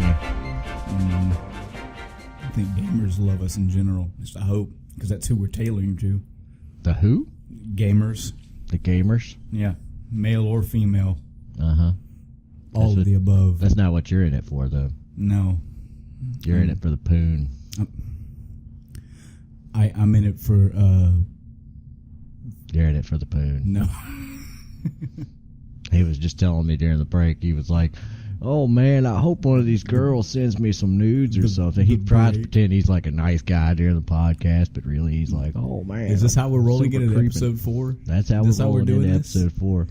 me. I think gamers love us in general. Just I hope, because that's who we're tailoring to. The who? Gamers. The gamers? Yeah. Male or female. Uh-huh. All of the above. That's not what you're in it for, though. No. You're in it for the poon. I'm in it for... You're in it for the poon. No. He was just telling me during the break, he was like, oh man, I hope one of these girls sends me some nudes or something. He tries to pretend he's like a nice guy during the podcast, but really he's like, oh man. Is this how we're rolling it in creeping. episode 4? That's how we're rolling in episode 4.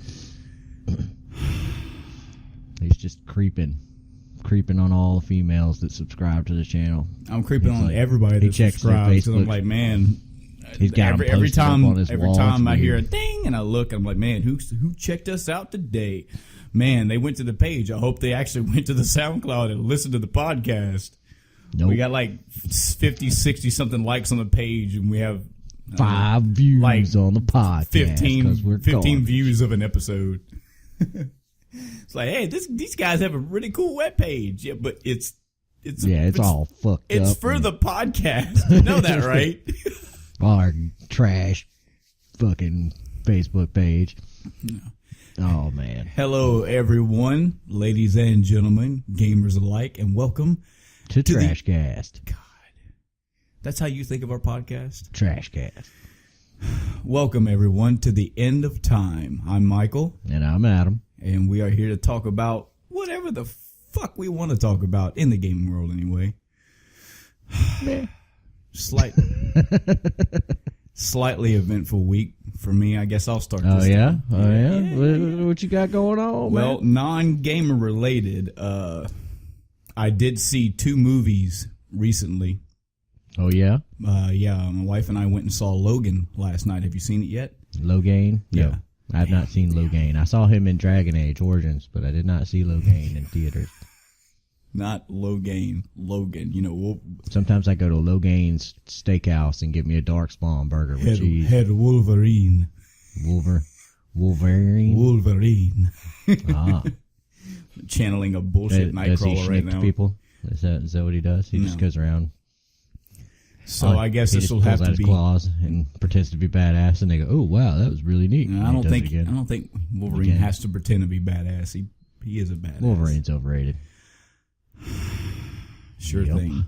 He's just creeping on all the females that subscribe to the channel. I'm creeping on everybody that subscribes. And I'm like, man, he's got every time I hear a weird. ding and I look, I'm like, man, who checked us out today? Man, they went to the page. I hope they actually went to the SoundCloud and listened to the podcast. Nope. We got like 50, 60 something likes on the page, and we have 5 views like on the podcast. 15 views of an episode. It's like, hey, these guys have a really cool webpage. Yeah, but it's all fucked up. It's for the podcast. You know that, right? Our trash fucking Facebook page. No. Oh, man. Hello, everyone, ladies and gentlemen, gamers alike, and welcome to Trashcast. God. That's how you think of our podcast? Trashcast. Welcome, everyone, to the end of time. I'm Michael. And I'm Adam. And we are here to talk about whatever the fuck we want to talk about in the gaming world, anyway. Slightly eventful week for me. I guess I'll start this. Yeah? time. Oh, yeah? What you got going on, Well, man? non-gamer related, I did see 2 movies recently. Oh, yeah? Yeah, my wife and I went and saw Logan last night. Have you seen it yet? Logain? Yeah. No, I've not seen Logain. I saw him in Dragon Age Origins, but I did not see Logain in theaters. Not Logain, Logan. You know, Sometimes I go to Logain's Steakhouse and get me a Darkspawn burger with cheese. Head Wolverine. Wolverine? Ah. Channeling a bullshit Nightcrawler right now. People? Is that what he does? He just goes around. So I guess this will have to be claws and pretends to be badass, and they go, "Oh wow, that was really neat." No, I don't think Wolverine has to pretend to be badass. He is a badass. Wolverine's overrated. Sure thing.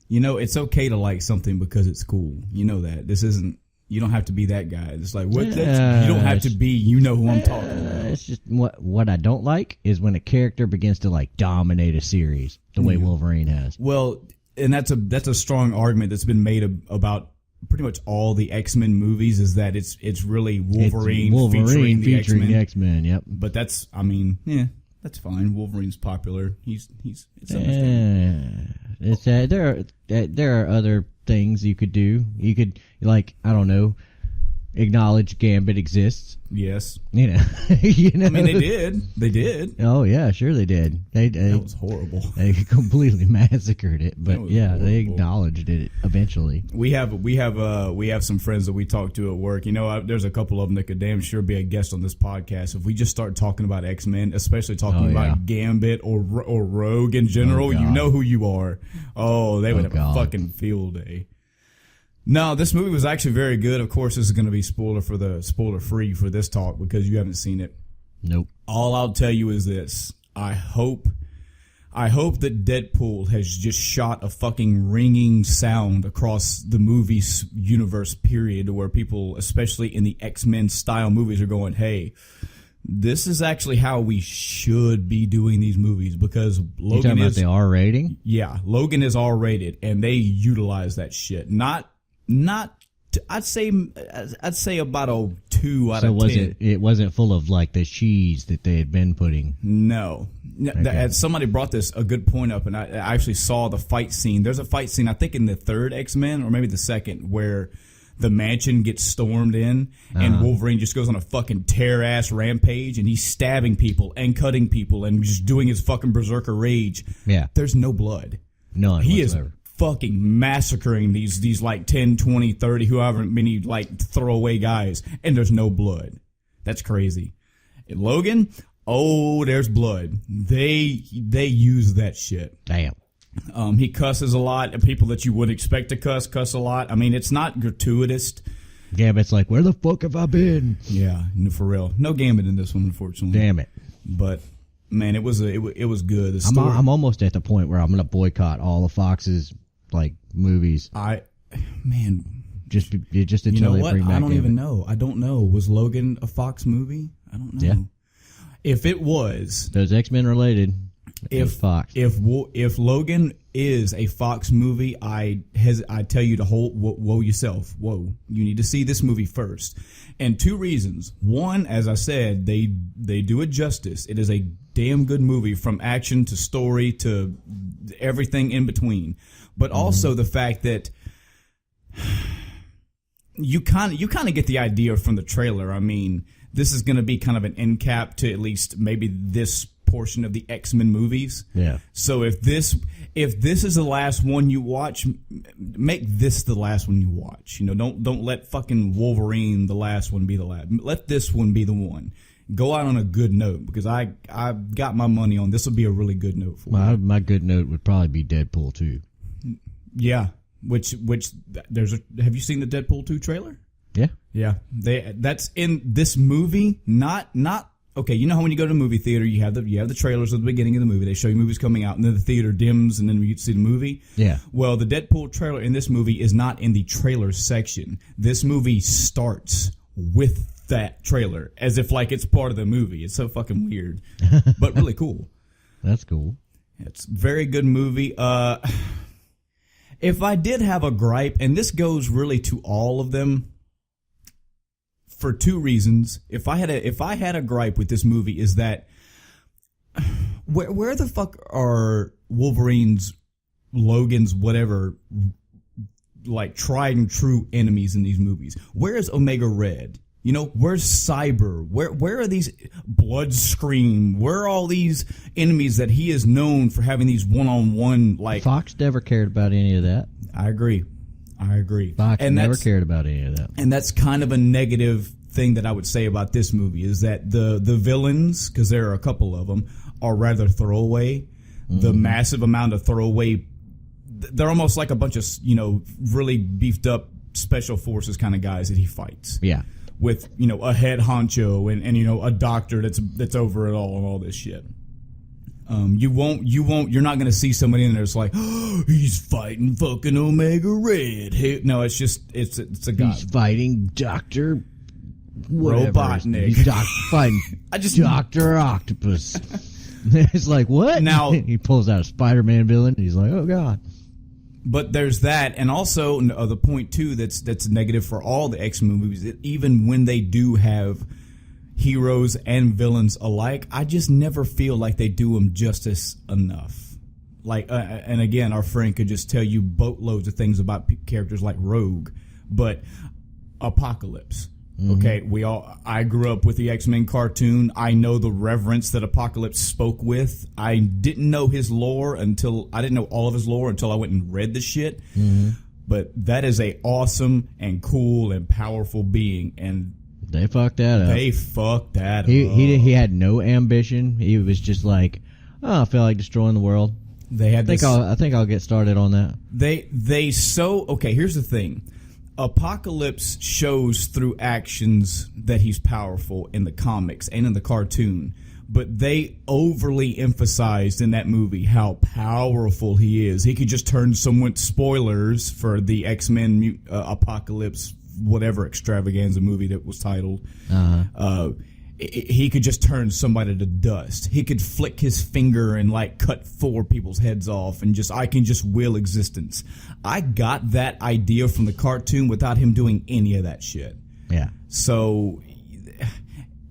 You know, it's okay to like something because it's cool. You know that. This isn't. You don't have to be that guy. It's like what? You don't have to be. You know who I'm talking about. It's just what I don't like is when a character begins to like dominate a series the way Wolverine has. Well. And that's a strong argument that's been made about pretty much all the X-Men movies is that it's really Wolverine featuring the X-Men. Yep. But that's that's fine. Wolverine's popular. It's there are other things you could do. You could acknowledge Gambit exists. Yes. You know. I mean, they did. Oh yeah, sure they did. That was horrible. They completely massacred it, but yeah, horrible. They acknowledged it eventually. We have some friends that we talk to at work. You know, there's a couple of them that could damn sure be a guest on this podcast if we just start talking about X-Men, especially talking about Gambit or Rogue in general. You know who you are. Oh, they would have a fucking field day. No, this movie was actually very good. Of course, this is going to be spoiler free for this talk because you haven't seen it. Nope. All I'll tell you is this: I hope that Deadpool has just shot a fucking ringing sound across the movie universe, period, where people, especially in the X-Men style movies, are going, "Hey, this is actually how we should be doing these movies," because Logan you talking about the R rating? Yeah, Logan is R rated, and they utilize that shit. I'd say about a 2 out of 10. It wasn't full of like the cheese that they had been putting. No. Okay. Somebody brought a good point up, and I actually saw the fight scene. There's a fight scene, I think in the 3rd X-Men or maybe the 2nd, where the mansion gets stormed in and Wolverine just goes on a fucking tear-ass rampage and he's stabbing people and cutting people and just doing his fucking berserker rage. Yeah. There's no blood. None He whatsoever. is fucking massacring these like 10, 20, 30, however many like throwaway guys, and there's no blood. That's crazy. Logan, Oh, there's blood. They use that shit. Damn. He cusses a lot. People that you would expect to cuss a lot. I mean, it's not gratuitous. Gambit's like, where the fuck have I been? Yeah, for real. No Gambit in this one, unfortunately. Damn it. But man, it was good. The story, I'm almost at the point where I'm gonna boycott all of Fox's like movies. Just until they bring back. I don't even know. I don't know. Was Logan a Fox movie? I don't know. Yeah. If it was, those X-Men related. Fox. If Logan is a Fox movie, I tell you to whoa yourself. Whoa, you need to see this movie first. And 2 reasons. One, as I said, they do it justice. It is a damn good movie, from action to story to everything in between. But also the fact that you kind of get the idea from the trailer. I mean, this is going to be kind of an end cap to at least maybe this portion of the X-Men movies. Yeah. So if this is the last one you watch, make this the last one you watch. You know, don't let fucking Wolverine, the last one, be the last. Let this one be the one. Go out on a good note, because I got my money on this. Will be a really good note for you. My good note would probably be Deadpool 2. Yeah. Which have you seen the Deadpool 2 trailer? Yeah. Yeah. That's in this movie, not okay, you know how when you go to a movie theater, you have the trailers at the beginning of the movie. They show you movies coming out, and then the theater dims, and then you see the movie. Yeah. Well, the Deadpool trailer in this movie is not in the trailer section. This movie starts with that trailer, as if like it's part of the movie. It's so fucking weird, but really cool. That's cool. It's a very good movie. If I did have a gripe, and this goes really to all of them, for 2 reasons. If I had a gripe with this movie, is that where the fuck are Wolverine's, Logan's, whatever, like tried and true enemies in these movies? Where is Omega Red? You know, where's Cyber? Where are these Bloodscream? Where are all these enemies that he is known for having these one-on-one, like... Fox never cared about any of that. I agree. Fox never cared about any of that. And that's kind of a negative thing that I would say about this movie, is that the villains, because there are a couple of them, are rather throwaway. Mm-hmm. The massive amount of throwaway, they're almost like a bunch of, you know, really beefed up special forces kind of guys that he fights. Yeah. With, you know, a head honcho and you know, a doctor that's over it all and all this shit. You're not going to see somebody in there that's like, oh, he's fighting fucking Omega Red. Hey, no, it's a guy. He's fighting Dr. Robotnik. He's fighting Dr. Octopus. It's like, what? Now, he pulls out a Spider-Man villain, and he's like, oh, God. But there's that, and also the point, too, that's negative for all the X-Men movies, that even when they do have heroes and villains alike, I just never feel like they do them justice enough. Like, and again, our friend could just tell you boatloads of things about characters like Rogue, but Apocalypse. Mm-hmm. Okay, I grew up with the X-Men cartoon. I know the reverence that Apocalypse spoke with. I didn't know his lore I didn't know all of his lore until I went and read the shit. Mm-hmm. But that is a awesome and cool and powerful being, and they fucked that up. He had no ambition. He was just like, oh, I feel like destroying the world. I think I'll get started on that. Here's the thing. Apocalypse shows through actions that he's powerful in the comics and in the cartoon, but they overly emphasized in that movie how powerful he is. He could just turn someone, spoilers for the X-Men Apocalypse whatever extravaganza movie that was titled, he could just turn somebody to dust. He could flick his finger and like cut 4 people's heads off and I can just will existence. I got that idea from the cartoon without him doing any of that shit. Yeah. So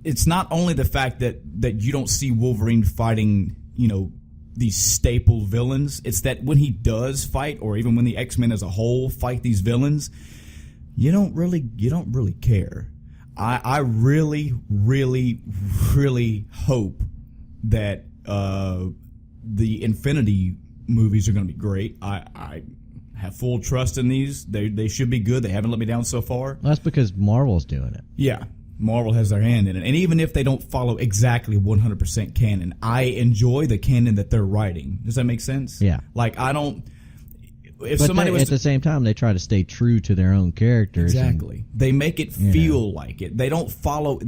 it's not only the fact that you don't see Wolverine fighting, you know, these staple villains. It's that when he does fight, or even when the X-Men as a whole fight these villains, you don't really care. I really, really, really hope that the Infinity movies are going to be great. I have full trust in these. They should be good. They haven't let me down so far. Well, that's because Marvel's doing it. Yeah. Marvel has their hand in it. And even if they don't follow exactly 100% canon, I enjoy the canon that they're writing. Does that make sense? Yeah. Like, I don't... If but somebody at the same time, they try to stay true to their own characters. Exactly. They make it feel like it. They don't follow...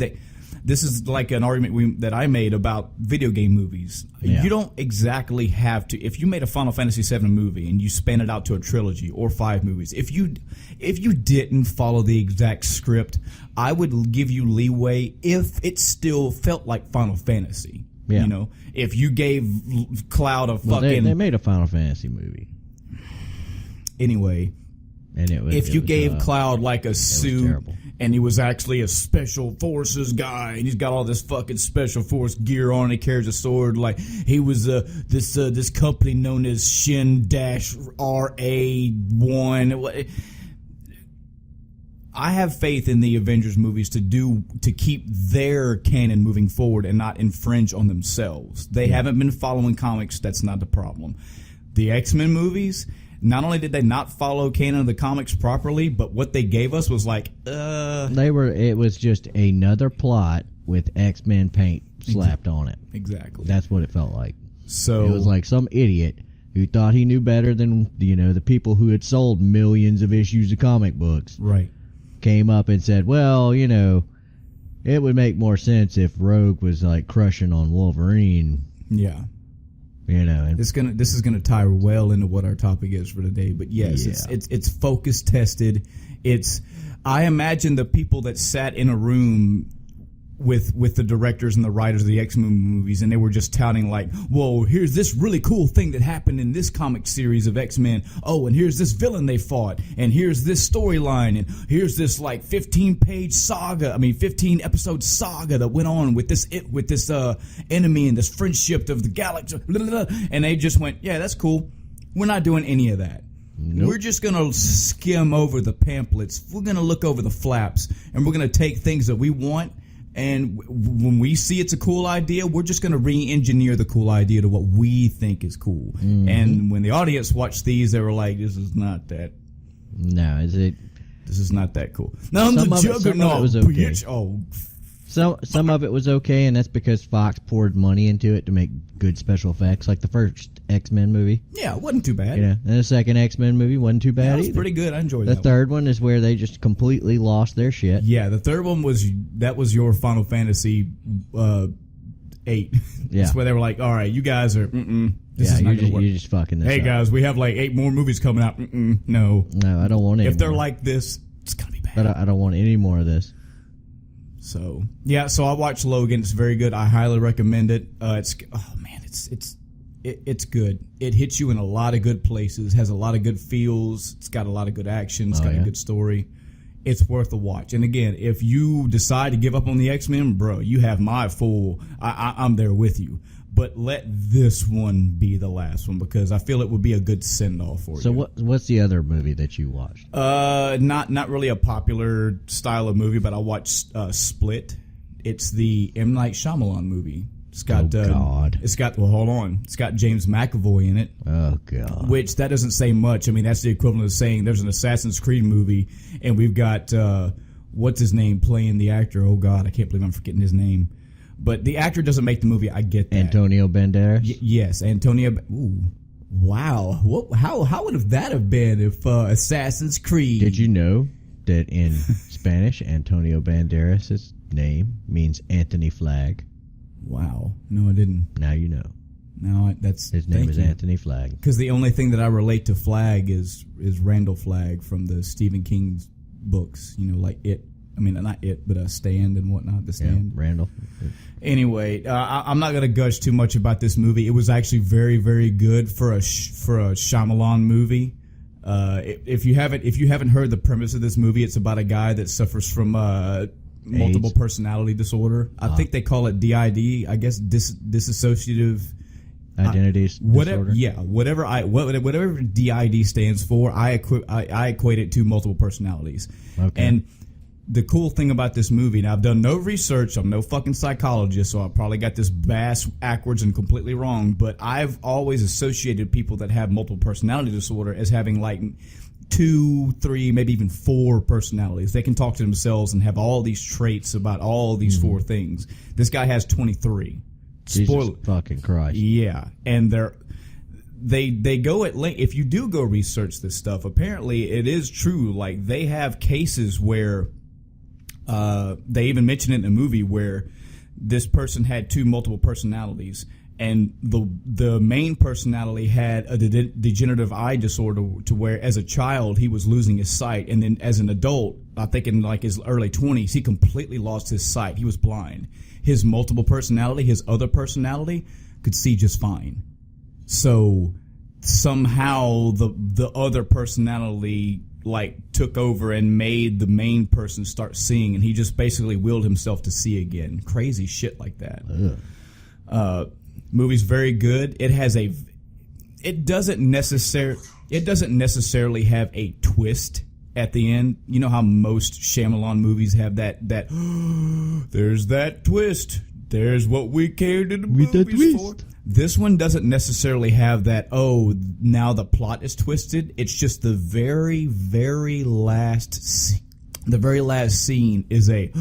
This is like an argument that I made about video game movies. Yeah. You don't exactly have to. If you made a Final Fantasy VII movie and you span it out to a trilogy or 5 movies, if you didn't follow the exact script, I would give you leeway if it still felt like Final Fantasy. Yeah. You know, if you gave Cloud a fucking... They made a Final Fantasy movie. Anyway, and if you gave Cloud like a suit, and he was actually a special forces guy, and he's got all this fucking special force gear on, and he carries a sword, like he was this company known as Shin-RA1. I have faith in the Avengers movies to keep their canon moving forward and not infringe on themselves. They haven't been following comics. That's not the problem. The X-Men movies, not only did they not follow canon of the comics properly, but what they gave us was like, It was just another plot with X-Men paint slapped on it. Exactly. That's what it felt like. So it was like some idiot who thought he knew better than the people who had sold millions of issues of comic books. Right. Came up and said, well, it would make more sense if Rogue was like crushing on Wolverine. Yeah. And this is gonna tie well into what our topic is for today. But yes, it's focus tested. I imagine the people that sat in a room with the directors and the writers of the X-Men movies, and they were just touting like, whoa, here's this really cool thing that happened in this comic series of X-Men. Oh, and here's this villain they fought, and here's this storyline, and here's this like 15-episode saga that went on with this enemy and this friendship of the galaxy, blah, blah, blah. And they just went, yeah, that's cool. We're not doing any of that. Nope. We're just going to skim over the pamphlets. We're going to look over the flaps, and we're going to take things that we want. And when we see it's a cool idea, we're just going to re-engineer the cool idea to what we think is cool. Mm-hmm. And when the audience watched these, they were like, this is not that. No, this is not that cool. Now, the Juggernaut. Was okay. Some of it was okay, and that's because Fox poured money into it to make good special effects, like the first X-Men movie. Yeah, it wasn't too bad. And the second X-Men movie wasn't too bad. It was pretty good. I enjoyed that. The third one is where they just completely lost their shit. Yeah, the third one was your Final Fantasy 8. Yeah. That's where they were like, all right, you guys are, this is not going to work. You're just fucking this up. Hey, guys, we have like 8 more movies coming out. No. No, I don't want any If they're like this, it's going to be bad. But I don't want any more of this. So I watched Logan. It's very good. I highly recommend it. It's good. It hits you in a lot of good places. Has a lot of good feels. It's got a lot of good action. It's got a good story. It's worth a watch. And again, if you decide to give up on the X-Men, bro, you have my full. I'm there with you. But let this one be the last one, because I feel it would be a good send-off for you. So what's the other movie that you watched? Not really a popular style of movie, but I watched Split. It's the M. Night Shyamalan movie. It's got God. It's got hold on. It's got James McAvoy in it. Oh God. Which that doesn't say much. I mean, that's the equivalent of saying there's an Assassin's Creed movie, and we've got what's his name playing the actor? Oh God, I can't believe I'm forgetting his name. But the actor doesn't make the movie. I get that. Antonio Banderas? Yes, Antonio. Ooh, wow. How would that have been if Assassin's Creed? Did you know that in Spanish, Antonio Banderas' name means Anthony Flag? Wow. No, I didn't. Now you know. His name is Anthony Flag. Because the only thing that I relate to Flag is Randall Flagg from the Stephen King books. Like It. I mean, not It, but Stand and whatnot. The Stand. Yeah, Randall. Anyway, I'm not going to gush too much about this movie. It was actually very, very good for a Shyamalan movie. If you haven't heard the premise of this movie, it's about a guy that suffers from multiple personality disorder. I think they call it DID. I guess dissociative identity disorder. Yeah, whatever DID stands for, I equate it to multiple personalities. Okay. And the cool thing about this movie, now I've done no research, I'm no fucking psychologist, so I probably got this backwards and completely wrong, but I've always associated people that have multiple personality disorder as having like 2, 3, maybe even 4 personalities. They can talk to themselves and have all these traits about all these 4 things. This guy has 23. Jesus fucking Christ. Yeah, and they go at length. If you do go research this stuff, apparently it is true. Like, they have cases where they even mention it in a movie where this person had 2 multiple personalities, and the main personality had a degenerative eye disorder to where as a child he was losing his sight, and then as an adult, I think in like his early 20s, he completely lost his sight. He was blind. His multiple personality, his other personality, could see just fine. So somehow the other personality like took over and made the main person start seeing, and he just basically willed himself to see again. Crazy shit like that. Movie's very good. It doesn't necessarily have a twist at the end. You know how most Shyamalan movies have that there's that twist. There's what we cared in the movies for. This one doesn't necessarily have that, oh, now the plot is twisted. It's just the very, very last scene is a,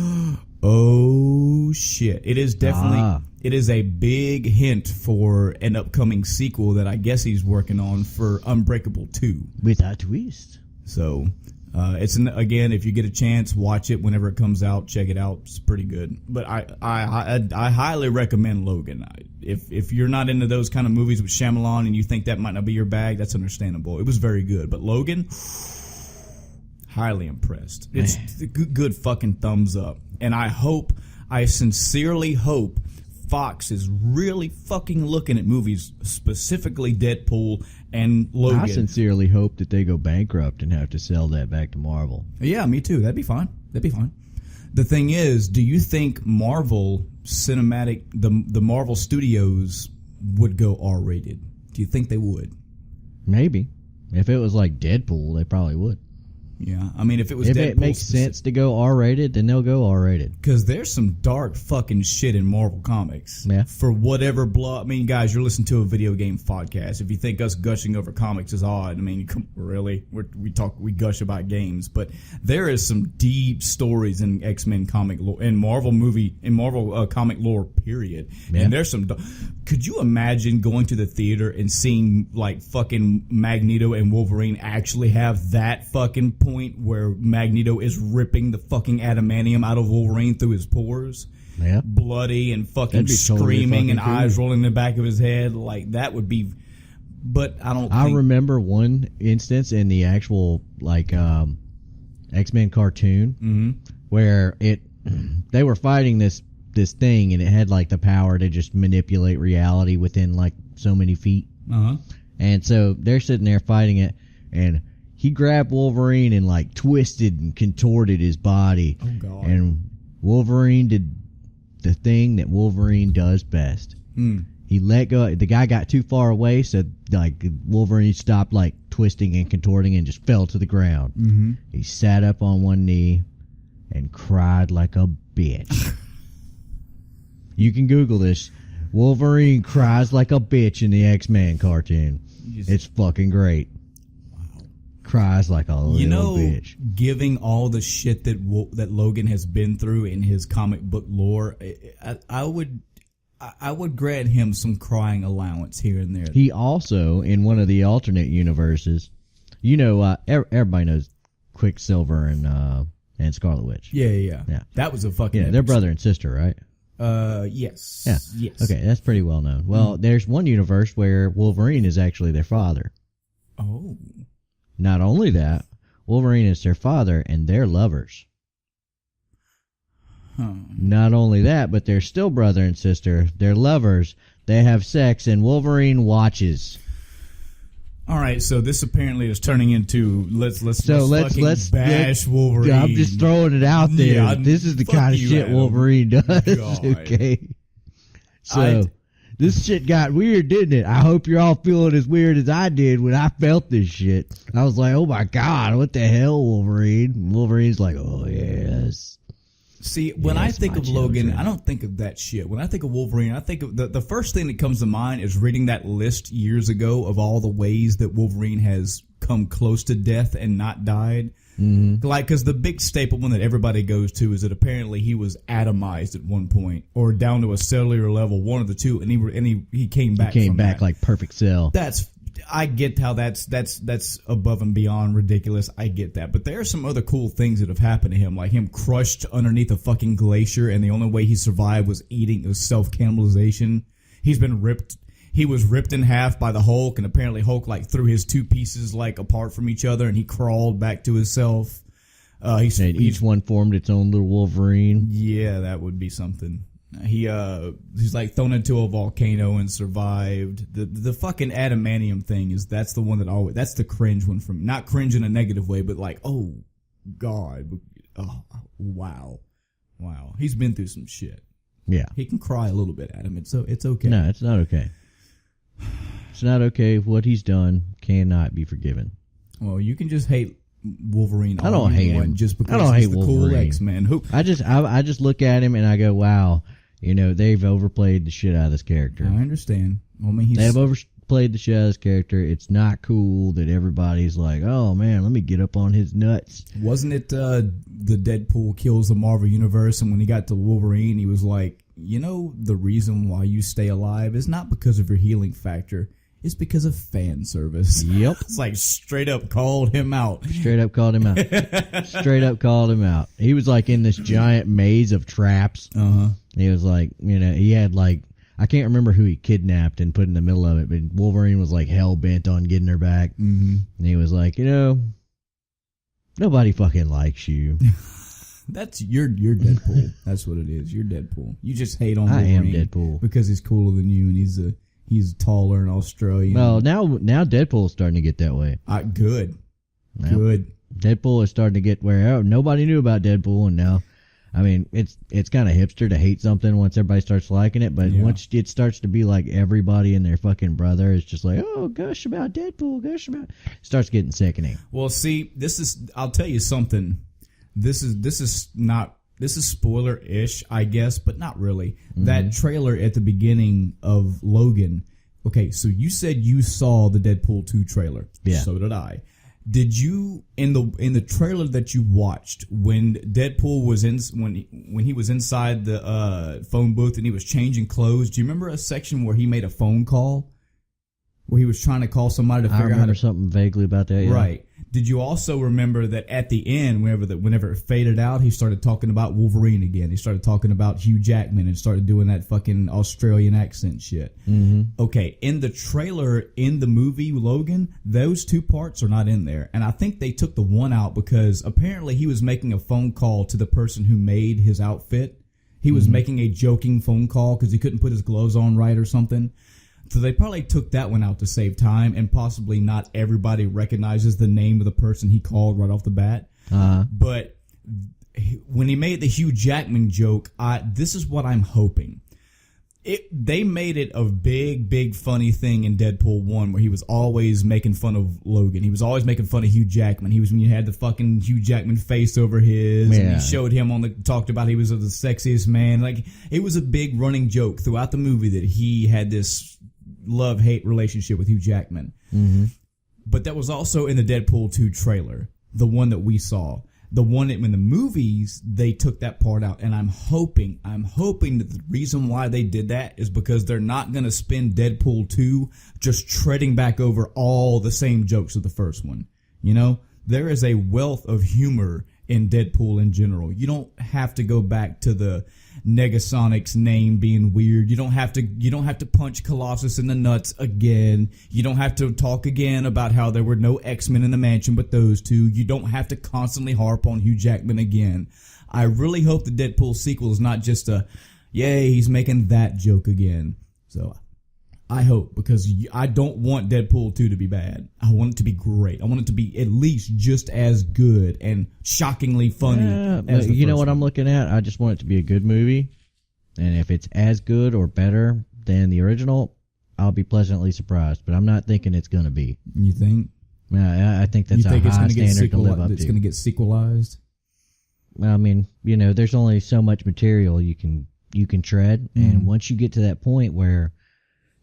oh, shit. It is definitely, it is a big hint for an upcoming sequel that I guess he's working on for Unbreakable 2. With a twist. So, again, if you get a chance, watch it whenever it comes out. Check it out. It's pretty good. But I highly recommend Logan. If you're not into those kind of movies with Shyamalan and you think that might not be your bag, that's understandable. It was very good. But Logan, highly impressed. It's good fucking thumbs up. And I sincerely hope Fox is really fucking looking at movies, specifically Deadpool and Logan. I sincerely hope that they go bankrupt and have to sell that back to Marvel. Yeah, me too. That'd be fine. The thing is, do you think Marvel Cinematic, the Marvel Studios would go R-rated? Do you think they would? Maybe. If it was like Deadpool, they probably would. Yeah, I mean, if it makes sense to go R-rated, then they'll go R-rated. Because there's some dark fucking shit in Marvel Comics. Yeah. For whatever blood. I mean, guys, you're listening to a video game podcast. If you think us gushing over comics is odd, I mean, really, we gush about games, but there is some deep stories in X-Men comic lore, in Marvel comic lore, period. Yeah. And there's some. Could you imagine going to the theater and seeing like fucking Magneto and Wolverine actually have that fucking point where Magneto is ripping the fucking adamantium out of Wolverine through his pores? Yeah. Bloody and fucking screaming and eyes rolling in the back of his head. Like, that would be. But I remember one instance in the actual like X-Men cartoon where they were fighting this thing, and it had like the power to just manipulate reality within like so many feet. And so they're sitting there fighting it, and he grabbed Wolverine and like twisted and contorted his body. Oh God. And Wolverine did the thing that Wolverine does best. He let go. The guy got too far away, so like Wolverine stopped like twisting and contorting and just fell to the ground. He sat up on one knee and cried like a bitch. You can Google this. Wolverine cries like a bitch in the X-Men cartoon. It's fucking great. Wow. Cries like a little bitch. Giving all the shit that Logan has been through in his comic book lore, I would grant him some crying allowance here and there. He also, in one of the alternate universes, everybody knows Quicksilver and Scarlet Witch. Yeah. That was a fucking. Yeah, they're brother and sister, right? Yes. Yeah. Yes. Okay, that's pretty well known. Well, there's one universe where Wolverine is actually their father. Oh. Not only that, Wolverine is their father, and they're lovers. Not only that, but they're still brother and sister. They're lovers. They have sex, and Wolverine watches. All right, so this apparently is turning into let's bash Wolverine. I'm just throwing it out there. Yeah, this is the kind of shit Wolverine does. Okay. So this shit got weird, didn't it? I hope you're all feeling as weird as I did when I felt this shit. I was like, oh my God, what the hell, Wolverine? Wolverine's like, oh yes. See, when I think of Logan, I don't think of that shit. When I think of Wolverine, I think of the first thing that comes to mind is reading that list years ago of all the ways that Wolverine has come close to death and not died. Mm-hmm. Like, because the big staple one that everybody goes to is that apparently he was atomized at one point, or down to a cellular level, one of the two, and he came back. He came back like perfect cell. I get how that's above and beyond ridiculous. I get that, but there are some other cool things that have happened to him, like him crushed underneath a fucking glacier, and the only way he survived was self cannibalization. He was ripped in half by the Hulk, and apparently Hulk like threw his two pieces like apart from each other, and he crawled back to himself. Each one formed its own little Wolverine. Yeah, that would be something. He's like thrown into a volcano and survived. The fucking adamantium thing that's the one that's the cringe one from, not cringe in a negative way, but like, oh God, oh wow. He's been through some shit. Yeah, he can cry a little bit, Adam. It's okay. No, it's not okay. It's not okay. What he's done cannot be forgiven. Well, you can just hate Wolverine. I don't hate him just because he's the cool X-Men. I just look at him and I go, wow. They've overplayed the shit out of this character. I understand. They've overplayed the shit out of this character. It's not cool that everybody's like, oh man, let me get up on his nuts. Wasn't it the Deadpool kills the Marvel Universe, and when he got to Wolverine, he was like, the reason why you stay alive is not because of your healing factor. It's because of fan service. Yep. It's like straight up called him out. Straight up called him out. He was like in this giant maze of traps. Uh-huh. He was like, he had like, I can't remember who he kidnapped and put in the middle of it, but Wolverine was like hell bent on getting her back. Mm-hmm. And he was like, nobody fucking likes you. You're Deadpool. That's what it is. You're Deadpool. You just hate on Wolverine. I am Deadpool. Because he's cooler than you, and he's taller and Australian. Well, now Deadpool's starting to get that way. Good. Well, good. Deadpool is starting to get where nobody knew about Deadpool, and now, it's kind of hipster to hate something once everybody starts liking it, but once it starts to be like everybody and their fucking brother is just like, oh, gush about Deadpool, it starts getting sickening. Well, see, I'll tell you something. This is spoiler-ish, I guess, but not really. Mm-hmm. That trailer at the beginning of Logan. Okay, so you said you saw the Deadpool 2 trailer. Yeah. So did I. Did you in the trailer that you watched when Deadpool was when he was inside the phone booth and he was changing clothes? Do you remember a section where he made a phone call? Where he was trying to call somebody to figure out. I remember something vaguely about that. Yeah. Right. Did you also remember that at the end, whenever it faded out, he started talking about Wolverine again? He started talking about Hugh Jackman and started doing that fucking Australian accent shit. Mm-hmm. Okay, in the trailer, in the movie Logan, those two parts are not in there. And I think they took the one out because apparently he was making a phone call to the person who made his outfit. He was making a joking phone call because he couldn't put his gloves on right or something. So they probably took that one out to save time, and possibly not everybody recognizes the name of the person he called right off the bat. Uh-huh. But when he made the Hugh Jackman joke, this is what I'm hoping. They made it a big funny thing in Deadpool 1 where he was always making fun of Logan. He was always making fun of Hugh Jackman. He had the fucking Hugh Jackman face over his. Yeah. And he showed him talked about he was the sexiest man. Like, it was a big running joke throughout the movie that he had this love-hate relationship with Hugh Jackman. Mm-hmm. But that was also in the Deadpool 2 trailer, the one that we saw. The one that in the movies, they took that part out. And I'm hoping that the reason why they did that is because they're not going to spend Deadpool 2 just treading back over all the same jokes of the first one. There is a wealth of humor in Deadpool in general. You don't have to go back to the Negasonics name being weird. You don't have to punch Colossus in the nuts again. You don't have to talk again about how there were no X-Men in the mansion but those two. You don't have to constantly harp on Hugh Jackman again. I really hope the Deadpool sequel is not just yay, he's making that joke again. So I hope, because I don't want Deadpool 2 to be bad. I want it to be great. I want it to be at least just as good and shockingly funny as the you know what I'm looking at? I just want it to be a good movie. And if it's as good or better than the original, I'll be pleasantly surprised. But I'm not thinking it's going to be. You think? I think that's a high standard to live up to. It's going to get sequelized? I mean, there's only so much material you can tread. And once you get to that point where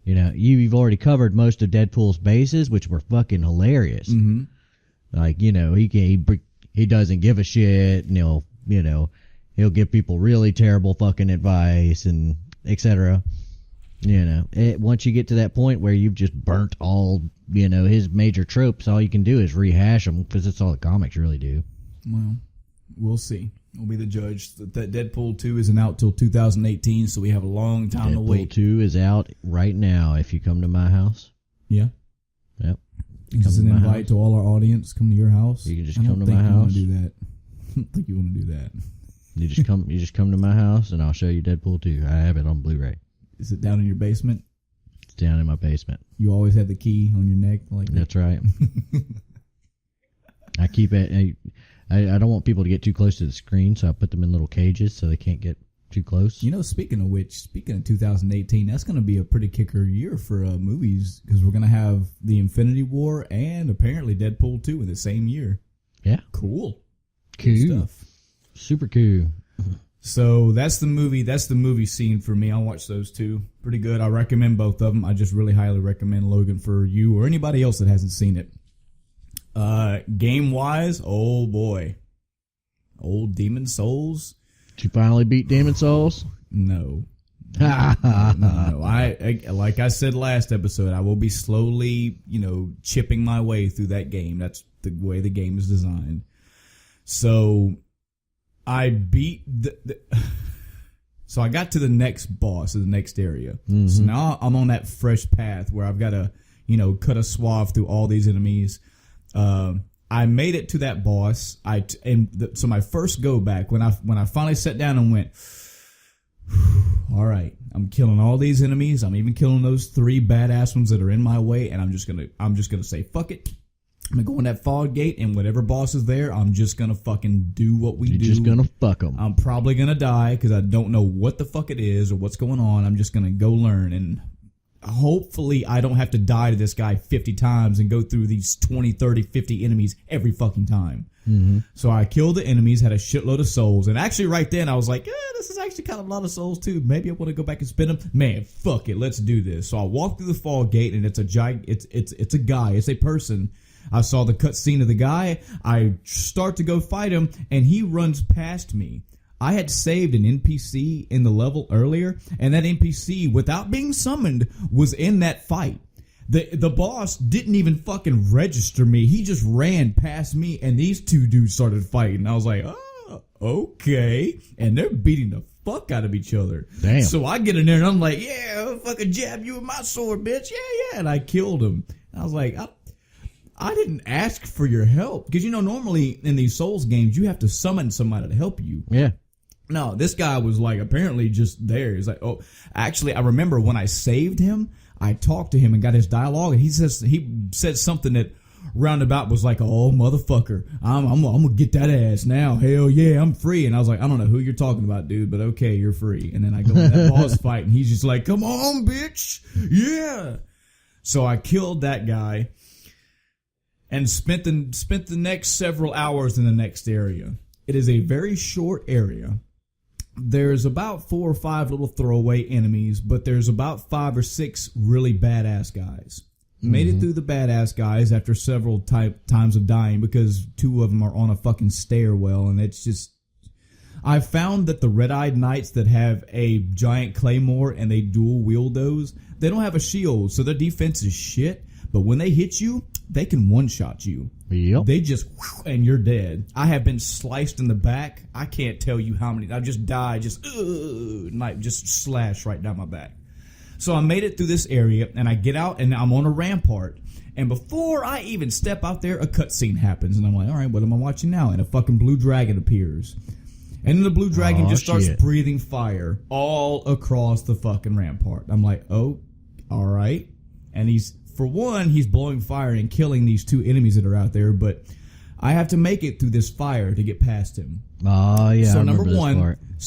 you've already covered most of Deadpool's bases, which were fucking hilarious. Mm-hmm. Like, he doesn't give a shit, and he'll give people really terrible fucking advice and etc. Once you get to that point where you've just burnt all, his major tropes, all you can do is rehash them because that's all the comics really do. Well, we'll see. We'll be the judge. That Deadpool 2 isn't out till 2018, so we have a long time to wait. Deadpool 2 is out right now if you come to my house. Yeah. Yep. This is an invite to all our audience. Come to your house. You can just come to my house. I don't think you want to do that. You just come to my house and I'll show you Deadpool 2. I have it on Blu-ray. Is it down in your basement? It's down in my basement. You always have the key on your neck like that? That's right. I keep it. I don't want people to get too close to the screen, so I put them in little cages so they can't get too close. Speaking of 2018, that's going to be a pretty kicker year for movies because we're going to have the Infinity War and apparently Deadpool 2 in the same year. Yeah. Cool. Cool stuff. Super cool. So that's the movie scene for me. I'll watch those two. Pretty good. I recommend both of them. I just really highly recommend Logan for you or anybody else that hasn't seen it. Game wise, oh boy. Old Demon Souls. Did you finally beat Demon Souls? No. No. I like I said last episode, I will be slowly, chipping my way through that game. That's the way the game is designed. So I beat so I got to the next boss, the next area. Mm-hmm. So now I'm on that fresh path where I've got to, cut a swath through all these enemies. I made it to that boss. So my first go back when I finally sat down and went, all right, I'm killing all these enemies. I'm even killing those 3 badass ones that are in my way, and I'm just gonna say fuck it. I'm gonna go in that fog gate, and whatever boss is there, I'm just gonna fucking do what we do. You're just gonna fuck them. I'm probably gonna die because I don't know what the fuck it is or what's going on. I'm just gonna go learn, and hopefully I don't have to die to this guy 50 times and go through these 20, 30, 50 enemies every fucking time. Mm-hmm. So I killed the enemies, had a shitload of souls, and actually right then I was like, this is actually kind of a lot of souls too. Maybe I want to go back and spend them. Man, fuck it, let's do this. So I walked through the fog gate, and it's a guy, it's a person. I saw the cutscene of the guy. I start to go fight him, and he runs past me. I had saved an NPC in the level earlier, and that NPC, without being summoned, was in that fight. The boss didn't even fucking register me. He just ran past me, and these two dudes started fighting. I was like, oh, okay. And they're beating the fuck out of each other. Damn. So I get in there, and I'm like, yeah, I'll fucking jab you with my sword, bitch. Yeah. And I killed him. And I was like, I didn't ask for your help. Because, normally in these Souls games, you have to summon somebody to help you. Yeah. No, this guy was like apparently just there. He's like, oh, actually, I remember when I saved him, I talked to him and got his dialogue, and he said something that roundabout was like, oh, motherfucker, I'm gonna get that ass now. Hell yeah, I'm free. And I was like, I don't know who you're talking about, dude, but okay, you're free. And then I go in that boss fight, and he's just like, come on, bitch, yeah. So I killed that guy and spent the next several hours in the next area. It is a very short area. There's about 4 or 5 little throwaway enemies, but there's about 5 or 6 really badass guys. Made it through the badass guys after several times of dying because 2 of them are on a fucking stairwell, and it's just... I found that the red-eyed knights that have a giant claymore and they dual wield those, they don't have a shield, so their defense is shit, but when they hit you, they can one-shot you. Yep. They just, and you're dead. I have been sliced in the back. I can't tell you how many. I just died, knife just slashed right down my back. So I made it through this area, and I get out, and I'm on a rampart. And before I even step out there, a cutscene happens, and I'm like, all right, what am I watching now? And a fucking blue dragon appears. And then the blue dragon just starts breathing fire all across the fucking rampart. I'm like, oh, all right. And he's blowing fire and killing these 2 enemies that are out there, but I have to make it through this fire to get past him. Oh, yeah. So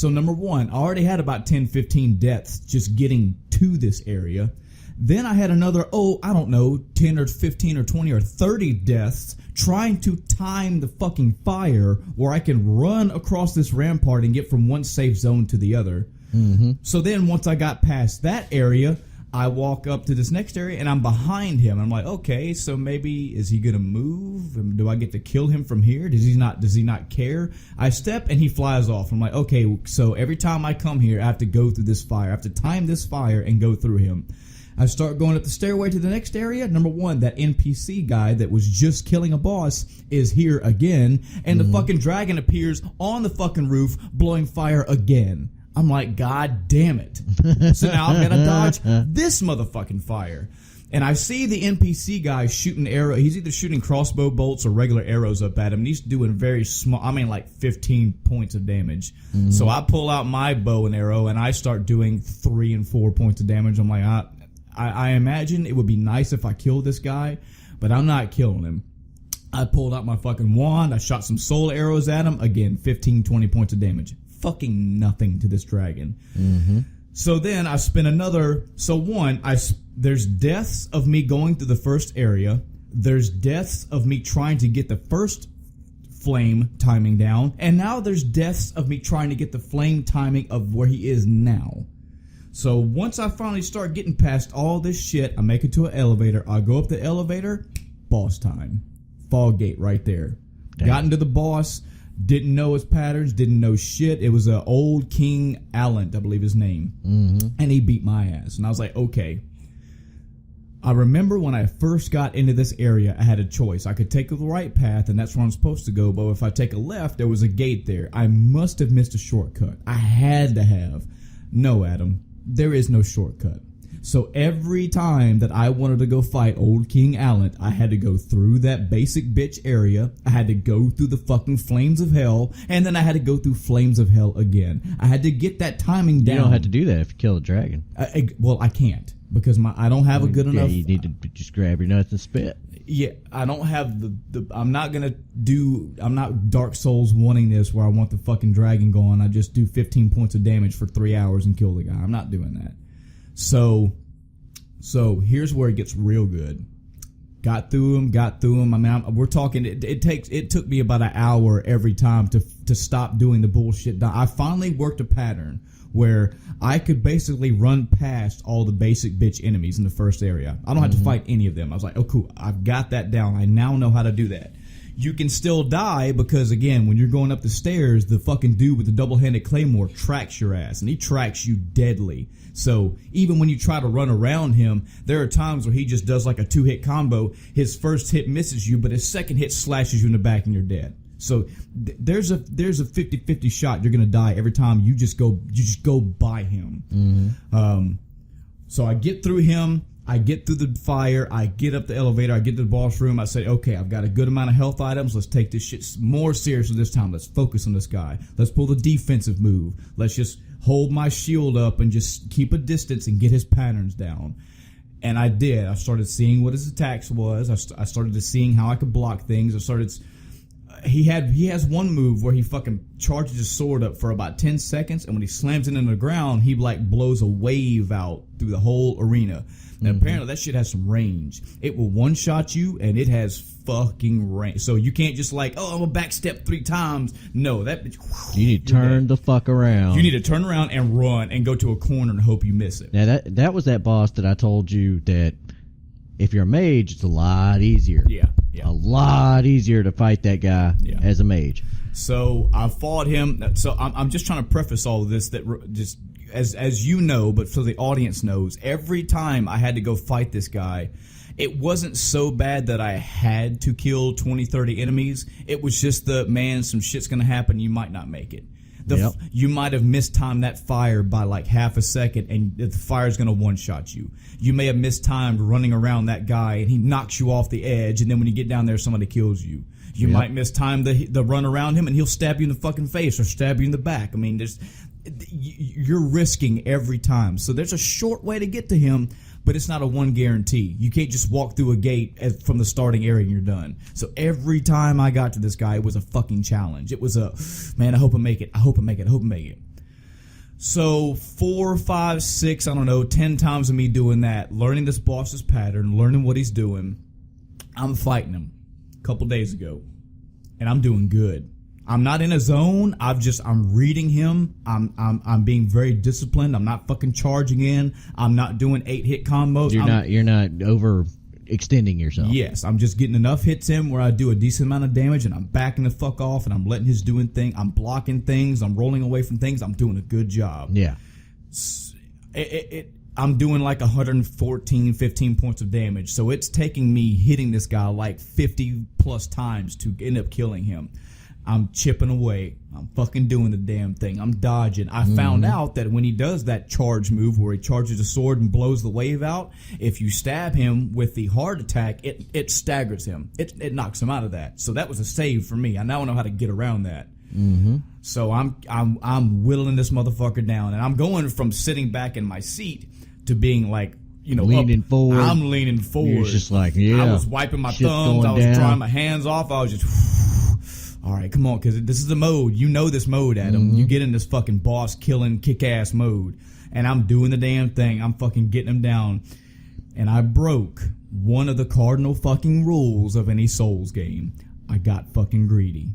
number one, I already had about 10, 15 deaths just getting to this area. Then I had another, 10 or 15 or 20 or 30 deaths trying to time the fucking fire where I can run across this rampart and get from one safe zone to the other. Mm-hmm. So then once I got past that area, I walk up to this next area, and I'm behind him. I'm like, okay, so maybe is he gonna move? Do I get to kill him from here? Does he not care? I step, and he flies off. I'm like, okay, so every time I come here, I have to go through this fire. I have to time this fire and go through him. I start going up the stairway to the next area. Number one, that NPC guy that was just killing a boss is here again, and the fucking dragon appears on the fucking roof, blowing fire again. I'm like, God damn it. So now I'm going to dodge this motherfucking fire. And I see the NPC guy shooting arrow. He's either shooting crossbow bolts or regular arrows up at him. And he's doing very small, like 15 points of damage. Mm-hmm. So I pull out my bow and arrow and I start doing 3 and 4 points of damage. I'm like, I imagine it would be nice if I killed this guy, but I'm not killing him. I pulled out my fucking wand. I shot some soul arrows at him. Again, 15, 20 points of damage. Fucking nothing to this dragon. Mm-hmm. So then I spent another. So one, there's deaths of me going through the first area. There's deaths of me trying to get the first flame timing down, and now there's deaths of me trying to get the flame timing of where he is now. So once I finally start getting past all this shit, I make it to an elevator. I go up the elevator. Boss time. Fog gate right there. Damn. Got into the boss. Didn't know his patterns, didn't know shit. It was an old King Alent, I believe his name. Mm-hmm. And he beat my ass. And I was like, okay. I remember when I first got into this area, I had a choice. I could take the right path, and that's where I'm supposed to go. But if I take a left, there was a gate there. I must have missed a shortcut. I had to have. No, Adam. There is no shortcut. So every time that I wanted to go fight old King Alent, I had to go through that basic bitch area. I had to go through the fucking flames of hell, and then I had to go through flames of hell again. I had to get that timing down. You don't have to do that if you kill a dragon. Well, I can't because I don't have a good enough. You need to just grab your nuts and spit. Yeah, I don't have I'm not Dark Souls wanting this where I want the fucking dragon going. I just do 15 points of damage for 3 hours and kill the guy. I'm not doing that. So here's where it gets real good. Got through him. I mean, we're talking. It took me about an hour every time to stop doing the bullshit. I finally worked a pattern where I could basically run past all the basic bitch enemies in the first area. I don't have to fight any of them. I was like, oh cool, I've got that down. I now know how to do that. You can still die because, again, when you're going up the stairs, the fucking dude with the double-handed claymore tracks your ass, and he tracks you deadly. So even when you try to run around him, there are times where he just does like a 2-hit combo. His first hit misses you, but his second hit slashes you in the back and you're dead. So there's a 50-50 shot you're gonna die every time you just go by him. Mm-hmm. So I get through him. I get through the fire, I get up the elevator, I get to the boss room, I say, okay, I've got a good amount of health items, let's take this shit more seriously this time, let's focus on this guy, let's pull the defensive move, let's just hold my shield up and just keep a distance and get his patterns down. And I did. I started seeing what his attacks was, I started to seeing how I could block things, he has one move where he fucking charges his sword up for about 10 seconds, and when he slams it into the ground, he like blows a wave out through the whole arena. And apparently that shit has some range. It will one-shot you, and it has fucking range. So you can't just like, oh, I'm going to backstep 3 times. No, that bitch. You need to turn the fuck around. You need to turn around and run and go to a corner and hope you miss it. Now, that was that boss that I told you that if you're a mage, it's a lot easier. Yeah. A lot easier to fight that guy as a mage. So I fought him. So I'm just trying to preface all of this that just as you know, but so the audience knows, every time I had to go fight this guy, it wasn't so bad that I had to kill 20, 30 enemies. It was just some shit's going to happen. You might not make it. You might have mistimed that fire by like half a second, and the fire's going to one-shot you. You may have mistimed running around that guy, and he knocks you off the edge, and then when you get down there, somebody kills you. You might mistime the run around him, and he'll stab you in the fucking face or stab you in the back. I mean, you're risking every time. So there's a short way to get to him, but it's not a one guarantee. You can't just walk through a gate from the starting area and you're done. So every time I got to this guy, it was a fucking challenge. It was man, I hope I make it. I hope I make it. I hope I make it. So 4, 5, 6, I don't know, 10 times of me doing that, learning this boss's pattern, learning what he's doing. I'm fighting him a couple days ago, and I'm doing good. I'm not in a zone. I'm reading him. I'm being very disciplined. I'm not fucking charging in. I'm not doing 8-hit combos. You're not over extending yourself. Yes, I'm just getting enough hits in where I do a decent amount of damage, and I'm backing the fuck off, and I'm letting his doing thing. I'm blocking things. I'm rolling away from things. I'm doing a good job. Yeah. I'm doing like 114, 15 points of damage. So it's taking me hitting this guy like 50 plus times to end up killing him. I'm chipping away. I'm fucking doing the damn thing. I'm dodging. I found out that when he does that charge move where he charges a sword and blows the wave out, if you stab him with the hard attack, it staggers him. It knocks him out of that. So that was a save for me. I now know how to get around that. Mm-hmm. So I'm whittling this motherfucker down, and I'm going from sitting back in my seat to being like, leaning forward. I'm leaning forward. You're just like, yeah. I was wiping my thumbs. I was drying my hands off. I was just, all right, come on, because this is the mode. You know this mode, Adam. You get in this fucking boss killing kick-ass mode, and I'm doing the damn thing. I'm fucking getting him down, and I broke one of the cardinal fucking rules of any Souls game. I got fucking greedy.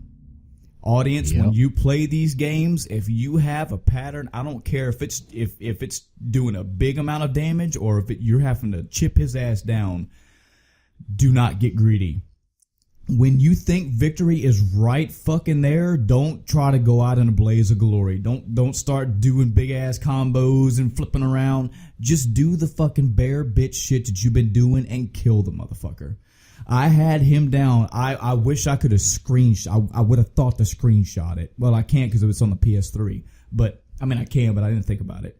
Audience, when you play these games, if you have a pattern, I don't care if it's doing a big amount of damage or if you're having to chip his ass down, do not get greedy. When you think victory is right fucking there, don't try to go out in a blaze of glory. Don't start doing big ass combos and flipping around. Just do the fucking bare bitch shit that you've been doing and kill the motherfucker. I had him down. I wish I could have screenshot. I would have thought to screenshot it. Well, I can't because it's on the PS3. But I mean, I can, but I didn't think about it.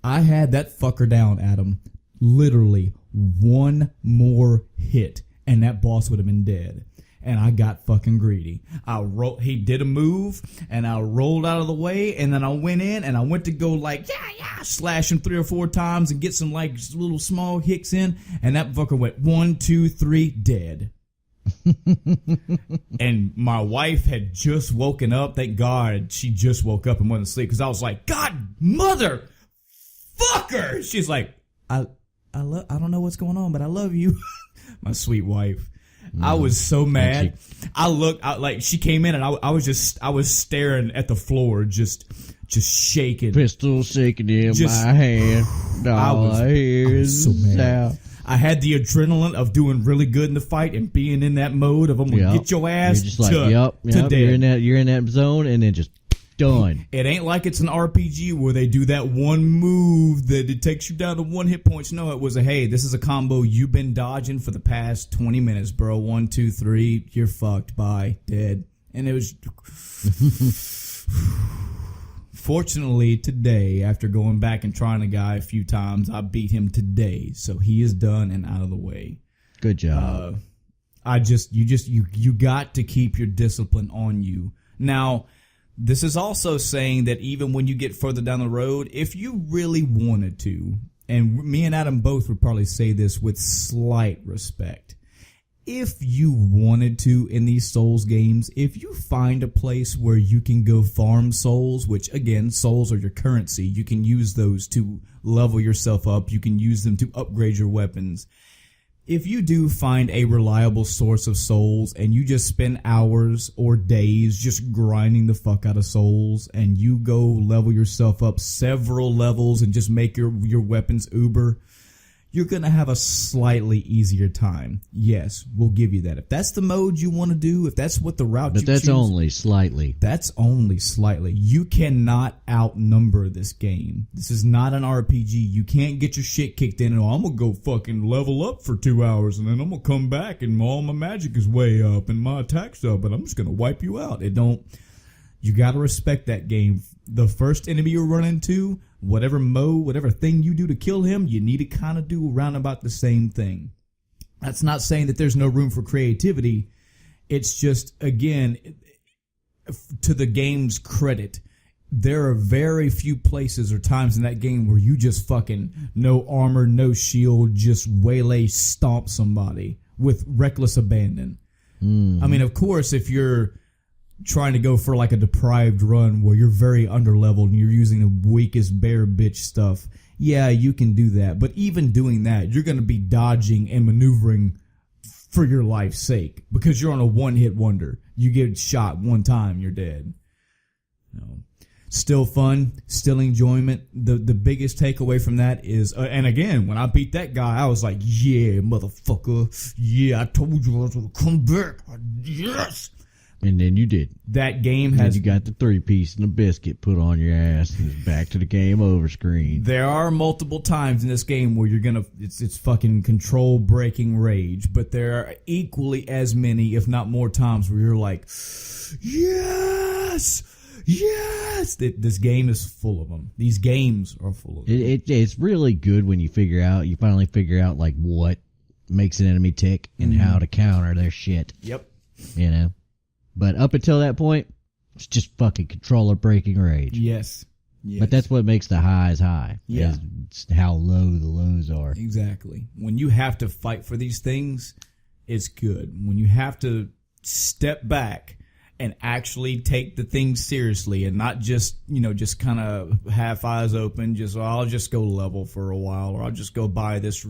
I had that fucker down, Adam. Literally one more hit, and that boss would have been dead. And I got fucking greedy. He did a move, and I rolled out of the way, and then I went in, and I went to go like, slash him 3 or 4 times and get some like little small hits in, and that fucker went 1, 2, 3, dead. And my wife had just woken up. Thank God she just woke up and went to sleep, because I was like, God, mother fucker. She's like, I don't know what's going on, but I love you. My sweet wife. I was so mad. I looked out like she came in, and I was staring at the floor, just shaking. Pistol shaking in my hand. I was so mad. I had the adrenaline of doing really good in the fight and being in that mode of I'm gonna get your ass. You're just like, yep. You're in that zone, and then just done. It ain't like it's an RPG where they do that one move that it takes you down to 1 hit points. No, it was hey, this is a combo you've been dodging for the past 20 minutes, bro. 1, 2, 3, you're fucked. Bye, dead. And it was. Fortunately, today, after going back and trying the guy a few times, I beat him today, so he is done and out of the way. Good job. You got to keep your discipline on you. Now, this is also saying that even when you get further down the road, if you really wanted to, and me and Adam both would probably say this with slight respect, if you wanted to in these Souls games, if you find a place where you can go farm souls, which again, souls are your currency, you can use those to level yourself up, you can use them to upgrade your weapons. If you do find a reliable source of souls and you just spend hours or days just grinding the fuck out of souls and you go level yourself up several levels and just make your weapons uber, you're going to have a slightly easier time. Yes, we'll give you that. If that's the mode you want to do, if that's what the route you choose. But that's only slightly. That's only slightly. You cannot outnumber this game. This is not an RPG. You can't get your shit kicked in and I'm going to go fucking level up for 2 hours and then I'm going to come back and all my magic is way up and my attack's up and I'm just going to wipe you out. You got to respect that game. The first enemy you run into, whatever mode, whatever thing you do to kill him, you need to kind of do around about the same thing. That's not saying that there's no room for creativity. It's just, again, to the game's credit, there are very few places or times in that game where you just fucking no armor, no shield, just waylay stomp somebody with reckless abandon. I mean, of course, if you're trying to go for like a deprived run where you're very underleveled and you're using the weakest bare bitch stuff, yeah, you can do that. But even doing that, you're going to be dodging and maneuvering for your life's sake, because you're on a one-hit wonder. You get shot one time, you're dead. Still fun, still enjoyment. The biggest takeaway from that is, and again, when I beat that guy, I was like, yeah, motherfucker. Yeah, I told you I was going to come back. Yes. And then you did. That game has... you got the 3-piece and the biscuit put on your ass. And it's back to the game over screen. There are multiple times in this game where you're going to... It's fucking control-breaking rage. But there are equally as many, if not more times, where you're like, yes! Yes! This game is full of them. These games are full of them. It's really good when you finally figure out like what makes an enemy tick and how to counter their shit. Yep. You know? But up until that point, it's just fucking controller breaking rage. Yes. But that's what makes the highs high. Yeah. It's how low the lows are. Exactly. When you have to fight for these things, it's good. When you have to step back and actually take the things seriously and not just, just kind of half eyes open, I'll just go level for a while, or I'll just go buy this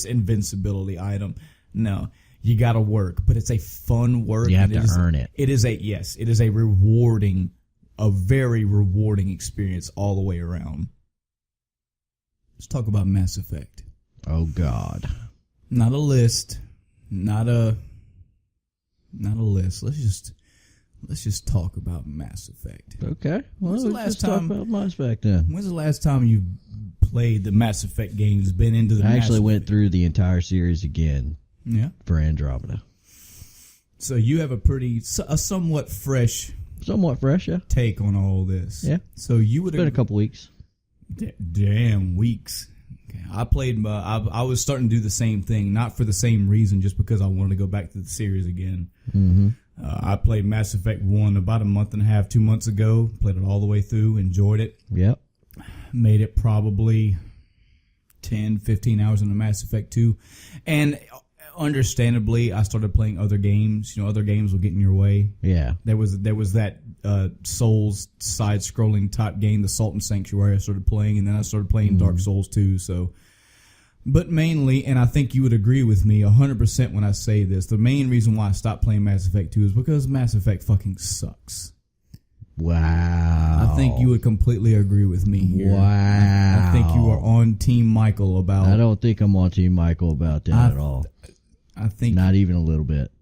invincibility item. No, you got to work, but it's a fun work. You have to earn it. It is a very rewarding experience all the way around. Let's talk about Mass Effect. Oh God. Not a list. Not a list. Let's just talk about Mass Effect. Okay. Well, when's the last time? Talk about Mass Effect then. When's the last time you played the Mass Effect games? Been into the? I actually went through the entire series again. Yeah. For Andromeda. So you have a somewhat fresh, yeah, take on all this. Yeah. So you would. It's been a couple weeks. Damn weeks. Okay. I played. I was starting to do the same thing, not for the same reason, just because I wanted to go back to the series again. Mm-hmm. I played Mass Effect 1 about a month and a half, 2 months ago. Played it all the way through. Enjoyed it. Yep. Made it probably 10, 15 hours into Mass Effect 2. And understandably, I started playing other games. Other games will get in your way. Yeah. There was that Souls side-scrolling type game, the Salt and Sanctuary, I started playing. And then I started playing Dark Souls 2, so... But mainly, and I think you would agree with me 100% when I say this, the main reason why I stopped playing Mass Effect 2 is because Mass Effect fucking sucks. Wow. I think you would completely agree with me here. Wow. I think you are on Team Michael about... I don't think I'm on Team Michael about that at all. I think... Not even a little bit.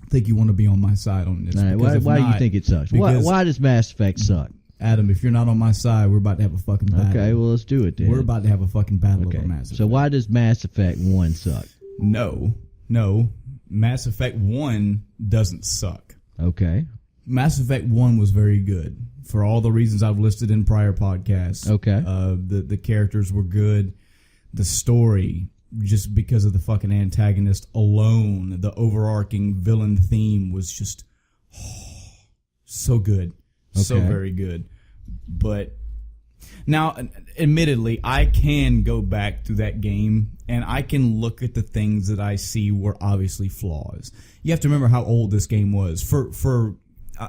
I think you want to be on my side on this. Right, why do you think it sucks? Why does Mass Effect suck? Adam, if you're not on my side, we're about to have a fucking battle. Okay, well, let's do it then. We're about to have a fucking battle over Mass Effect. So why does Mass Effect 1 suck? No. Mass Effect 1 doesn't suck. Okay. Mass Effect 1 was very good for all the reasons I've listed in prior podcasts. Okay. The characters were good. The story, just because of the fucking antagonist alone, the overarching villain theme was just so good. Okay. So very good. But now, admittedly, I can go back to that game and I can look at the things that I see were obviously flaws. You have to remember how old this game was.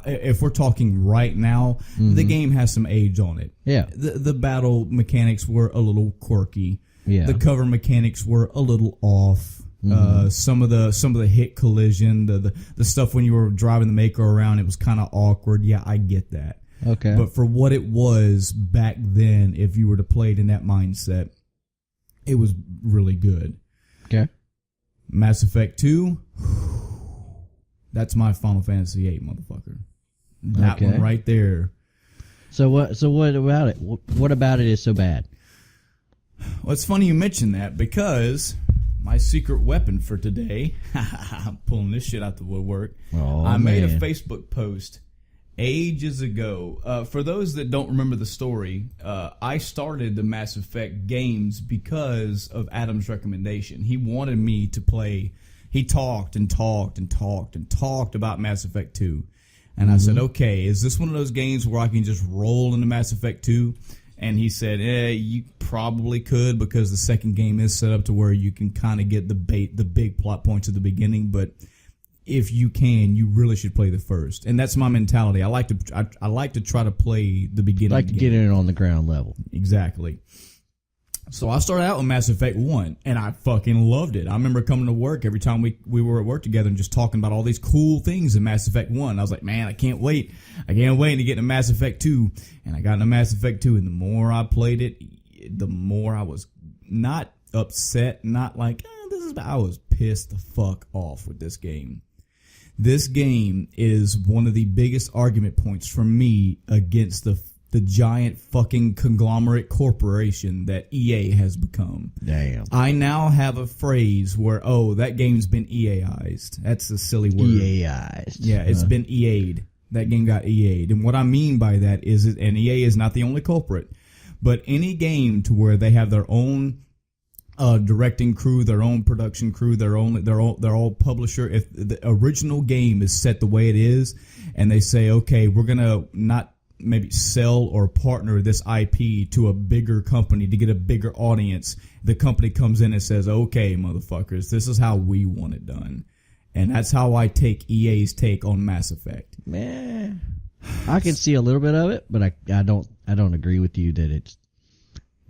If we're talking right now, the game has some age on it. Yeah. The battle mechanics were a little quirky. Yeah. The cover mechanics were a little off. Some of the hit collision, the stuff when you were driving the Mako around, it was kind of awkward. Yeah, I get that. Okay. But for what it was back then, if you were to play it in that mindset, it was really good. Okay. Mass Effect 2, that's my Final Fantasy VIII, motherfucker. That one right there. So what about it? What about it is so bad? Well, it's funny you mention that because my secret weapon for today, I'm pulling this shit out the woodwork. I made a Facebook post ages ago. For those that don't remember the story, I started the Mass Effect games because of Adam's recommendation. He wanted me to play. He talked about Mass Effect 2. And I said, okay, is this one of those games where I can just roll into Mass Effect 2? And he said, you probably could because the second game is set up to where you can kind of get the big plot points at the beginning. But if you can, you really should play the first. And that's my mentality. I like to try to play the beginning. Like to get in on the ground level. Exactly. So I started out with Mass Effect 1, and I fucking loved it. I remember coming to work every time we were at work together and just talking about all these cool things in Mass Effect 1. I was like, man, I can't wait. I can't wait to get into Mass Effect 2. And I got into Mass Effect 2, and the more I played it, the more I was not upset, not like, this is bad. I was pissed the fuck off with this game. This game is one of the biggest argument points for me against the giant fucking conglomerate corporation that EA has become. Damn. I now have a phrase where, that game's been EAized. That's a silly word. EAized. Yeah, it's been EA'd. That game got EA'd. And what I mean by that is, and EA is not the only culprit, but any game to where they have their own directing crew, their own production crew, their own publisher. If the original game is set the way it is, and they say, okay, we're gonna not maybe sell or partner this IP to a bigger company to get a bigger audience, the company comes in and says, okay, motherfuckers, this is how we want it done. And that's how I take EA's take on Mass Effect. Man, I can see a little bit of it, but I don't agree with you that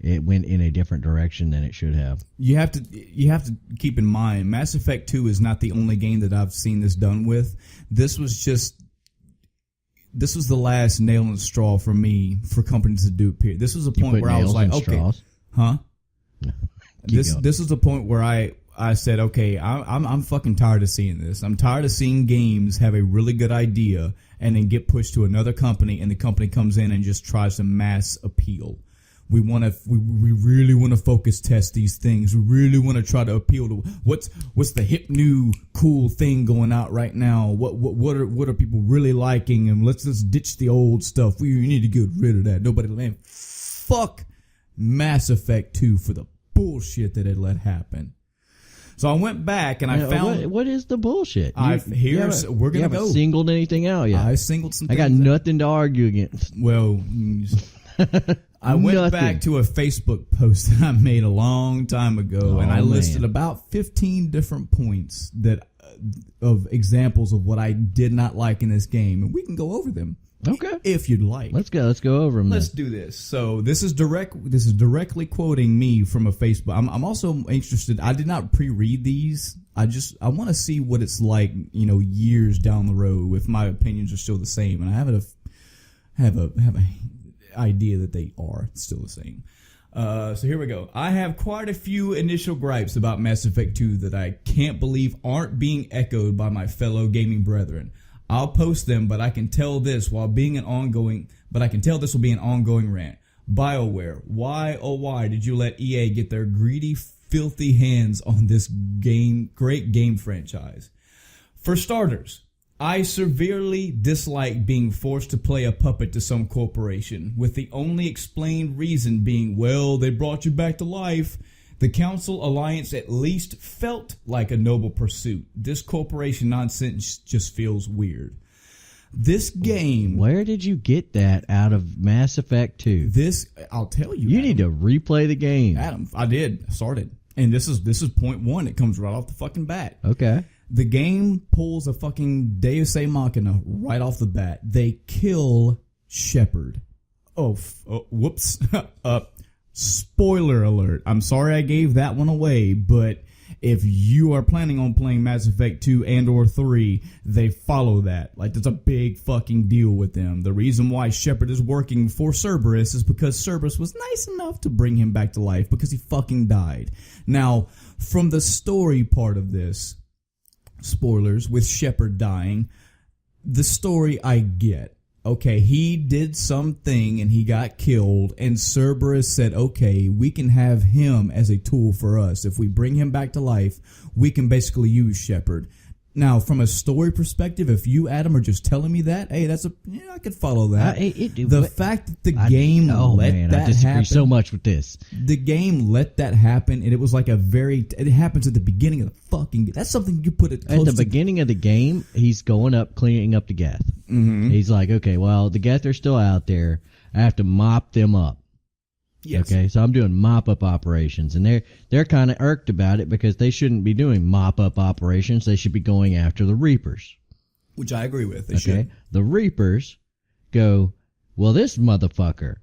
it went in a different direction than it should have. You have to keep in mind, Mass Effect 2 is not the only game that I've seen this done with. This was the last nail in the straw for me for companies to do it. Period. This was a point where I was like, okay, straws? Huh? This is the point where I said, okay, I'm fucking tired of seeing this. I'm tired of seeing games have a really good idea and then get pushed to another company, and the company comes in and just tries to mass appeal. We really want to focus test these things. We really want to try to appeal to what's the hip new cool thing going out right now. What are people really liking? And let's ditch the old stuff. We need to get rid of that. Nobody land. Fuck Mass Effect 2 for the bullshit that it let happen. So I went back and I found what is the bullshit. We're gonna go. Singled anything out yet? I singled some. I got nothing to argue against. Well. I went back to a Facebook post that I made a long time ago, and I listed about 15 different points of examples of what I did not like in this game, and we can go over them. Okay, if you'd like. Let's go over them. Let's do this. So this is directly quoting me from a Facebook. I'm also interested. I did not pre-read these. I want to see what it's like, years down the road if my opinions are still the same, and I have a idea that they are still the same. So here we go. I have quite a few initial gripes about Mass Effect 2 that I can't believe aren't being echoed by my fellow gaming brethren. I'll post them, but I can tell this will be an ongoing rant. BioWare, why did you let EA get their greedy, filthy hands on this great game franchise? For starters, I severely dislike being forced to play a puppet to some corporation, with the only explained reason being, well, they brought you back to life. The Council Alliance at least felt like a noble pursuit. This corporation nonsense just feels weird. This game... Where did you get that out of Mass Effect 2? I'll tell you, You Adam, need to replay the game. Adam, I did. I started. And this is point one. It comes right off the fucking bat. Okay. The game pulls a fucking Deus Ex Machina right off the bat. They kill Shepard. Whoops. Spoiler alert. I'm sorry I gave that one away, but if you are planning on playing Mass Effect 2 and or 3, they follow that. Like, there's a big fucking deal with them. The reason why Shepard is working for Cerberus is because Cerberus was nice enough to bring him back to life because he fucking died. Now, from the story part of this, spoilers, with Shepard dying, the story I get. Okay, he did something and he got killed, and Cerberus said, okay, we can have him as a tool for us. If we bring him back to life, we can basically use Shepard. Now, from a story perspective, if you, Adam, are just telling me that, hey, I could follow that. The fact that the game let that I disagree happen so much with this. The game let that happen, and it was like it happens at the beginning of the fucking. That's something you put it close at the beginning of the game. He's going up, cleaning up the Geth. Mm-hmm. He's like, okay, well, the Geth are still out there. I have to mop them up. Yes. Okay, so I'm doing mop-up operations, and they're kind of irked about it because they shouldn't be doing mop-up operations. They should be going after the Reapers. Which I agree with. They should. The Reapers go, well, this motherfucker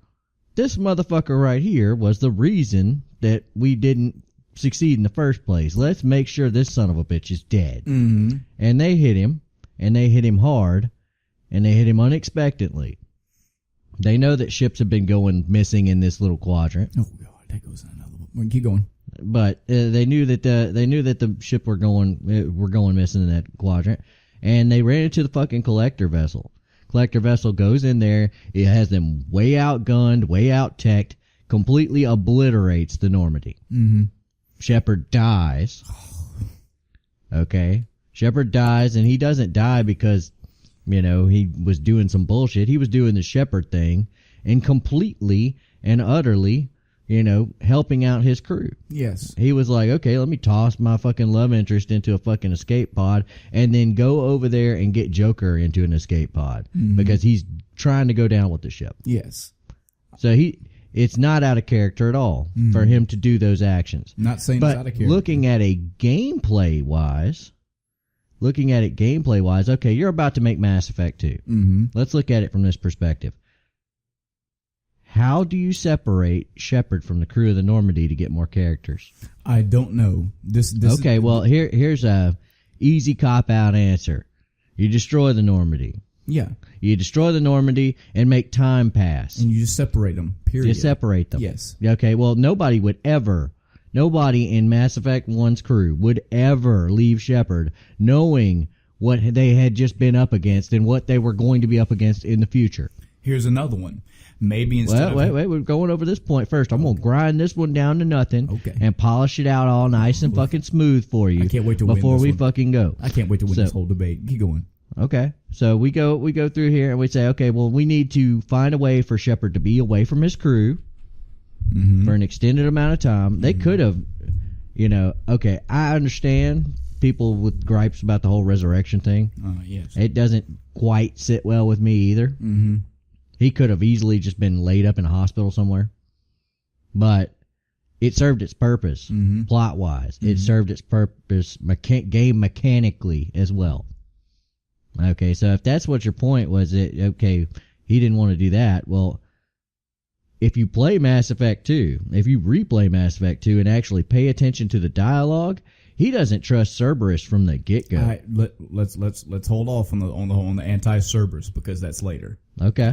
right here was the reason that we didn't succeed in the first place. Let's make sure this son of a bitch is dead. Mm-hmm. And they hit him, and they hit him hard, and they hit him unexpectedly. They know that ships have been going missing in this little quadrant. Oh God, that goes on another one. Keep going. But they knew that the ship were going missing in that quadrant, and they ran into the fucking collector vessel. Collector vessel goes in there. It has them way outgunned, way out-teched, completely obliterates the Normandy. Mm-hmm. Shepard dies. Okay? Shepard dies, and he doesn't die because, he was doing some bullshit. He was doing the Shepard thing and completely and utterly, helping out his crew. Yes. He was like, okay, let me toss my fucking love interest into a fucking escape pod and then go over there and get Joker into an escape pod because he's trying to go down with the ship. Yes. So it's not out of character at all for him to do those actions. Not saying it's out of character. Looking at it gameplay wise, okay, you're about to make Mass Effect 2. Mm-hmm. Let's look at it from this perspective. How do you separate Shepard from the crew of the Normandy to get more characters? I don't know. Okay, well, here's a easy cop-out answer. You destroy the Normandy. Yeah. You destroy the Normandy and make time pass. And you just separate them, period. You separate them. Yes. Okay, well, nobody in Mass Effect 1's crew would ever leave Shepard knowing what they had just been up against and what they were going to be up against in the future. Here's another one. Maybe instead wait, we're going over this point first. I'm going to grind this one down to nothing and polish it out all nice and fucking smooth for you. I can't wait to before win we one. Fucking go. I can't wait to win this whole debate. Keep going. Okay. So we go through here and we say, okay, well, we need to find a way for Shepard to be away from his crew for an extended amount of time. They could have, okay, I understand people with gripes about the whole resurrection thing. Yes. It doesn't quite sit well with me either. Mm-hmm. He could have easily just been laid up in a hospital somewhere. But it served its purpose, plot-wise. It served its purpose game mechanically as well. Okay, so if that's what your point was, he didn't want to do that. Well, if you play Mass Effect 2, if you replay Mass Effect 2 and actually pay attention to the dialogue, he doesn't trust Cerberus from the get-go. All right, let's hold off on the anti-Cerberus because that's later. Okay.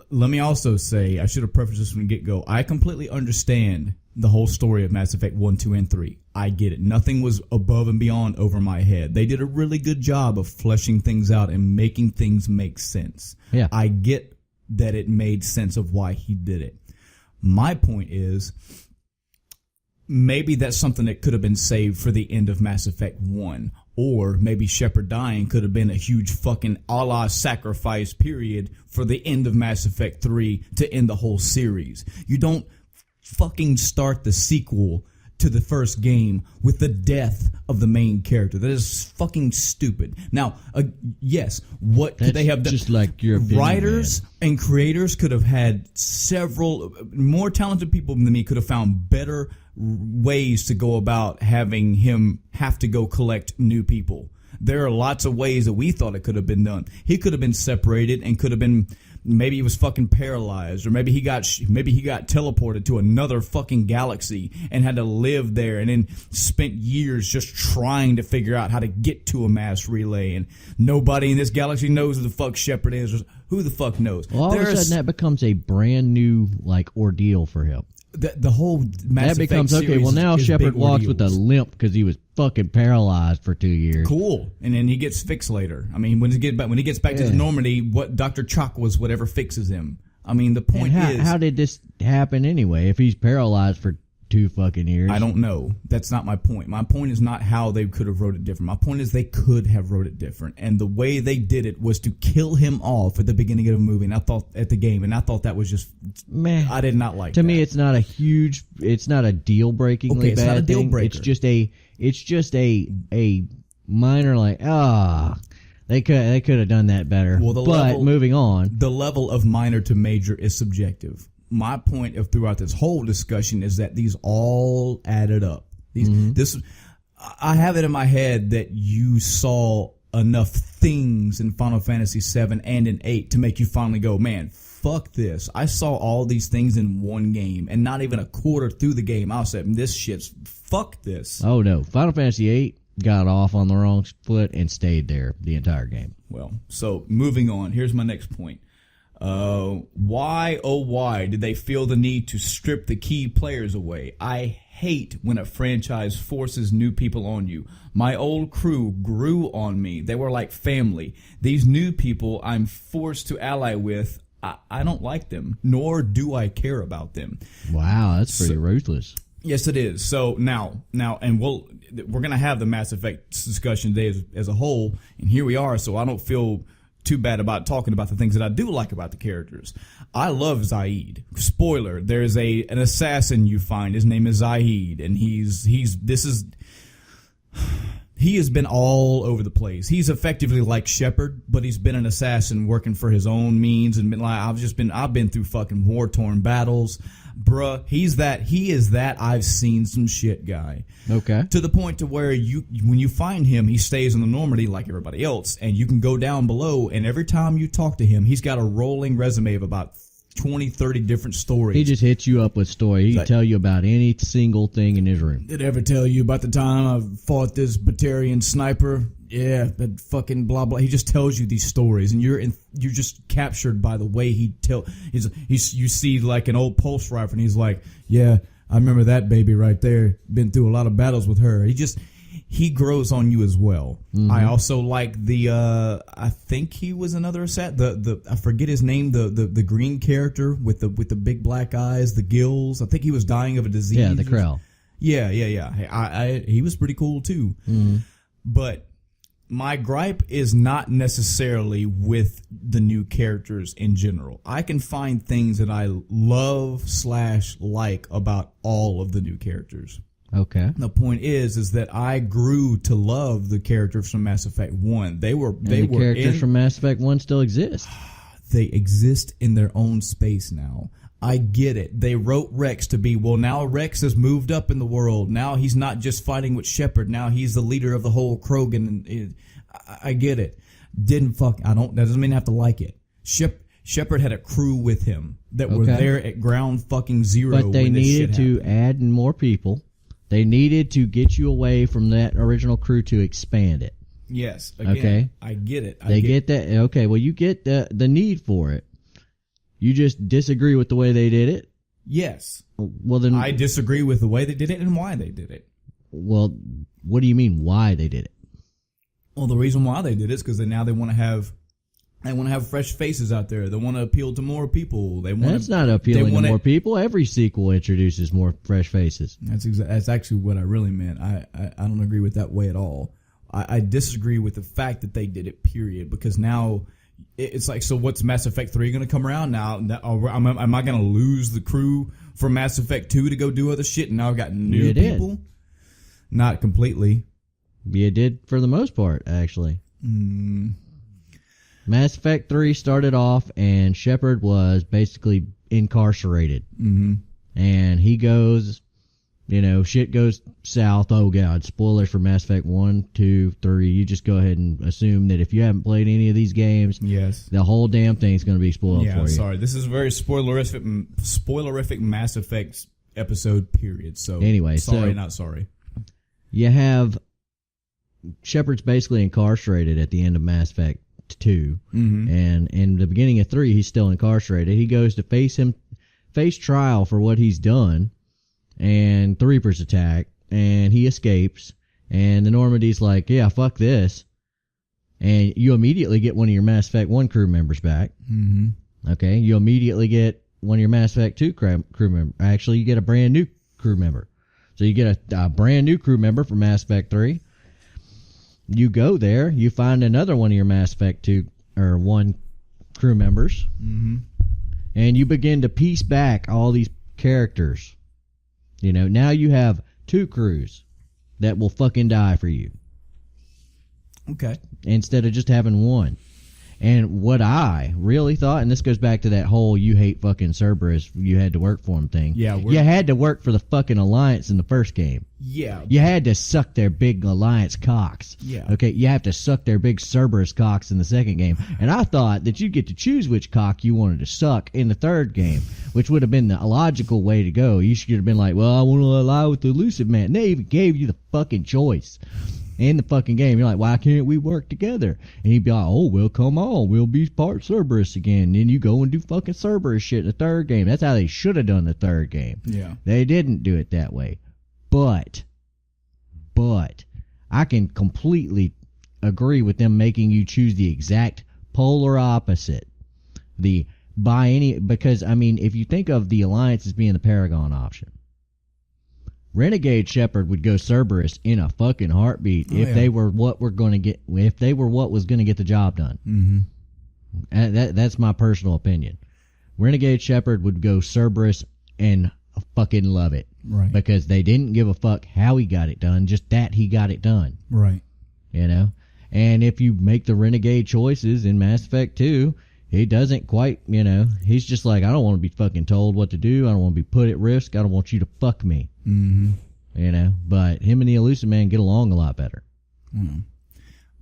Let me also say, I should have prefaced this from the get-go. I completely understand the whole story of Mass Effect 1, 2, and 3. I get it. Nothing was above and beyond over my head. They did a really good job of fleshing things out and making things make sense. Yeah. I get that it made sense of why he did it. My point is, maybe that's something that could have been saved for the end of Mass Effect 1. Or maybe Shepard dying could have been a huge fucking a la sacrifice period for the end of Mass Effect 3 to end the whole series. You don't fucking start the sequel to the first game with the death of the main character. That is fucking stupid. Now, yes, what could they have done? Just like your opinion, writers and creators could have had several more talented people than me could have found better ways to go about having him have to go collect new people. There are lots of ways that we thought it could have been done. He could have been separated and could have been, maybe he was fucking paralyzed, or maybe he got teleported to another fucking galaxy and had to live there and then spent years just trying to figure out how to get to a mass relay, and nobody in this galaxy knows who the fuck Shepard is. Who the fuck knows? Well, all of a sudden that becomes a brand new ordeal for him. The whole Mass Effect becomes okay. Well, now Shepard walks with a limp because he was fucking paralyzed for 2 years. Cool, and then he gets fixed later. I mean, when he gets back to the Normandy, what Dr. Chalk was whatever fixes him. I mean, the point is, how did this happen anyway? If he's paralyzed for 2 fucking years, I don't know. That's not my point. My point is not how they could have wrote it different. My point is they could have wrote it different, and the way they did it was to kill him off at the beginning of the movie. And I thought that was just meh. I did not like. To me, it's not a deal breakingly bad not a deal thing. breaker. It's just a minor they could have done that better. Well, moving on, the level of minor to major is subjective. My point of throughout this whole discussion is that these all added up. I have it in my head that you saw enough things in Final Fantasy VII and in 8 to make you finally go, man, fuck this. I saw all these things in one game, and not even a quarter through the game, I said, this shit's, fuck this. Oh, no. Final Fantasy VIII got off on the wrong foot and stayed there the entire game. Well, so moving on, here's my next point. Why, oh why, did they feel the need to strip the key players away? I hate when a franchise forces new people on you. My old crew grew on me. They were like family. These new people I'm forced to ally with, I don't like them, nor do I care about them. Wow, that's pretty ruthless. Yes, it is. So now, and we're going to have the Mass Effect discussion today as a whole, and here we are, so I don't feel too bad about talking about the things that I do like about the characters. I love Zaid. Spoiler, there's an assassin you find. His name is Zaid, and he has been all over the place. He's effectively like Shepard, but he's been an assassin working for his own means and been like, I've been through fucking war-torn battles. Bruh, he is that I've seen some shit guy. Okay. To the point to where when you find him, he stays in the Normandy like everybody else, and you can go down below, and every time you talk to him, he's got a rolling resume of about 20, 30 different stories. He just hits you up with story. He can tell you about any single thing in his room. Did I ever tell you about the time I fought this Batarian sniper? Yeah, that fucking blah blah. He just tells you these stories, and you're just captured by the way he you see like an old pulse rifle, and he's like, yeah, I remember that baby right there. Been through a lot of battles with her. He grows on you as well. Mm-hmm. I also like I think he was another assassin. I forget his name. The green character with the big black eyes, the gills. I think he was dying of a disease. Yeah, the Krell. Yeah. He was pretty cool too. Mm-hmm. But my gripe is not necessarily with the new characters in general. I can find things that I love / like about all of the new characters. Okay. The point is that I grew to love the characters from Mass Effect 1. The characters from Mass Effect 1 still exist. They exist in their own space now. I get it. They wrote Rex to be, well, now Rex has moved up in the world. Now he's not just fighting with Shepard. Now he's the leader of the whole Krogan. I get it. That doesn't mean I have to like it. Shepard had a crew with him that were there at ground fucking zero. But they needed to add more people. They needed to get you away from that original crew to expand it. Yes. Again, okay. I get it. They get that. Okay. Well, you get the need for it. You just disagree with the way they did it? Yes. Well, then I disagree with the way they did it and why they did it. Well, what do you mean why they did it? Well, the reason why they did it is because now they want to have fresh faces out there. They want to appeal to more people. That's not appealing to more people. Every sequel introduces more fresh faces. That's actually what I really meant. I don't agree with that way at all. I disagree with the fact that they did it, period, because now it's like, so what's Mass Effect 3 going to come around now? Am I going to lose the crew from Mass Effect 2 to go do other shit, and now I've got new people? Not completely. You did for the most part, actually. Mass Effect 3 started off, and Shepard was basically incarcerated. Mm-hmm. And he goes, shit goes south. Oh, God. Spoilers for Mass Effect 1, 2, 3. You just go ahead and assume that if you haven't played any of these games, yes, the whole damn thing's going to be spoiled for you. Yeah, sorry. This is a very spoilerific Mass Effect episode, period. So, anyway, sorry, not sorry. You have Shepard's basically incarcerated at the end of Mass Effect 2, mm-hmm. and in the beginning of 3, he's still incarcerated. He goes to face trial for what he's done, and the Reapers attack, and he escapes, and the Normandy's like, yeah, fuck this, and you immediately get one of your Mass Effect 1 crew members back. Mm-hmm. Okay, you immediately get one of your Mass Effect 2 crew member. Actually, you get a brand new crew member. So you get a brand new crew member for Mass Effect 3. You go there, you find another one of your Mass Effect 2 or 1 crew members, mm-hmm. and you begin to piece back all these characters. Now you have 2 crews that will fucking die for you. Okay. Instead of just having 1. And what I really thought, and this goes back to that whole you hate fucking Cerberus, you had to work for him thing. Yeah, you had to work for the fucking Alliance in the first game. Yeah. You had to suck their big Alliance cocks. Yeah. Okay, you have to suck their big Cerberus cocks in the second game. And I thought that you'd get to choose which cock you wanted to suck in the third game, which would have been the logical way to go. You should have been like, well, I want to ally with the Elusive Man. And they even gave you the fucking choice in the fucking game. You're like, why can't we work together? And he'd be like, oh, well, come on, we'll be part Cerberus again. And then you go and do fucking Cerberus shit in the third game. That's how they should have done the third game. Yeah. They didn't do it that way. But I can completely agree with them making you choose the exact polar opposite. Because I mean, if you think of the Alliance as being the Paragon option, Renegade Shepard would go Cerberus in a fucking heartbeat if they were what was going to get the job done. Mm-hmm. And that's my personal opinion. Renegade Shepard would go Cerberus and fucking love it. Right. Because they didn't give a fuck how he got it done, just that he got it done. Right. You know? And if you make the Renegade choices in Mass Effect 2, he doesn't quite, he's just like, I don't want to be fucking told what to do. I don't want to be put at risk. I don't want you to fuck me. Mm-hmm. But him and the Elusive Man get along a lot better. Mm.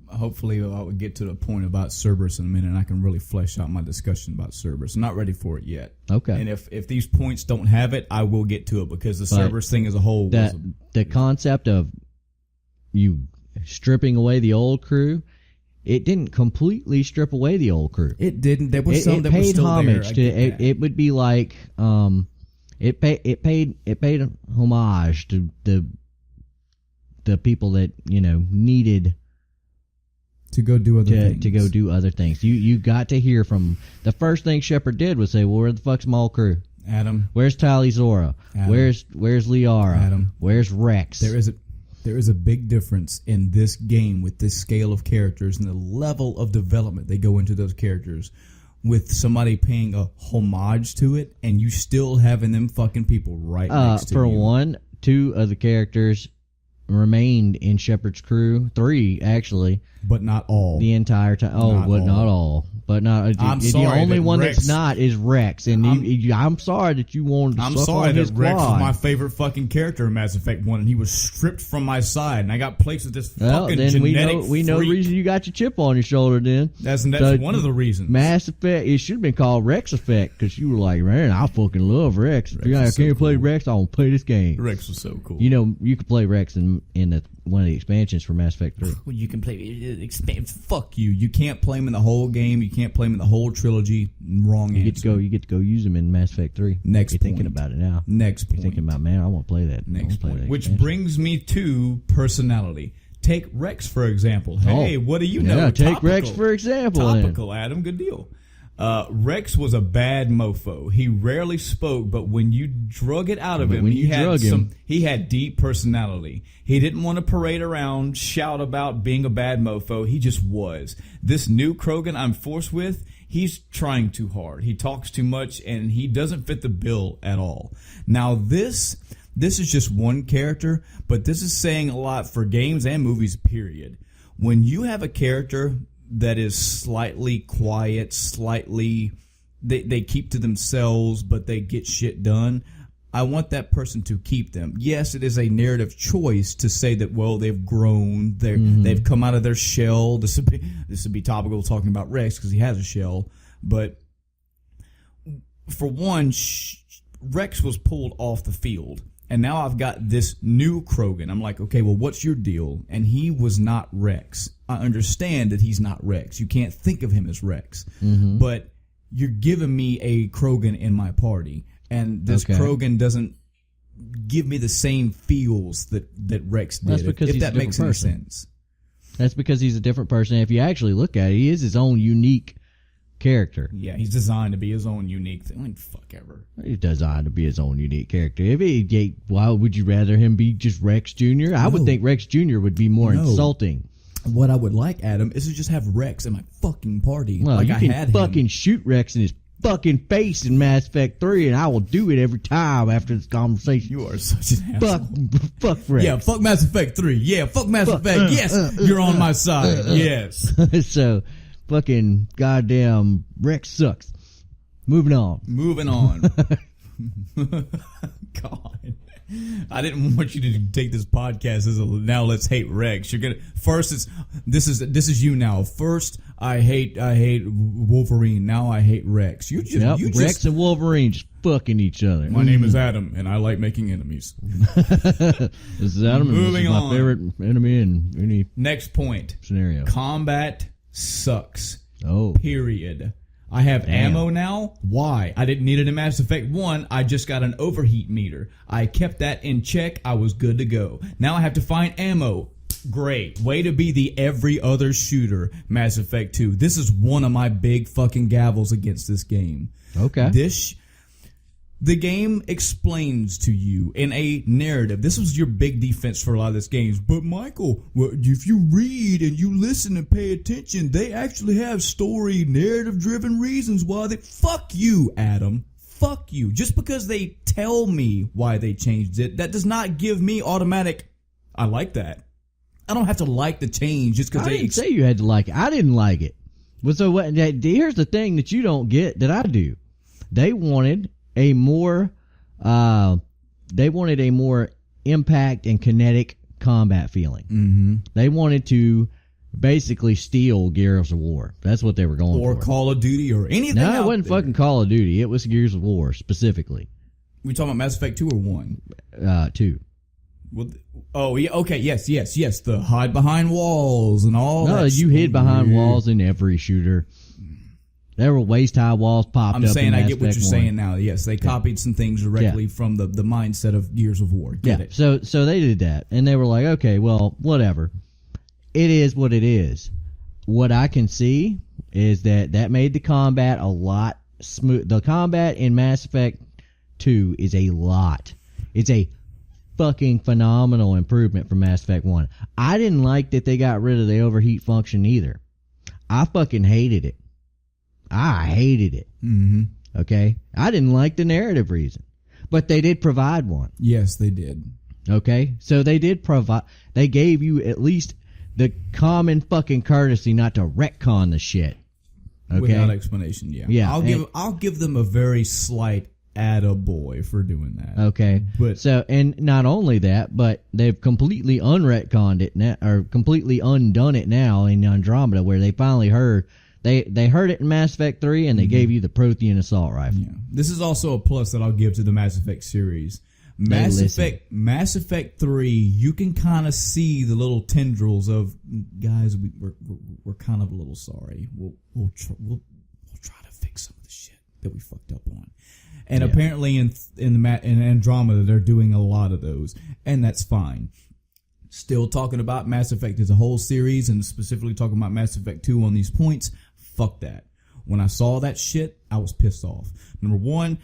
Hopefully I will get to the point about Cerberus in a minute and I can really flesh out my discussion about Cerberus. I'm not ready for it yet. Okay. And if these points don't have it, I will get to it because the Cerberus thing as a whole the concept of you stripping away the old crew, it didn't completely strip away the old crew. It didn't. There was some that was still homage there. It would be like it paid homage to the people that needed to go do other things. To go do other things. You got to hear from the first thing Shepard did was say, well, where the fuck's my old crew? Adam. Where's Tali Zora? Adam. Where's Liara? Adam. Where's Rex? There is a big difference in this game with this scale of characters and the level of development they go into those characters with somebody paying a homage to it and you still having them fucking people right next to you. For one, 2 of the characters remained in Shepard's crew. 3, actually. But not all. The entire time. Not all. But not. I'm sorry. The only one Rex, that's not is Rex. And I'm sorry that you wanted to suck on his quad. Rex was my favorite fucking character in Mass Effect 1, and he was stripped from my side, and I got placed with this fucking genetic we know the reason you got your chip on your shoulder then. That's one of the reasons. Mass Effect, it should have been called Rex Effect, because you were like, man, I fucking love Rex. If I can't play Rex, I won't play this game. Rex was so cool. You could play Rex in one of the expansions for Mass Effect 3. Well, you can play fuck you. You can't play him in the whole game. You can't play him in the whole trilogy. Wrong answer. You get to go use him in Mass Effect 3. Next You're point. Thinking about it now. Next point. You're thinking about, man, I want to play that. Next point. Which brings me to personality. Take Rex, for example. Hey, what do you know? Yeah, take Rex, for example. Topical, Adam. Good deal. Rex was a bad mofo. He rarely spoke, but when you drug it out of him, he had deep personality. He didn't want to parade around, shout about being a bad mofo. He just was. This new Krogan I'm forced with, he's trying too hard. He talks too much, and he doesn't fit the bill at all. Now, this is just one character, but this is saying a lot for games and movies, period. When you have a character that is slightly quiet, they keep to themselves, but they get shit done, I want that person to keep them. Yes, it is a narrative choice to say that, well, they've grown, they've come out of their shell. This would be topical talking about Rex because he has a shell, but for one, Rex was pulled off the field. And now I've got this new Krogan. I'm like, okay, well, what's your deal? And he was not Rex. I understand that he's not Rex. You can't think of him as Rex. Mm-hmm. But you're giving me a Krogan in my party. And this Krogan doesn't give me the same feels that Rex did. That's because if that makes any sense. That's because he's a different person. If you actually look at it, he is his own unique character. Yeah, he's designed to be his own unique thing. I mean, fuck ever. He's designed to be his own unique character. Why would you rather him be just Rex Jr.? I would think Rex Jr. would be more insulting. What I would like, Adam, is to just have Rex in my fucking party. Well, like you can fucking shoot Rex in his fucking face in Mass Effect 3, and I will do it every time after this conversation. You are such an asshole. Fuck Rex. Yeah, fuck Mass Effect 3. Yeah, fuck Mass Effect. Yes, you're on my side. Yes. So, fucking goddamn Rex sucks. Moving on. God, I didn't want you to take this podcast as a now let's hate Rex. You're gonna first. This is you now. First, I hate Wolverine. Now I hate Rex. Rex and Wolverine just fucking each other. My name is Adam, and I like making enemies. This is Adam, and this is my favorite enemy in any next point scenario. Combat sucks. Oh, period. I have ammo now. Why? I didn't need it in Mass Effect 1. I just got an overheat meter. I kept that in check. I was good to go. Now I have to find ammo. Great. Way to be the every other shooter, Mass Effect 2. This is one of my big fucking gavels against this game. Okay. The game explains to you in a narrative. This was your big defense for a lot of these games. But Michael, if you read and you listen and pay attention, they actually have story, narrative-driven reasons why they... Fuck you, Adam. Fuck you. Just because they tell me why they changed it, that does not give me automatic... I like that. I don't have to like the change just because I didn't say you had to like it. I didn't like it. Well, so what? Here's the thing that you don't get that I do. They wanted a more impact and kinetic combat feeling. Mm-hmm. They wanted to basically steal Gears of War. That's what they were going for. Or Call of Duty or anything. No, it wasn't fucking Call of Duty. It was Gears of War specifically. We talking about Mass Effect 2 or 1? 2. Well, oh, yeah, okay, yes. The hide behind walls and all that. No, you hid behind walls in every shooter. There were waist-high walls popped up. I'm saying I get what you're saying now. Yes, they copied some things directly from the mindset of Gears of War. Get it. So they did that, and they were like, okay, well, whatever. It is what it is. What I can see is that made the combat a lot smooth. The combat in Mass Effect 2 is a lot. It's a fucking phenomenal improvement from Mass Effect 1. I didn't like that they got rid of the overheat function either. I fucking hated it. I hated it. Mm-hmm. Okay? I didn't like the narrative reason. But they did provide one. Yes, they did. Okay? So they did provide... They gave you at least the common fucking courtesy not to retcon the shit. Okay? Without explanation, yeah. Yeah. I'll give them a very slight attaboy for doing that. Okay. But so, and not only that, but they've completely unretconned it now, or completely undone it now in Andromeda, where they finally heard... They heard it in Mass Effect 3, and they gave you the Prothean assault rifle. Yeah. This is also a plus that I'll give to the Mass Effect series. Mass Effect 3, you can kind of see the little tendrils of, guys, we're kind of a little sorry. We'll try to fix some of the shit that we fucked up on. And apparently in Andromeda, they're doing a lot of those, and that's fine. Still talking about Mass Effect as a whole series, and specifically talking about Mass Effect 2 on these points. Fuck that. When I saw that shit, I was pissed off. Number one,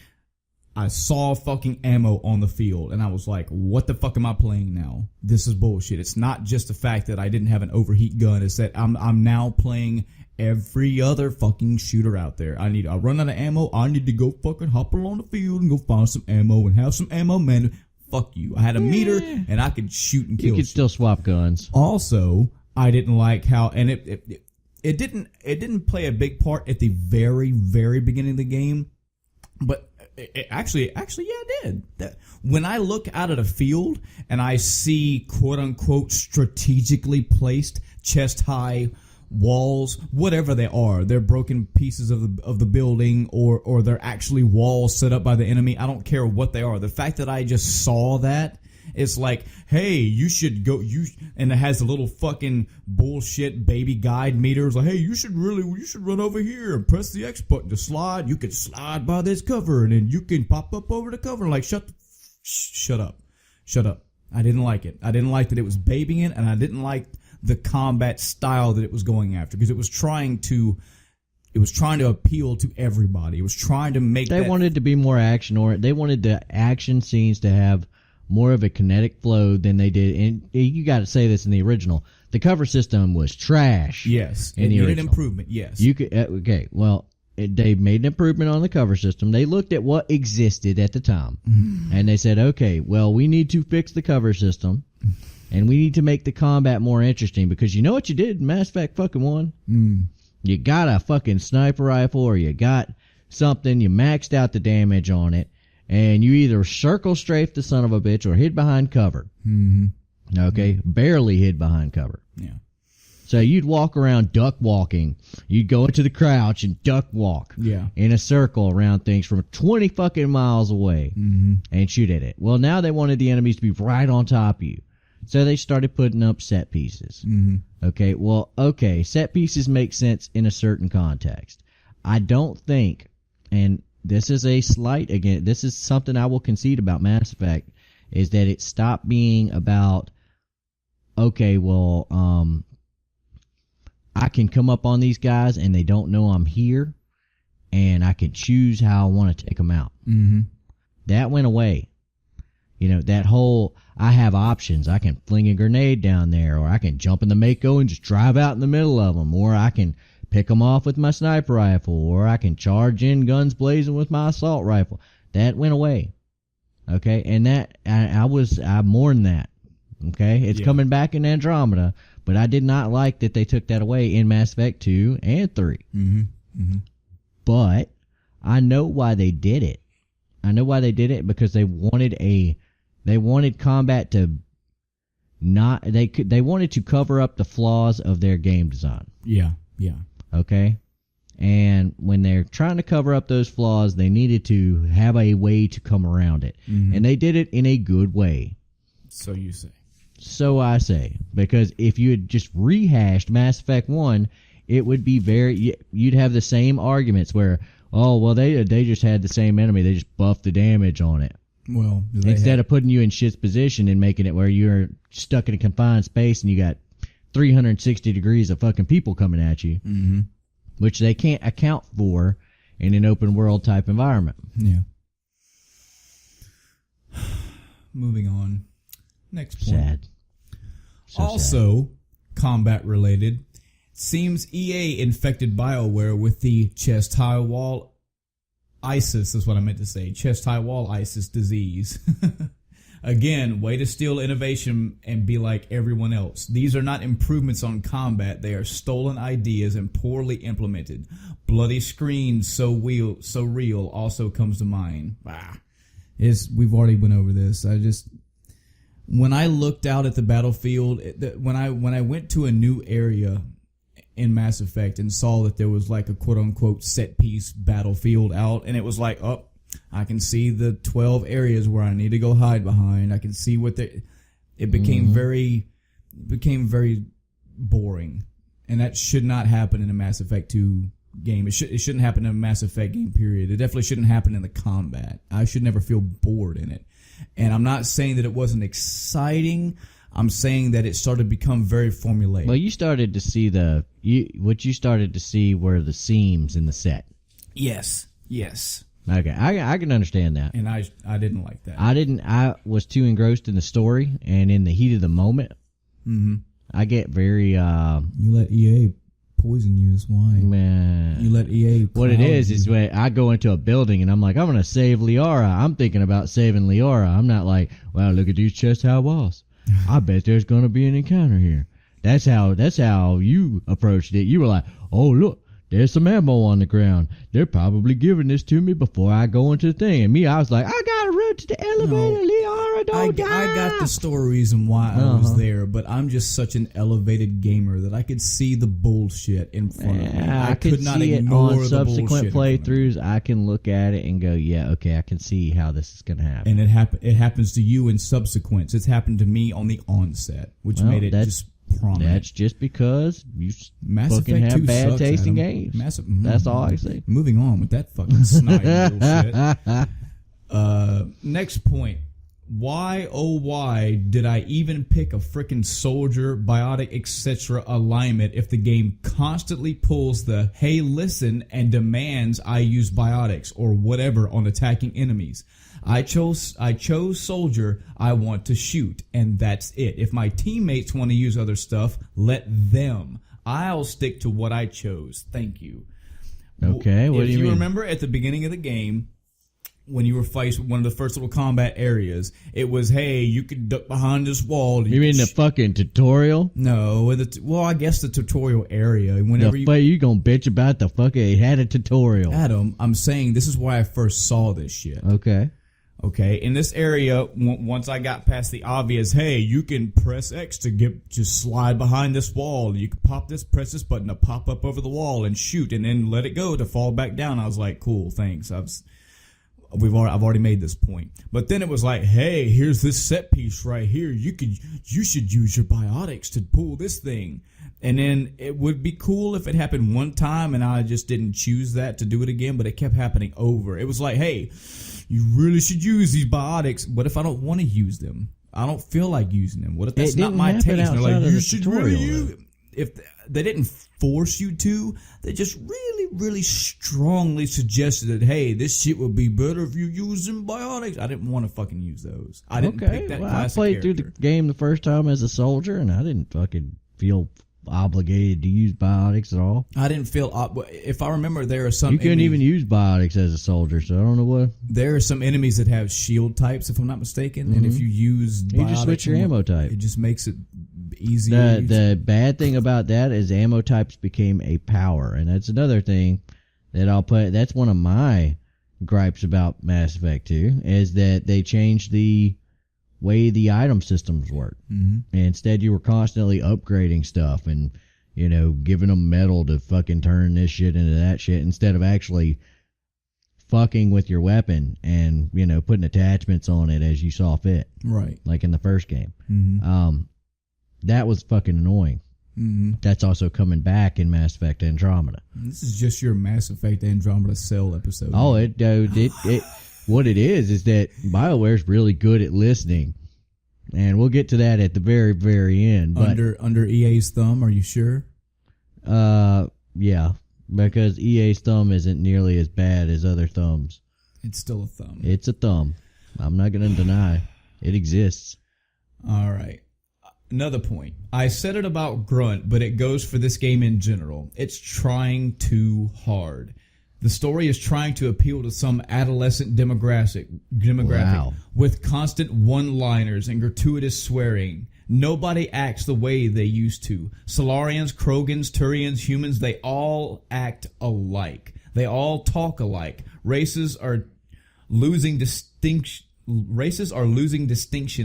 I saw fucking ammo on the field, and I was like, what the fuck am I playing now? This is bullshit. It's not just the fact that I didn't have an overheat gun. It's that I'm now playing every other fucking shooter out there. I run out of ammo. I need to go fucking hop along the field and go find some ammo and have some ammo, man. Fuck you. I had a meter, and I could shoot and kill. You could still swap guns. Also, I didn't like how, and it didn't play a big part at the very, very beginning of the game, but it actually, yeah, it did. When I look out at a field and I see quote unquote strategically placed chest high walls, whatever they are, they're broken pieces of the building, or they're actually walls set up by the enemy. I don't care what they are. The fact that I just saw that, it's like, hey, you should go, and it has a little fucking bullshit baby guide meter. It's like, hey, you should run over here and press the X button to slide. You can slide by this cover, and then you can pop up over the cover. Like, shut up. I didn't like it. I didn't like that it was babying it, and I didn't like the combat style that it was going after, because it was trying to appeal to everybody. It was trying to make they wanted to be more action, or they wanted the action scenes to have more of a kinetic flow than they did. And you got to say this in the original. The cover system was trash. Yes, it needed improvement. Yes, you could. Okay, well, they made an improvement on the cover system. They looked at what existed at the time, and they said, okay, well, we need to fix the cover system, and we need to make the combat more interesting, because you know what you did in Mass Effect fucking 1? You got a fucking sniper rifle or you got something, you maxed out the damage on it, and you either circle strafe the son of a bitch or hid behind cover. Mm-hmm. Okay? Mm-hmm. Barely hid behind cover. Yeah. So you'd walk around duck walking. You'd go into the crouch and duck walk. Yeah. In a circle around things from 20 fucking miles away. Mm-hmm. And shoot at it. Well, now they wanted the enemies to be right on top of you. So they started putting up set pieces. Mm-hmm. Okay, well, okay, set pieces make sense in a certain context. I don't think, and this is a slight, again, this is something I will concede about Mass Effect, is that it stopped being about, okay, well, I can come up on these guys and they don't know I'm here, and I can choose how I want to take them out. Mm-hmm. That went away. You know, that whole, I have options. I can fling a grenade down there, or I can jump in the Mako and just drive out in the middle of them, or I can pick them off with my sniper rifle, or I can charge in guns blazing with my assault rifle. That went away. Okay, and that, I mourn that. Okay, it's coming back in Andromeda, but I did not like that they took that away in Mass Effect 2 and 3. Mm-hmm. Mm-hmm. But I know why they did it. I know why they did it, because they wanted combat to not, they wanted to cover up the flaws of their game design. Yeah. Okay? And when they're trying to cover up those flaws, they needed to have a way to come around it. Mm-hmm. And they did it in a good way. So you say. So I say. Because if you had just rehashed Mass Effect 1, it would be you'd have the same arguments where, oh, well, they just had the same enemy. They just buffed the damage on it. Well, instead of putting you in shit's position and making it where you're stuck in a confined space and you got 360 degrees of fucking people coming at you, mm-hmm. which they can't account for in an open world type environment. Yeah. Moving on. Next point. Sad. So also, sad. Combat related. Seems EA infected BioWare with the chest high wall ISIS is what I meant to say. Chest high wall ISIS disease. Again, way to steal innovation and be like everyone else. These are not improvements on combat. They are stolen ideas and poorly implemented. Bloody screens so real also comes to mind. We've already went over this. When I looked out at the battlefield, when I went to a new area in Mass Effect and saw that there was like a quote-unquote set-piece battlefield out, and it was like, oh, I can see the 12 areas where I need to go hide behind. I can see what it became very boring, and that should not happen in a Mass Effect 2 game. It shouldn't happen in a Mass Effect game, period. It definitely shouldn't happen in the combat. I should never feel bored in it. And I'm not saying that it wasn't exciting. I'm saying that it started to become very formulaic. Well, you started to see what you started to see were the seams in the set. Yes. Okay, I can understand that. And I didn't like that. I was too engrossed in the story and in the heat of the moment. Mm-hmm. I get very You let EA poison you, is why. Man. You let EA What it is when I go into a building and I'm like, I'm going to save Liara. I'm thinking about saving Liara. I'm not like, wow, look at these chest high walls. I bet there's going to be an encounter here. That's how you approached it. You were like, oh, look, there's some ammo on the ground. They're probably giving this to me before I go into the thing. And me, I was like, I got to run to the elevator, Liara, don't die. I got the story reason why I was there, but I'm just such an elevated gamer that I could see the bullshit in front of me. I could not see ignore it on subsequent playthroughs. I can look at it and go, yeah, okay, I can see how this is going to happen. And it happens to you in subsequence. It's happened to me on the onset, which made it just prominent. That's just because you Mass fucking Effect have 2 bad sucks, tasting Adam. games. That's all I say. Moving on with that fucking snide bullshit. Next point. Why, oh why, did I even pick a frickin' soldier, biotic, etc. alignment if the game constantly pulls the, hey listen, and demands I use biotics or whatever on attacking enemies? I chose soldier. I want to shoot, and that's it. If my teammates want to use other stuff, let them. I'll stick to what I chose. Thank you. Okay, what do you mean? If you remember at the beginning of the game, when you were faced with one of the first little combat areas, it was, hey, you could duck behind this wall. You mean the fucking tutorial? No, well, I guess the tutorial area. Whenever you gonna bitch about the fucking, it had a tutorial. Adam, I'm saying this is why I first saw this shit. Okay, in this area, once I got past the obvious, hey, you can press X to just slide behind this wall. You can press this button to pop up over the wall and shoot, and then let it go to fall back down. I was like, cool, thanks. I've already made this point. But then it was like, hey, here's this set piece right here. You should use your biotics to pull this thing. And then it would be cool if it happened one time and I just didn't choose that to do it again, but it kept happening over. It was like, hey, you really should use these biotics. What if I don't want to use them? I don't feel like using them. What if that's not my taste? They're like, you should really use. If they didn't force you to, they just really, really strongly suggested that, hey, this shit would be better if you use symbiotics. I didn't want to fucking use those. I didn't pick that classic I played character. through the game the first time as a soldier, and I didn't fucking feel obligated to use biotics at all. I didn't feel, if I remember, there are some. You couldn't even use biotics as a soldier, so I don't know what. There are some enemies that have shield types, if I'm not mistaken, and if you use biotics, you just switch your ammo type. It just makes it easier. The bad thing about that is ammo types became a power, and that's another thing that I'll put. That's one of my gripes about Mass Effect 2 is that they changed the way the item systems work. And instead, you were constantly upgrading stuff and, you know, giving them metal to fucking turn this shit into that shit instead of actually fucking with your weapon and, you know, putting attachments on it as you saw fit. Right. Like in the first game. That was fucking annoying. That's also coming back in Mass Effect Andromeda. This is just your Mass Effect Andromeda Cell episode. Oh, what it is that BioWare's really good at listening, and we'll get to that at the very, very end. But under EA's thumb, are you sure? Yeah, because EA's thumb isn't nearly as bad as other thumbs. It's still a thumb. It's a thumb. I'm not going to deny it exists. All right. Another point. I said it about Grunt, but it goes for this game in general. It's trying too hard. The story is trying to appeal to some adolescent demographic with constant one-liners and gratuitous swearing. Nobody acts the way they used to. Solarians, Krogans, Turians, humans, they all act alike. They all talk alike. Races are losing distinction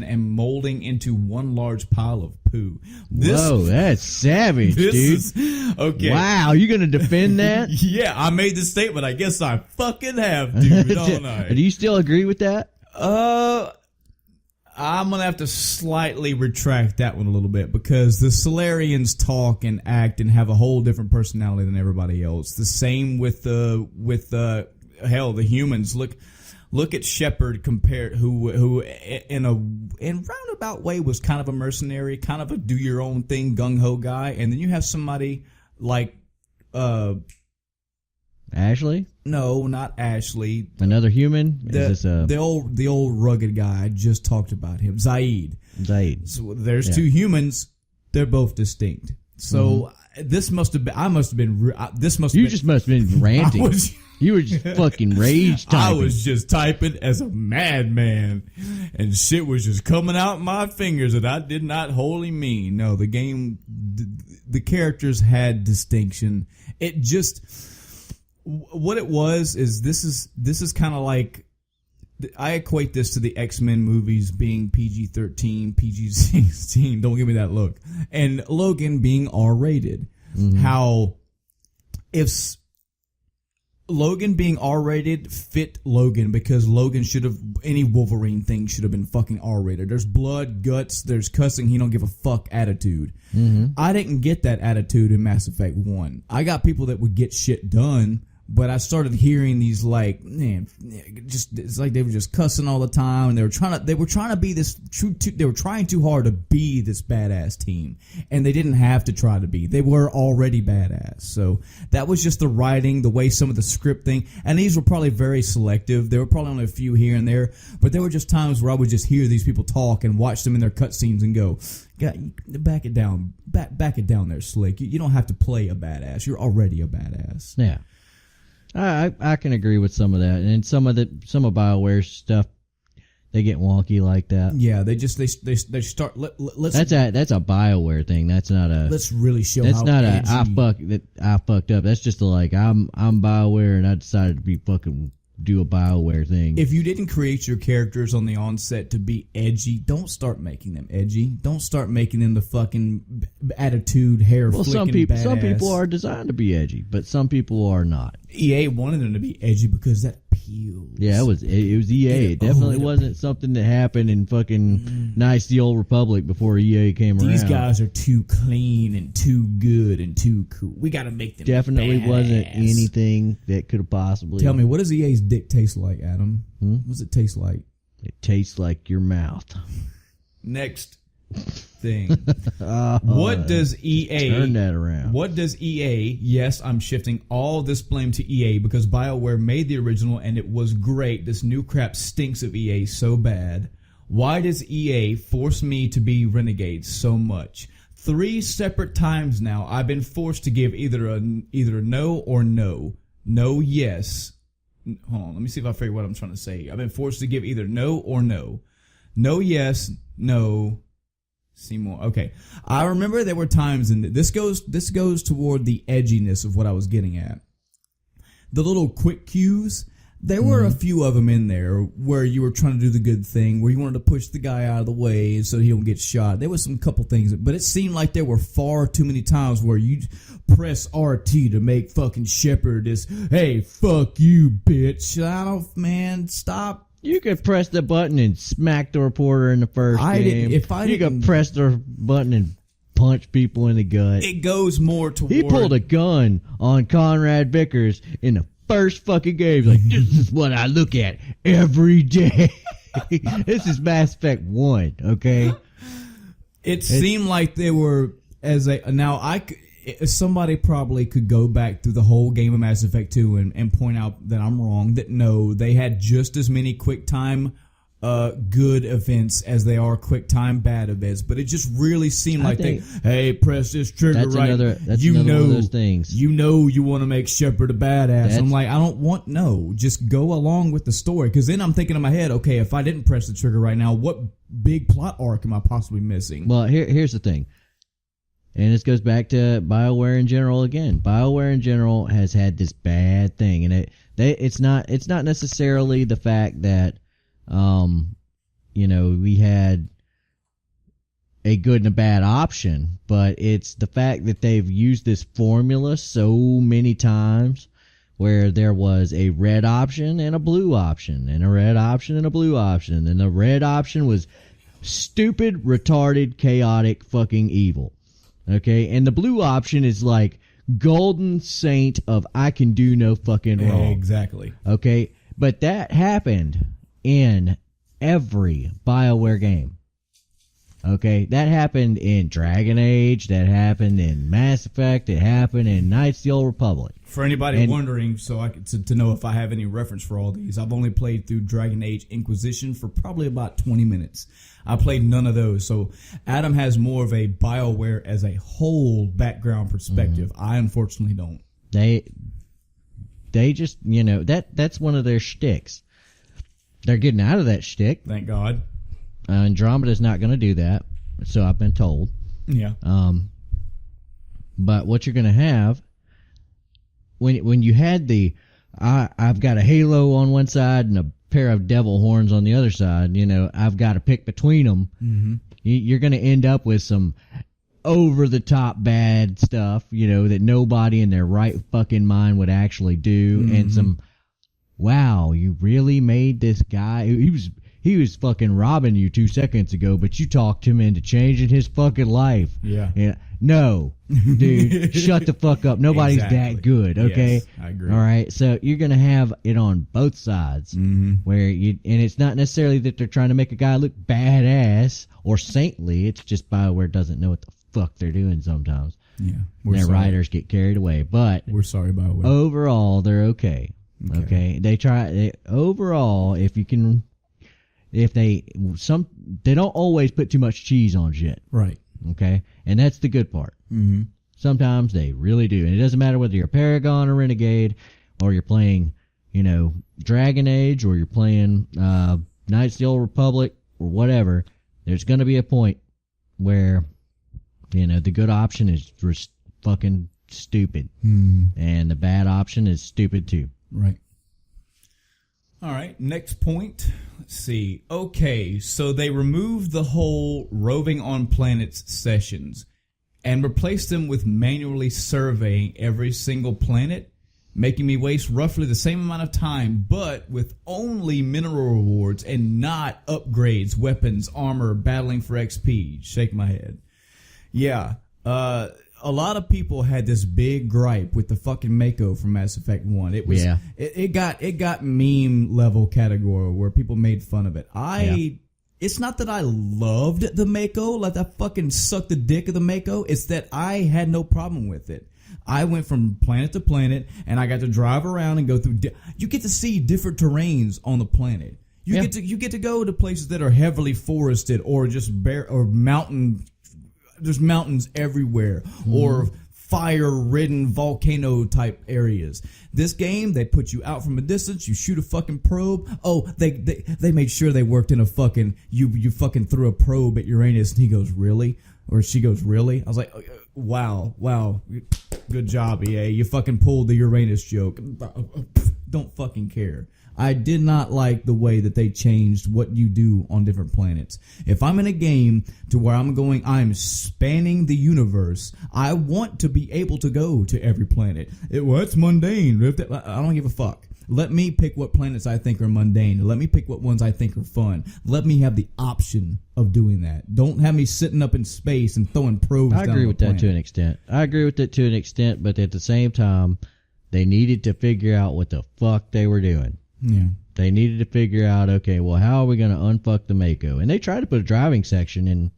and molding into one large pile of poo. Whoa, that's savage, dude. Okay. Wow, you gonna defend that? Yeah, I made the statement. I guess I fucking have to, don't I? Do you still agree with that? I'm gonna have to slightly retract that one a little bit because the Solarians talk and act and have a whole different personality than everybody else. The same with the humans. Look at Shepard who in roundabout way was kind of a mercenary, kind of a do your own thing gung ho guy, and then you have somebody like Ashley? No, not Ashley. Another human? The old rugged guy. I just talked about him. Zaid. So there's two humans. They're both distinct. So this must have been. You just must have been ranting. You were just fucking rage typing. I was just typing as a madman, and shit was just coming out my fingers that I did not wholly mean. No, the game, the characters had distinction. It just, what it was is this is kind of like, I equate this to the X-Men movies being PG-13, PG-16. Don't give me that look. And Logan being R-rated. How if Logan being R-rated fit Logan because Logan any Wolverine thing should have been fucking R-rated. There's blood, guts, there's cussing, he don't give a fuck attitude. I didn't get that attitude in Mass Effect 1. I got people that would get shit done, but I started hearing these like, man, just it's like they were just cussing all the time, and they were trying to be this they were trying too hard to be this badass team, and they didn't have to try to be. They were already badass. So that was just the writing, the way some of the script thing, and these were probably very selective. There were probably only a few here and there, but there were just times where I would just hear these people talk and watch them in their cutscenes and go, God, back it down there, Slick. You don't have to play a badass. You're already a badass. Yeah. I can agree with some of that, and some of BioWare stuff, they get wonky like that. Yeah, they start. Let's that's a BioWare thing. That's not a. Let's really show. That's how not edgy. I fucked up. That's just like I'm BioWare and I decided to be fucking do a BioWare thing. If you didn't create your characters on the onset to be edgy, don't start making them edgy. Don't start making them the fucking attitude, hair flicking badass. Some people are designed to be edgy, but some people are not. EA wanted them to be edgy because that appeals. Yeah, it was EA. It definitely wasn't something that happened in fucking Knights of the Old Republic before EA came around. These guys are too clean and too good and too cool. We got to make them definitely badass. Wasn't anything that could have possibly. Tell me, what does EA's dick taste like, Adam? What does it taste like? It tastes like your mouth. Next thing. What does EA turn that around? What does EA? Yes, I'm shifting all this blame to EA because BioWare made the original and it was great. This new crap stinks of EA so bad. Why does EA force me to be Renegade so much? 3 separate times now I've been forced to give either a no or no. No, yes. Hold on, let me see if I figure what I'm trying to say. I've been forced to give either no or no. No, yes, no. See more. Okay. I remember there were times, and this goes toward the edginess of what I was getting at. The little quick cues, there were a few of them in there where you were trying to do the good thing, where you wanted to push the guy out of the way so he don't get shot. There was some couple things, but it seemed like there were far too many times where you press RT to make fucking Shepard this, hey, fuck you, bitch. Man, stop. You could press the button and smack the reporter in the first game. You could press the button and punch people in the gut. It goes more toward... He pulled a gun on Conrad Vickers in the first fucking game. He's like, this is what I look at every day. This is Mass Effect 1, okay? It seemed like they were... somebody probably could go back through the whole game of Mass Effect 2 and point out that I'm wrong, that no, they had just as many QuickTime good events as they are QuickTime bad events, but it just really seemed like hey, press this trigger right. That's another one of those things. You know you want to make Shepard a badass. I'm like, I don't want just go along with the story, because then I'm thinking in my head, okay, if I didn't press the trigger right now, what big plot arc am I possibly missing? Well, here's the thing. And this goes back to BioWare in general again. BioWare in general has had this bad thing, and it's not necessarily the fact that we had a good and a bad option, but it's the fact that they've used this formula so many times where there was a red option and a blue option and a red option and a blue option, and the red option was stupid, retarded, chaotic, fucking evil. Okay, and the blue option is like golden saint of I can do no fucking wrong. Exactly. Okay, but that happened in every BioWare game. Okay, that happened in Dragon Age, that happened in Mass Effect, it happened in Knights of the Old Republic. For anybody wondering, to know if I have any reference for all these, I've only played through Dragon Age Inquisition for probably about 20 minutes. I played none of those. So Adam has more of a BioWare as a whole background perspective. I unfortunately don't. They just, that's one of their shticks. They're getting out of that shtick. Thank God. Andromeda's not going to do that, so I've been told. Yeah. But what you're going to have when you had I've got a halo on one side and a pair of devil horns on the other side, I've got to pick between them. Mm-hmm. You're going to end up with some over the top bad stuff, that nobody in their right fucking mind would actually do, and some, wow, you really made this guy, he was fucking robbing you 2 seconds ago, but you talked him into changing his fucking life. Yeah. No, dude, shut the fuck up. Nobody's that good, okay? Yes, I agree. All right, so you're going to have it on both sides, where and it's not necessarily that they're trying to make a guy look badass or saintly. It's just BioWare doesn't know what the fuck they're doing sometimes. Yeah. Their writers get carried away, but we're sorry, BioWare. Overall, they're okay. Okay? Overall, they don't always put too much cheese on shit. Right. Okay? And that's the good part. Mm-hmm. Sometimes they really do. And it doesn't matter whether you're a Paragon or Renegade or you're playing, Dragon Age, or you're playing Knights of the Old Republic, or whatever, there's going to be a point where, the good option is fucking stupid. And the bad option is stupid too. Right. All right, next point. Let's see. Okay, so they removed the whole roving on planets sessions and replaced them with manually surveying every single planet, making me waste roughly the same amount of time, but with only mineral rewards and not upgrades, weapons, armor, battling for XP. Shake my head. Yeah, a lot of people had this big gripe with the fucking Mako from Mass Effect 1. It got meme level category where people made fun of it. It's not that I loved the Mako, like I fucking sucked the dick of the Mako. It's that I had no problem with it. I went from planet to planet, and I got to drive around and go through. You get to see different terrains on the planet. You get to go to places that are heavily forested or just bare or mountain. There's mountains everywhere, or fire-ridden volcano-type areas. This game, they put you out from a distance, you shoot a fucking probe. Oh, they made sure they worked in a fucking, you fucking threw a probe at Uranus, and he goes, really? Or she goes, really? I was like, wow, good job, EA. You fucking pulled the Uranus joke. Don't fucking care. I did not like the way that they changed what you do on different planets. If I'm in a game to where I'm spanning the universe, I want to be able to go to every planet. It's mundane. I don't give a fuck. Let me pick what planets I think are mundane. Let me pick what ones I think are fun. Let me have the option of doing that. Don't have me sitting up in space and throwing probes down the planet. I agree with that to an extent. I agree with it to an extent, but at the same time, they needed to figure out what the fuck they were doing. Yeah. They needed to figure out, okay, well, how are we going to unfuck the Mako? And they tried to put a driving section in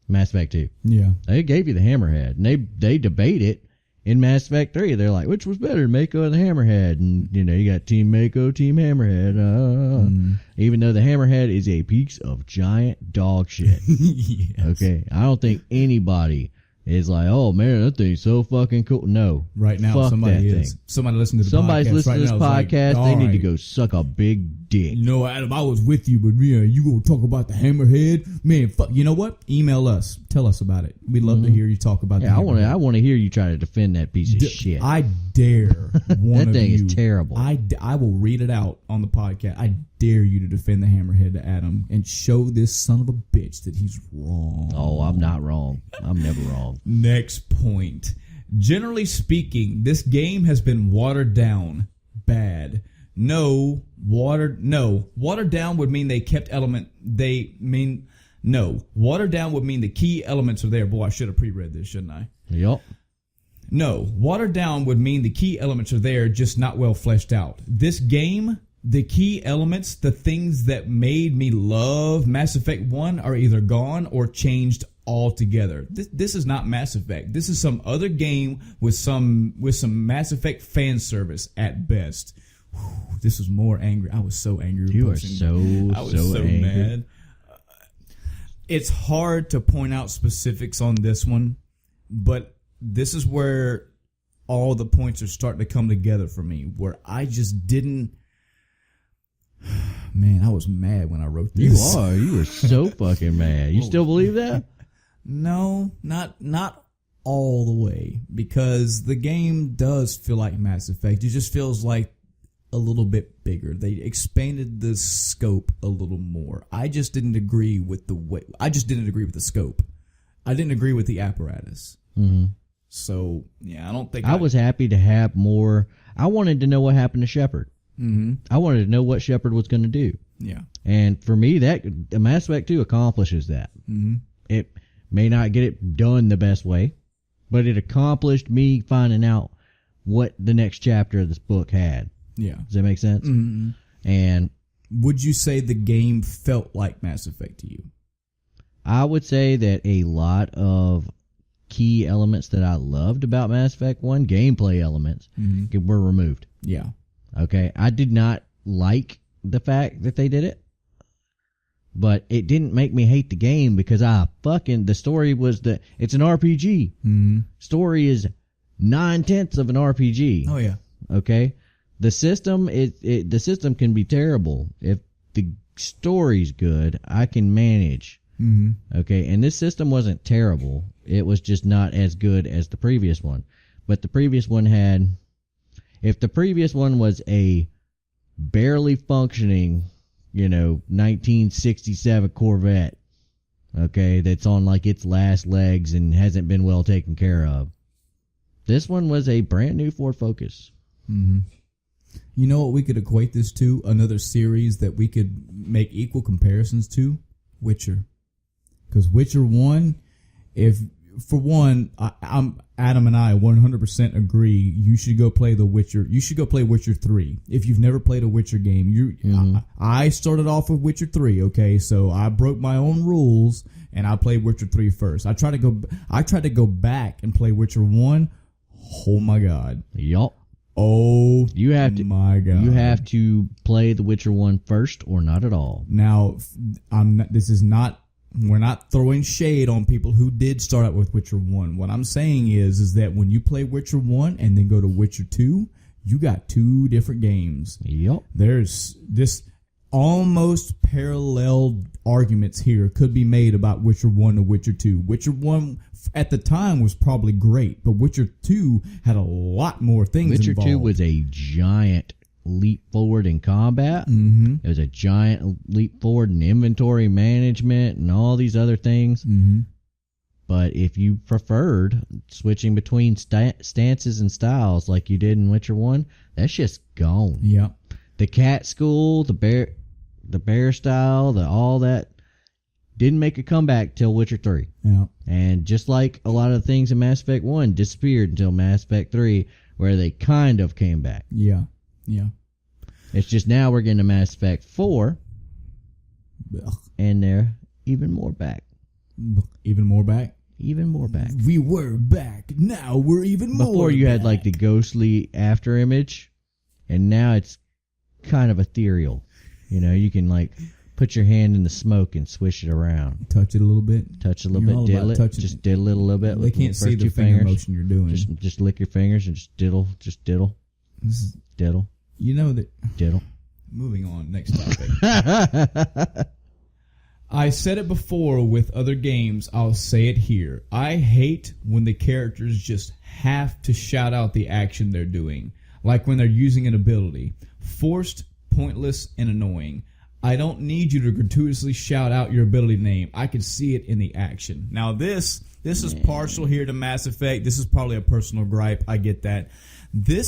Mass Effect 2. Yeah. They gave you the Hammerhead. And they debate it in Mass Effect 3. They're like, which was better, Mako or the Hammerhead? And, you got Team Mako, Team Hammerhead. Even though the Hammerhead is a piece of giant dog shit. Yes. Okay? I don't think anybody is like, oh man, that thing's so fucking cool. No. Right now, somebody is. Thing. Somebody listening to the Somebody's podcast. Listening right to this now podcast. Like, they need to go suck a big dick. No, Adam, I was with you, but you gonna talk about the Hammerhead? Man, fuck. You know what? Email us. Tell us about it. We'd love to hear you talk about the Hammerhead. I want to hear you try to defend that piece of shit. I dare one that of thing you. is terrible. I will read it out on the podcast. I dare you to defend the Hammerhead to Adam and show this son of a bitch that he's wrong. Oh, I'm not wrong. I'm never wrong. Next point. Generally speaking, this game has been watered down. Bad. Watered down would mean they kept watered down would mean the key elements are there. Boy, I should have pre-read this, shouldn't I? Yup. No, watered down would mean the key elements are there, just not well fleshed out. This game, the key elements, the things that made me love Mass Effect 1 are either gone or changed altogether. This is not Mass Effect. This is some other game with some Mass Effect fan service at best. Whew, this was more angry. I was so angry. You are so angry. Mad. It's hard to point out specifics on this one, but this is where all the points are starting to come together for me, where I just didn't. Man, I was mad when I wrote this. You were so fucking mad. You still believe that? No, not all the way, because the game does feel like Mass Effect. It just feels like a little bit bigger. They expanded the scope a little more. I just didn't agree with the way. I just didn't agree with the scope. I didn't agree with the apparatus. Mm-hmm. So yeah, I don't think I was happy to have more. I wanted to know what happened to Shepard. Mm-hmm. I wanted to know what Shepard was going to do. Yeah, and for me, that Mass Effect 2 accomplishes that. Mm-hmm. It may not get it done the best way, but it accomplished me finding out what the next chapter of this book had. Yeah. Does that make sense? Mm-hmm. And would you say the game felt like Mass Effect to you? I would say that a lot of key elements that I loved about Mass Effect 1, gameplay elements, were removed. Yeah. Okay. I did not like the fact that they did it, but it didn't make me hate the game because the story was it's an RPG. Mm-hmm. Story is 9/10 of an RPG. Oh, yeah. Okay. The system the system can be terrible. If the story's good, I can manage. Mm-hmm. Okay, and this system wasn't terrible. It was just not as good as the previous one. But the previous one if the previous one was a barely functioning, 1967 Corvette, okay, that's on like its last legs and hasn't been well taken care of. This one was a brand new Ford Focus. Mm-hmm. You know what we could equate this to? Another series that we could make equal comparisons to? Witcher. Because Witcher 1, I'm Adam and I 100% agree you should go play The Witcher. You should go play Witcher 3. If you've never played a Witcher game, I started off with Witcher 3, okay? So I broke my own rules and I played Witcher 3 first. I tried to go back and play Witcher 1. Oh my god. Yup. Oh, my God. You have to play The Witcher 1 first or not at all. Now, we're not throwing shade on people who did start out with Witcher 1. What I'm saying is that when you play Witcher 1 and then go to Witcher 2, you got two different games. Yep. There's this almost parallel arguments here could be made about Witcher 1 to Witcher 2. Witcher 1 at the time was probably great, but Witcher 2 had a lot more things involved. Witcher 2 was a giant leap forward in combat. Mm-hmm. It was a giant leap forward in inventory management and all these other things. Mm-hmm. But if you preferred switching between stances and styles like you did in Witcher 1, that's just gone. Yeah. The cat school, the bear style, all that didn't make a comeback till Witcher 3. Yeah. And just like a lot of the things in Mass Effect 1 disappeared until Mass Effect 3, where they kind of came back. Yeah. Yeah. It's just now we're getting to Mass Effect 4, and they're even more back. Even more back? Even more back. We were back. Now we're even more Before you back. had like the ghostly after image, and now it's kind of ethereal. You can like put your hand in the smoke and swish it around. Touch it a little bit. Touch it a little bit. Diddle it. Just diddle it a little bit. They can't see the finger motion you're doing. Just lick your fingers and just diddle. Just diddle. Diddle. You know that. Diddle. Moving on. Next topic. I said it before with other games. I'll say it here. I hate when the characters just have to shout out the action they're doing. Like when they're using an ability. Forced, pointless, and annoying. I don't need you to gratuitously shout out your ability name. I can see it in the action. Now this is partial here to Mass Effect. This is probably a personal gripe. I get that. We're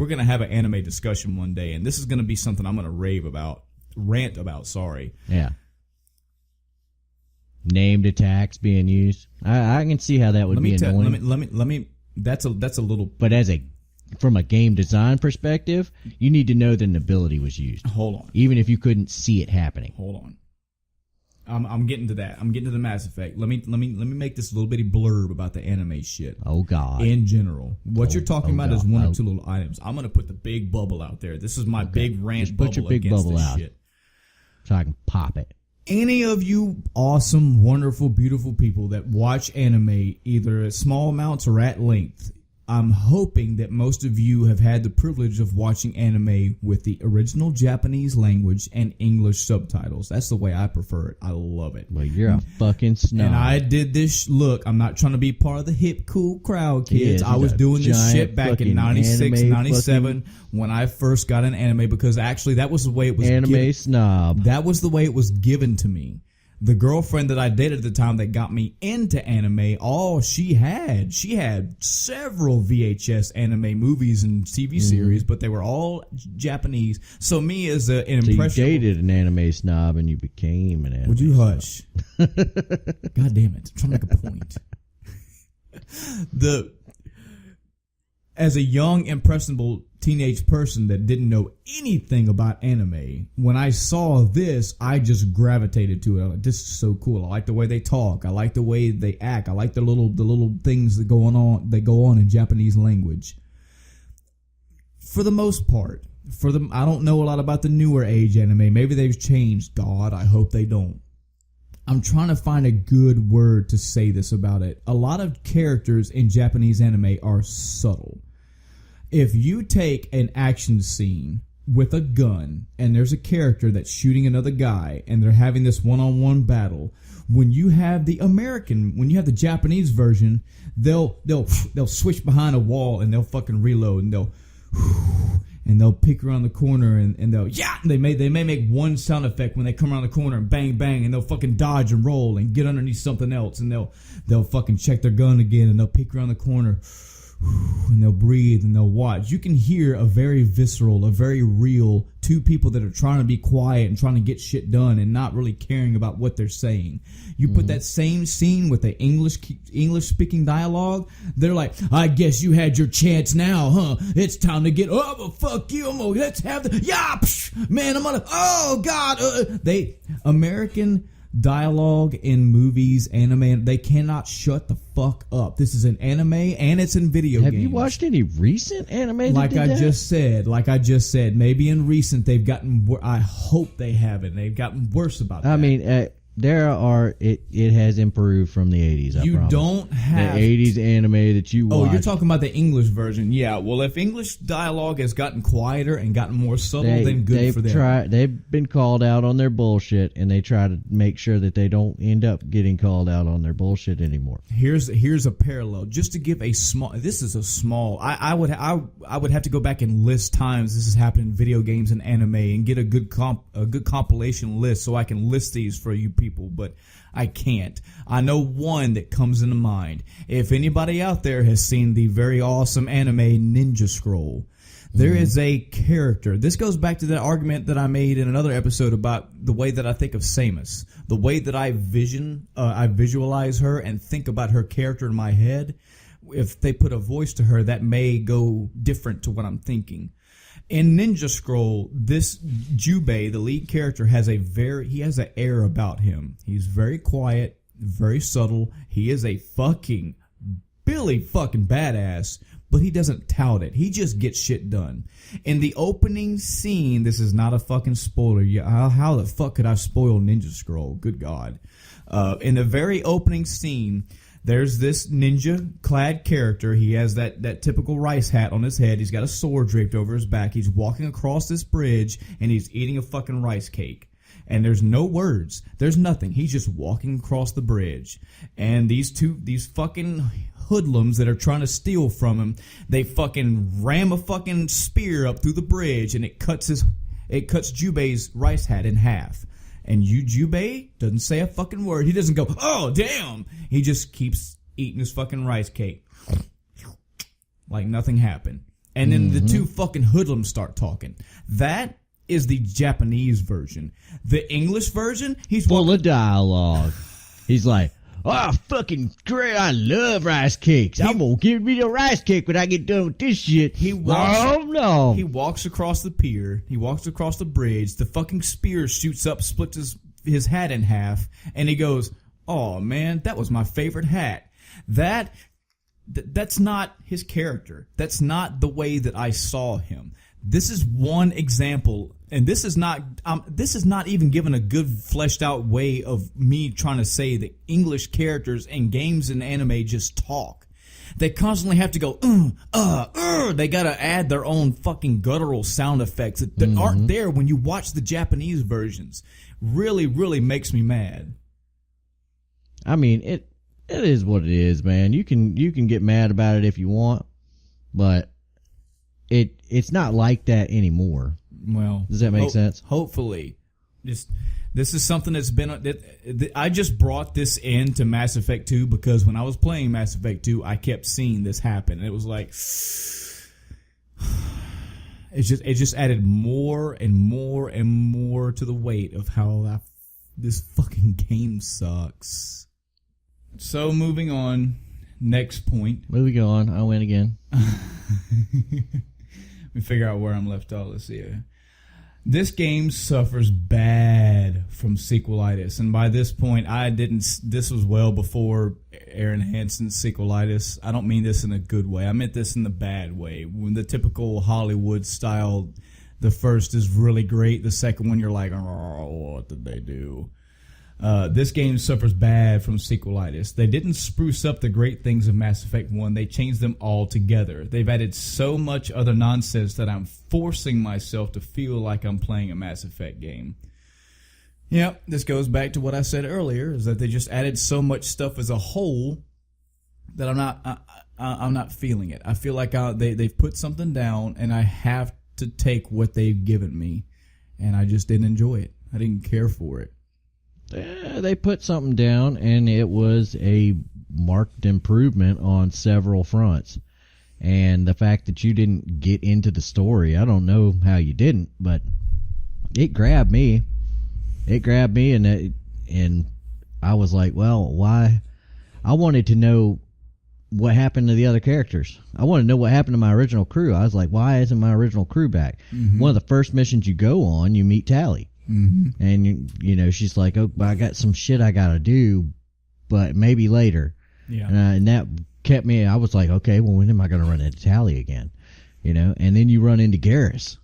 going to have an anime discussion one day, and this is going to be something I'm going to rant about, sorry. Yeah. Named attacks being used. I can see how that would be annoying. Let me that's a little. But from a game design perspective, you need to know that an ability was used. Hold on. Even if you couldn't see it happening. Hold on. I'm getting to that. I'm getting to the Mass Effect. Let me make this little bitty blurb about the anime shit. Oh God. In general, what you're talking about is one or two little items. I'm gonna put the big bubble out there. This is my big rant. Just put your big bubble out, shit. So I can pop it. Any of you awesome, wonderful, beautiful people that watch anime, either at small amounts or at length, I'm hoping that most of you have had the privilege of watching anime with the original Japanese language and English subtitles. That's the way I prefer it. I love it. Well, you're a fucking snob. And I did this. Look, I'm not trying to be part of the hip, cool crowd, kids. I was doing this shit back in 96, 97 when I first got an anime, because actually that was the way it was anime snob. That was the way it was given to me. The girlfriend that I dated at the time that got me into anime, she had several VHS anime movies and TV series, but they were all Japanese. So me as an impressionable... So you dated an anime snob and you became an anime Would you hush? God damn it. I'm trying to make a point. As a young, impressionable teenage person that didn't know anything about anime, when I saw this, I just gravitated to it. I'm like, this is so cool. I like the way they talk. I like the way they act. I like the little things that go on in Japanese language. For the most part, I don't know a lot about the newer age anime. Maybe they've changed. God, I hope they don't. I'm trying to find a good word to say this about it. A lot of characters in Japanese anime are subtle. If you take an action scene with a gun and there's a character that's shooting another guy and they're having this one-on-one battle, when you have the Japanese version, they'll switch behind a wall and they'll fucking reload and they'll pick around the corner and they'll they may make one sound effect when they come around the corner and bang bang, and they'll fucking dodge and roll and get underneath something else, and they'll fucking check their gun again and they'll pick around the corner and they'll breathe and they'll watch. You can hear a very visceral, a very real two people that are trying to be quiet and trying to get shit done and not really caring about what they're saying. You put that same scene with the English speaking dialogue, they're like, I guess you had your chance now, huh? It's time to get fuck you. Let's have the man, I'm gonna God. American dialogue in movies, anime, they cannot shut the fuck up. This is an anime and it's in video games. Have you watched any recent anime? Like I just said, maybe in recent they've gotten. I hope they haven't. They've gotten worse about that. I mean, it has improved from the 80s. You don't have the 80s anime that you watch. Oh, you're talking about the English version. Yeah, well, if English dialogue has gotten quieter and gotten more subtle, then good for them. They've been called out on their bullshit, and they try to make sure that they don't end up getting called out on their bullshit anymore. Here's a parallel. Just to give a small. This is a small. I would have to go back and list times this has happened in video games and anime and get a good compilation list so I can list these for you people. But I can't. I know one that comes into mind. If anybody out there has seen the very awesome anime Ninja Scroll, there is a character. This goes back to the argument that I made in another episode about the way that I think of Samus, the way that I visualize her and think about her character in my head. If they put a voice to her, that may go different to what I'm thinking. In Ninja Scroll, this Jubei, the lead character, has an air about him. He's very quiet, very subtle. He is a fucking badass, but he doesn't tout it. He just gets shit done. In the opening scene, this is not a fucking spoiler. How the fuck could I spoil Ninja Scroll? Good God. In the very opening scene, there's this ninja-clad character. He has that typical rice hat on his head. He's got a sword draped over his back. He's walking across this bridge, and he's eating a fucking rice cake. And there's no words. There's nothing. He's just walking across the bridge. And these fucking hoodlums that are trying to steal from him, they fucking ram a fucking spear up through the bridge, and it cuts Jubei's rice hat in half. And Jubei doesn't say a fucking word. He doesn't go, oh, damn. He just keeps eating his fucking rice cake. Like nothing happened. And then the two fucking hoodlums start talking. That is the Japanese version. The English version, he's full of dialogue. He's like, oh, fucking great. I love rice cakes. I'm going to give me a rice cake when I get done with this shit. He walks across the pier. He walks across the bridge. The fucking spear shoots up, splits his hat in half. And he goes, oh, man, that was my favorite hat. That's not his character. That's not the way that I saw him. This is one example, and this is not even given a good fleshed out way of me trying to say that English characters in games and anime just talk. They constantly have to go, they gotta add their own fucking guttural sound effects that aren't there when you watch the Japanese versions. Really, really makes me mad. I mean, it is what it is, man. You can get mad about it if you want, but it's not like that anymore. Well, does that make sense? Hopefully, this is something that's been. I just brought this into Mass Effect 2 because when I was playing Mass Effect 2, I kept seeing this happen. And it was like, it just added more and more and more to the weight of how this fucking game sucks. So moving on, next point. Moving on, I win again. Let me figure out where I'm left off. Let's see here. This game suffers bad from sequelitis, and by this point, this was well before Aaron Hansen's sequelitis. I don't mean this in a good way. I meant this in the bad way. When the typical Hollywood style, the first is really great. The second one, you're like, oh, what did they do? This game suffers bad from sequelitis. They didn't spruce up the great things of Mass Effect 1. They changed them all together. They've added so much other nonsense that I'm forcing myself to feel like I'm playing a Mass Effect game. Yep, this goes back to what I said earlier, is that they just added so much stuff as a whole that I'm not feeling it. I feel like they've put something down, and I have to take what they've given me, and I just didn't enjoy it. I didn't care for it. They put something down, and it was a marked improvement on several fronts. And the fact that you didn't get into the story, I don't know how you didn't, but it grabbed me. It grabbed me, and I was like, well, why? I wanted to know what happened to the other characters. I wanted to know what happened to my original crew. I was like, why isn't my original crew back? Mm-hmm. One of the first missions you go on, you meet Tali. Mm-hmm. And, you know, she's like, oh, I got some shit I got to do, but maybe later. Yeah. And that kept me, I was like, okay, well, when am I going to run into Tali again? You know, and then you run into Garrus.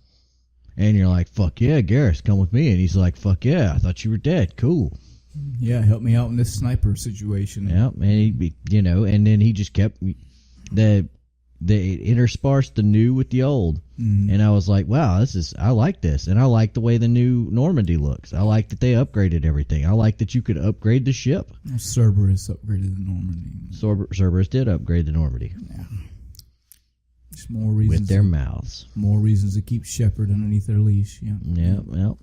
And you're like, fuck yeah, Garrus, come with me. And he's like, fuck yeah, I thought you were dead. Cool. Yeah, help me out in this sniper situation. Yeah, and he, you know, and then he just kept the interspersed the new with the old. Mm-hmm. And I was like, wow, I like this. And I like the way the new Normandy looks. I like that they upgraded everything. I like that you could upgrade the ship. Well, Cerberus upgraded the Normandy. Cerberus did upgrade the Normandy. Yeah. Just more reasons with their mouths. More reasons to keep Shepard underneath their leash. Yeah. Yeah. Well.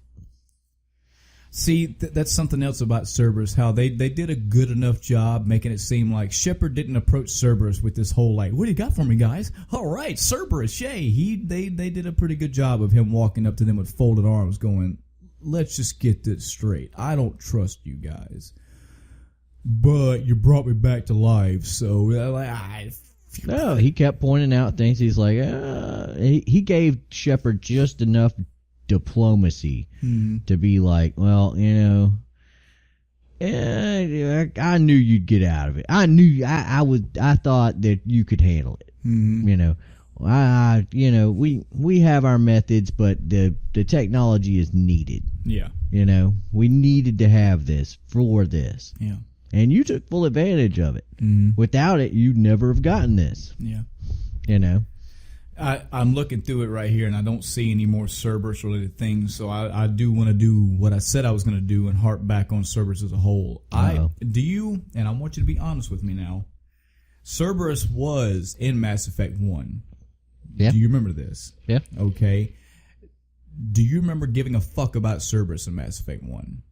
See, that's something else about Cerberus. How they did a good enough job making it seem like Shepard didn't approach Cerberus with this whole like, "What do you got for me, guys?" All right, Cerberus, yay! They did a pretty good job of him walking up to them with folded arms, going, "Let's just get this straight. I don't trust you guys, but you brought me back to life, so like." No, he kept pointing out things. He's like, he gave Shepard just enough diplomacy to be like, well, you know, I knew you'd get out of it. I knew I thought that you could handle it. Mm-hmm. You know, we have our methods, but the technology is needed. Yeah. You know, we needed to have this for this. Yeah. And you took full advantage of it. Mm. Without it, you'd never have gotten this. Yeah. You know? I'm looking through it right here, and I don't see any more Cerberus-related things, so I do want to do what I said I was going to do and harp back on Cerberus as a whole. Do you, and I want you to be honest with me now, Cerberus was in Mass Effect 1. Yeah. Do you remember this? Yeah. Okay. Do you remember giving a fuck about Cerberus in Mass Effect 1?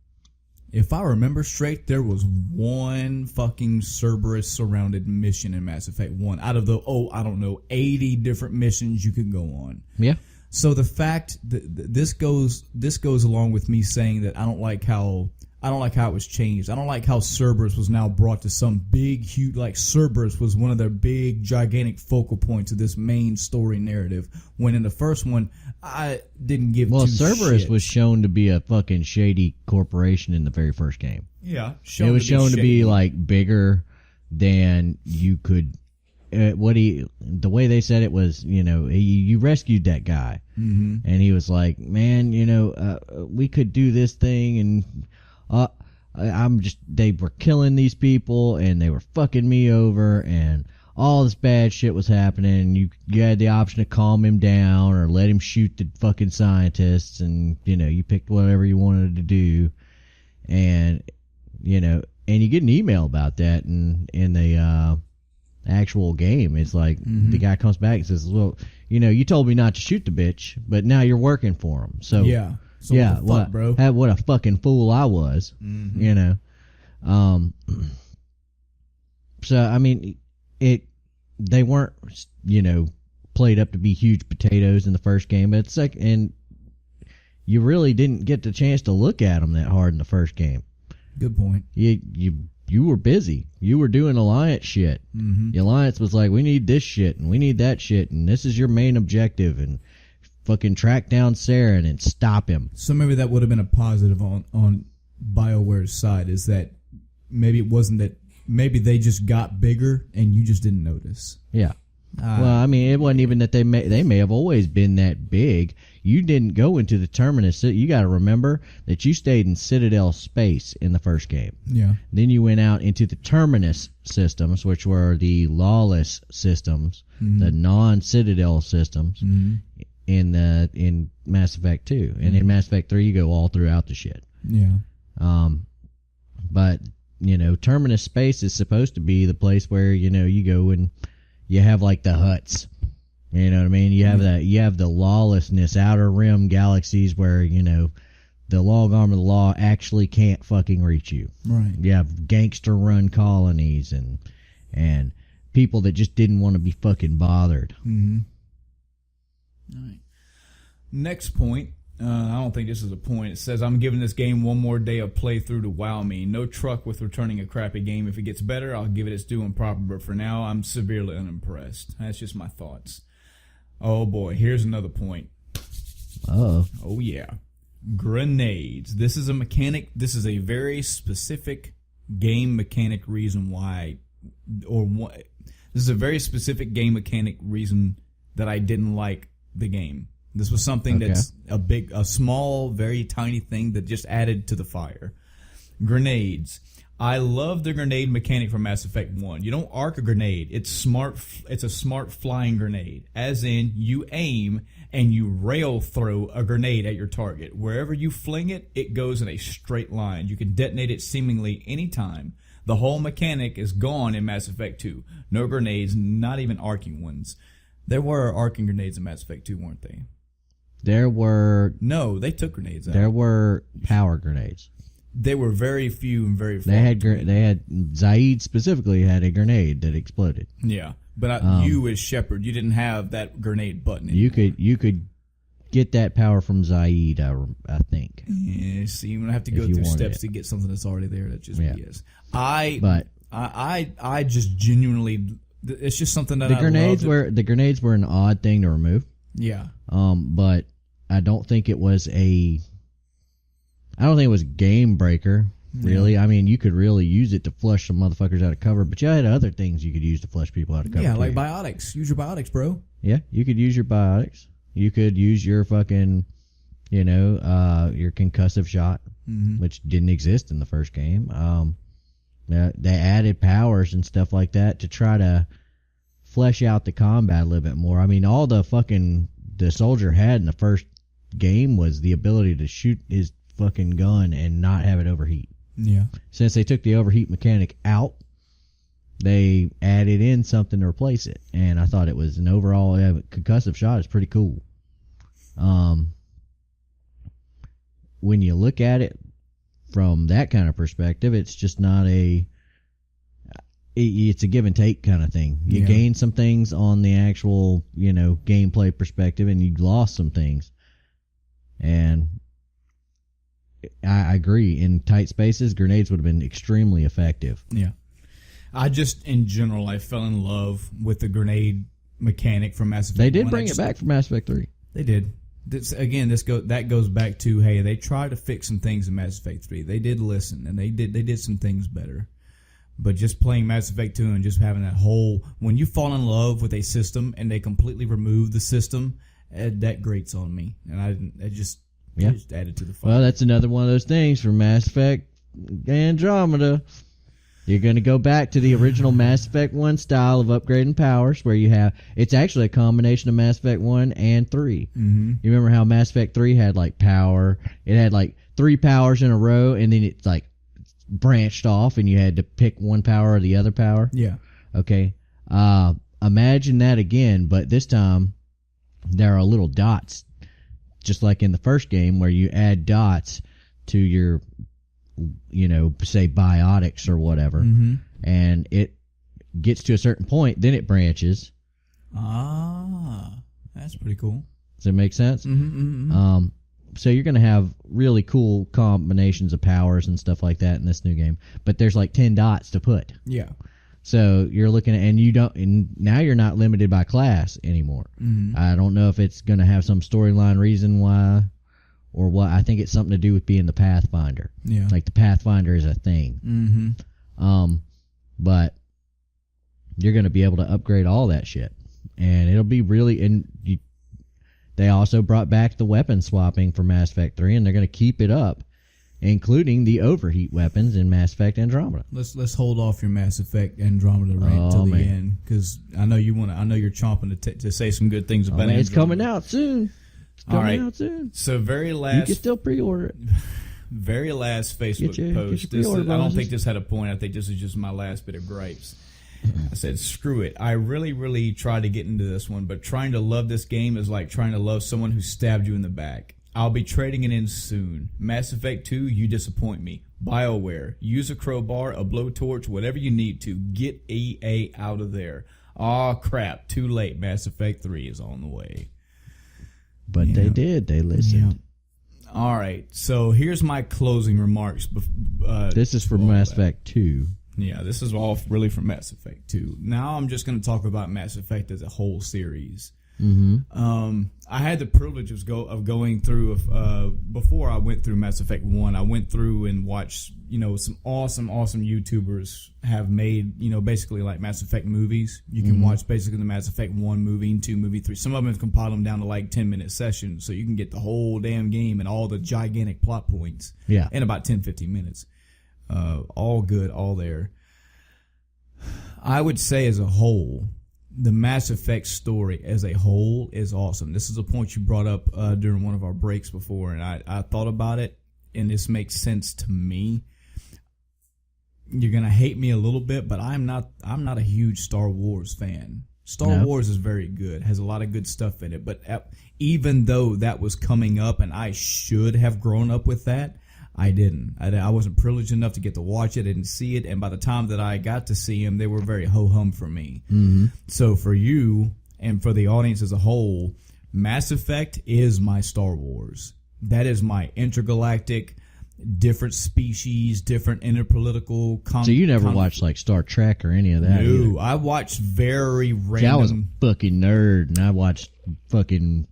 If I remember straight, there was one fucking Cerberus-surrounded mission in Mass Effect 1 out of the, 80 different missions you could go on. Yeah. So the fact that this goes along with me saying that I don't like how it was changed. I don't like how Cerberus was now brought to some big, huge, like Cerberus was one of their big, gigantic focal points of this main story narrative. When in the first one, I didn't give two Cerberus shits. was shown to be a fucking shady corporation in the very first game. Yeah. It was shown to be like bigger than you could. The way they said it was, you know, you rescued that guy, and he was like, man, you know, we could do this thing, and they were killing these people, and they were fucking me over, and all this bad shit was happening, and you had the option to calm him down or let him shoot the fucking scientists, and, you know, you picked whatever you wanted to do, and, you know, and you get an email about that in the, actual game. It's like the guy comes back and says, well, you know, you told me not to shoot the bitch, but now you're working for him. So yeah, so yeah, what, bro? What a fucking fool I was. You know. So I mean, they weren't, you know, played up to be huge potatoes in the first game, but and you really didn't get the chance to look at them that hard in the first game. Good point. You were busy. You were doing Alliance shit. Mm-hmm. The Alliance was like, we need this shit, and we need that shit, and this is your main objective, and fucking track down Saren and stop him. So maybe that would have been a positive on BioWare's side, is that maybe it wasn't that, maybe they just got bigger, and you just didn't notice. Yeah. Well, I mean, it wasn't even that they may have always been that big. You didn't go into the Terminus. You got to remember that you stayed in Citadel space in the first game. Yeah. Then you went out into the Terminus systems, which were the lawless systems, the non-Citadel systems in Mass Effect 2. And in Mass Effect 3, you go all throughout the shit. Yeah. But, Terminus space is supposed to be the place where, you go and you have like the huts. You know what I mean? You have you have the lawlessness, outer rim galaxies where, the long arm of the law actually can't fucking reach you. Right. You have gangster run colonies and people that just didn't want to be fucking bothered. Mm-hmm. All right. Next point. I don't think this is a point. It says, I'm giving this game one more day of playthrough to wow me. No truck with returning a crappy game. If it gets better, I'll give it its due and proper. But for now, I'm severely unimpressed. That's just my thoughts. Oh, boy. Here's another point. Oh, yeah. Grenades. This is a mechanic. This is a very specific game mechanic reason why. This is a very specific game mechanic reason that I didn't like the game. This was something that's a small, very tiny thing that just added to the fire. Grenades. I love the grenade mechanic from Mass Effect 1. You don't arc a grenade. It's a smart flying grenade. As in, you aim and you rail throw a grenade at your target. Wherever you fling it, it goes in a straight line. You can detonate it seemingly any time. The whole mechanic is gone in Mass Effect 2. No grenades, not even arcing ones. There were arcing grenades in Mass Effect 2, weren't they? There were... No, they took grenades out. There were power grenades. They were very few and very far. They had Zaid specifically had a grenade that exploded. Yeah, but you as Shepard, you didn't have that grenade button anymore. You could get that power from Zaid, I think. Yeah, see, you're gonna have to go through steps to get something that's already there. That just BS. I just genuinely, it's just something that the grenades were an odd thing to remove. Yeah. But I don't think it was a game breaker, really. Yeah. I mean, you could really use it to flush some motherfuckers out of cover, but you had other things you could use to flush people out of cover. Yeah, like biotics. Use your biotics, bro. Yeah, you could use your biotics. You could use your fucking, your concussive shot, which didn't exist in the first game. They added powers and stuff like that to try to flesh out the combat a little bit more. I mean, all the soldier had in the first game was the ability to shoot his fucking gun and not have it overheat. Yeah. Since they took the overheat mechanic out, they added in something to replace it, and I thought it was an overall concussive shot is pretty cool. When you look at it from that kind of perspective, it's just not it's a give and take kind of thing. You gain some things on the actual, gameplay perspective, and you lost some things. And I agree. In tight spaces, grenades would have been extremely effective. Yeah. I just, in general, I fell in love with the grenade mechanic from Mass Effect 1. They did bring it back from Mass Effect 3. They did. That goes back to, hey, they tried to fix some things in Mass Effect 3. They did listen, and they did some things better. But just playing Mass Effect 2 and just having that whole... When you fall in love with a system and they completely remove the system, that grates on me. And I just added to the fun. Well, that's another one of those things from Mass Effect Andromeda. You're going to go back to the original Mass Effect 1 style of upgrading powers where you have... It's actually a combination of Mass Effect 1 and 3. Mm-hmm. You remember how Mass Effect 3 had, power? It had, 3 powers in a row, and then it's, branched off, and you had to pick one power or the other power. Yeah. Okay. Imagine that again, but this time there are little dots, just like in the first game, where you add dots to your, say biotics or whatever, and it gets to a certain point, then it branches. That's pretty cool. Does it make sense? Mm-hmm. So you're going to have really cool combinations of powers and stuff like that in this new game. But there's 10 dots to put. Yeah. So you're looking at, and now you're not limited by class anymore. Mm-hmm. I don't know if it's going to have some storyline reason why or what. I think it's something to do with being the Pathfinder. Yeah. The Pathfinder is a thing. Mm-hmm. But you're going to be able to upgrade all that shit. and it'll be really. And they also brought back the weapon swapping for Mass Effect 3, and they're going to keep it up, including the overheat weapons in Mass Effect Andromeda. Let's hold off your Mass Effect Andromeda rant till the end, because I know you want to. I know you're chomping to say some good things about it. It's coming out soon. Out soon. So very last, you can still pre-order it. Very last Facebook post. I don't think this had a point. I think this is just my last bit of gripes. I said, screw it. I really, really tried to get into this one, but trying to love this game is like trying to love someone who stabbed you in the back. I'll be trading it in soon. Mass Effect 2, you disappoint me. BioWare, use a crowbar, a blowtorch, whatever you need to. Get EA out of there. Aw, crap. Too late. Mass Effect 3 is on the way. But they did. They listened. Yeah. All right. So here's my closing remarks. This is for Mass Effect 2. Yeah, this is all really from Mass Effect 2. Now I'm just going to talk about Mass Effect as a whole series. Mm-hmm. I had the privilege of going through before I went through Mass Effect 1. I went through and watched, some awesome YouTubers have made, basically like Mass Effect movies. You can watch basically the Mass Effect 1 movie and 2 movie, 3. Some of them have compiled them down to like 10-minute sessions, so you can get the whole damn game and all the gigantic plot points in about 10-15 minutes. All good, all there. I would say as a whole, the Mass Effect story as a whole is awesome. This is a point you brought up during one of our breaks before, and I thought about it, and this makes sense to me. You're gonna hate me a little bit, but I'm not a huge Star Wars fan. Star Wars is very good, has a lot of good stuff in it, but even though that was coming up and I should have grown up with that, I didn't. I wasn't privileged enough to get to watch it. I didn't see it. And by the time that I got to see them, they were very ho-hum for me. Mm-hmm. So for you and for the audience as a whole, Mass Effect is my Star Wars. That is my intergalactic, different species, different interpolitical So you never watched like Star Trek or any of that? No, either. I watched very random. See, I was a fucking nerd, and I watched fucking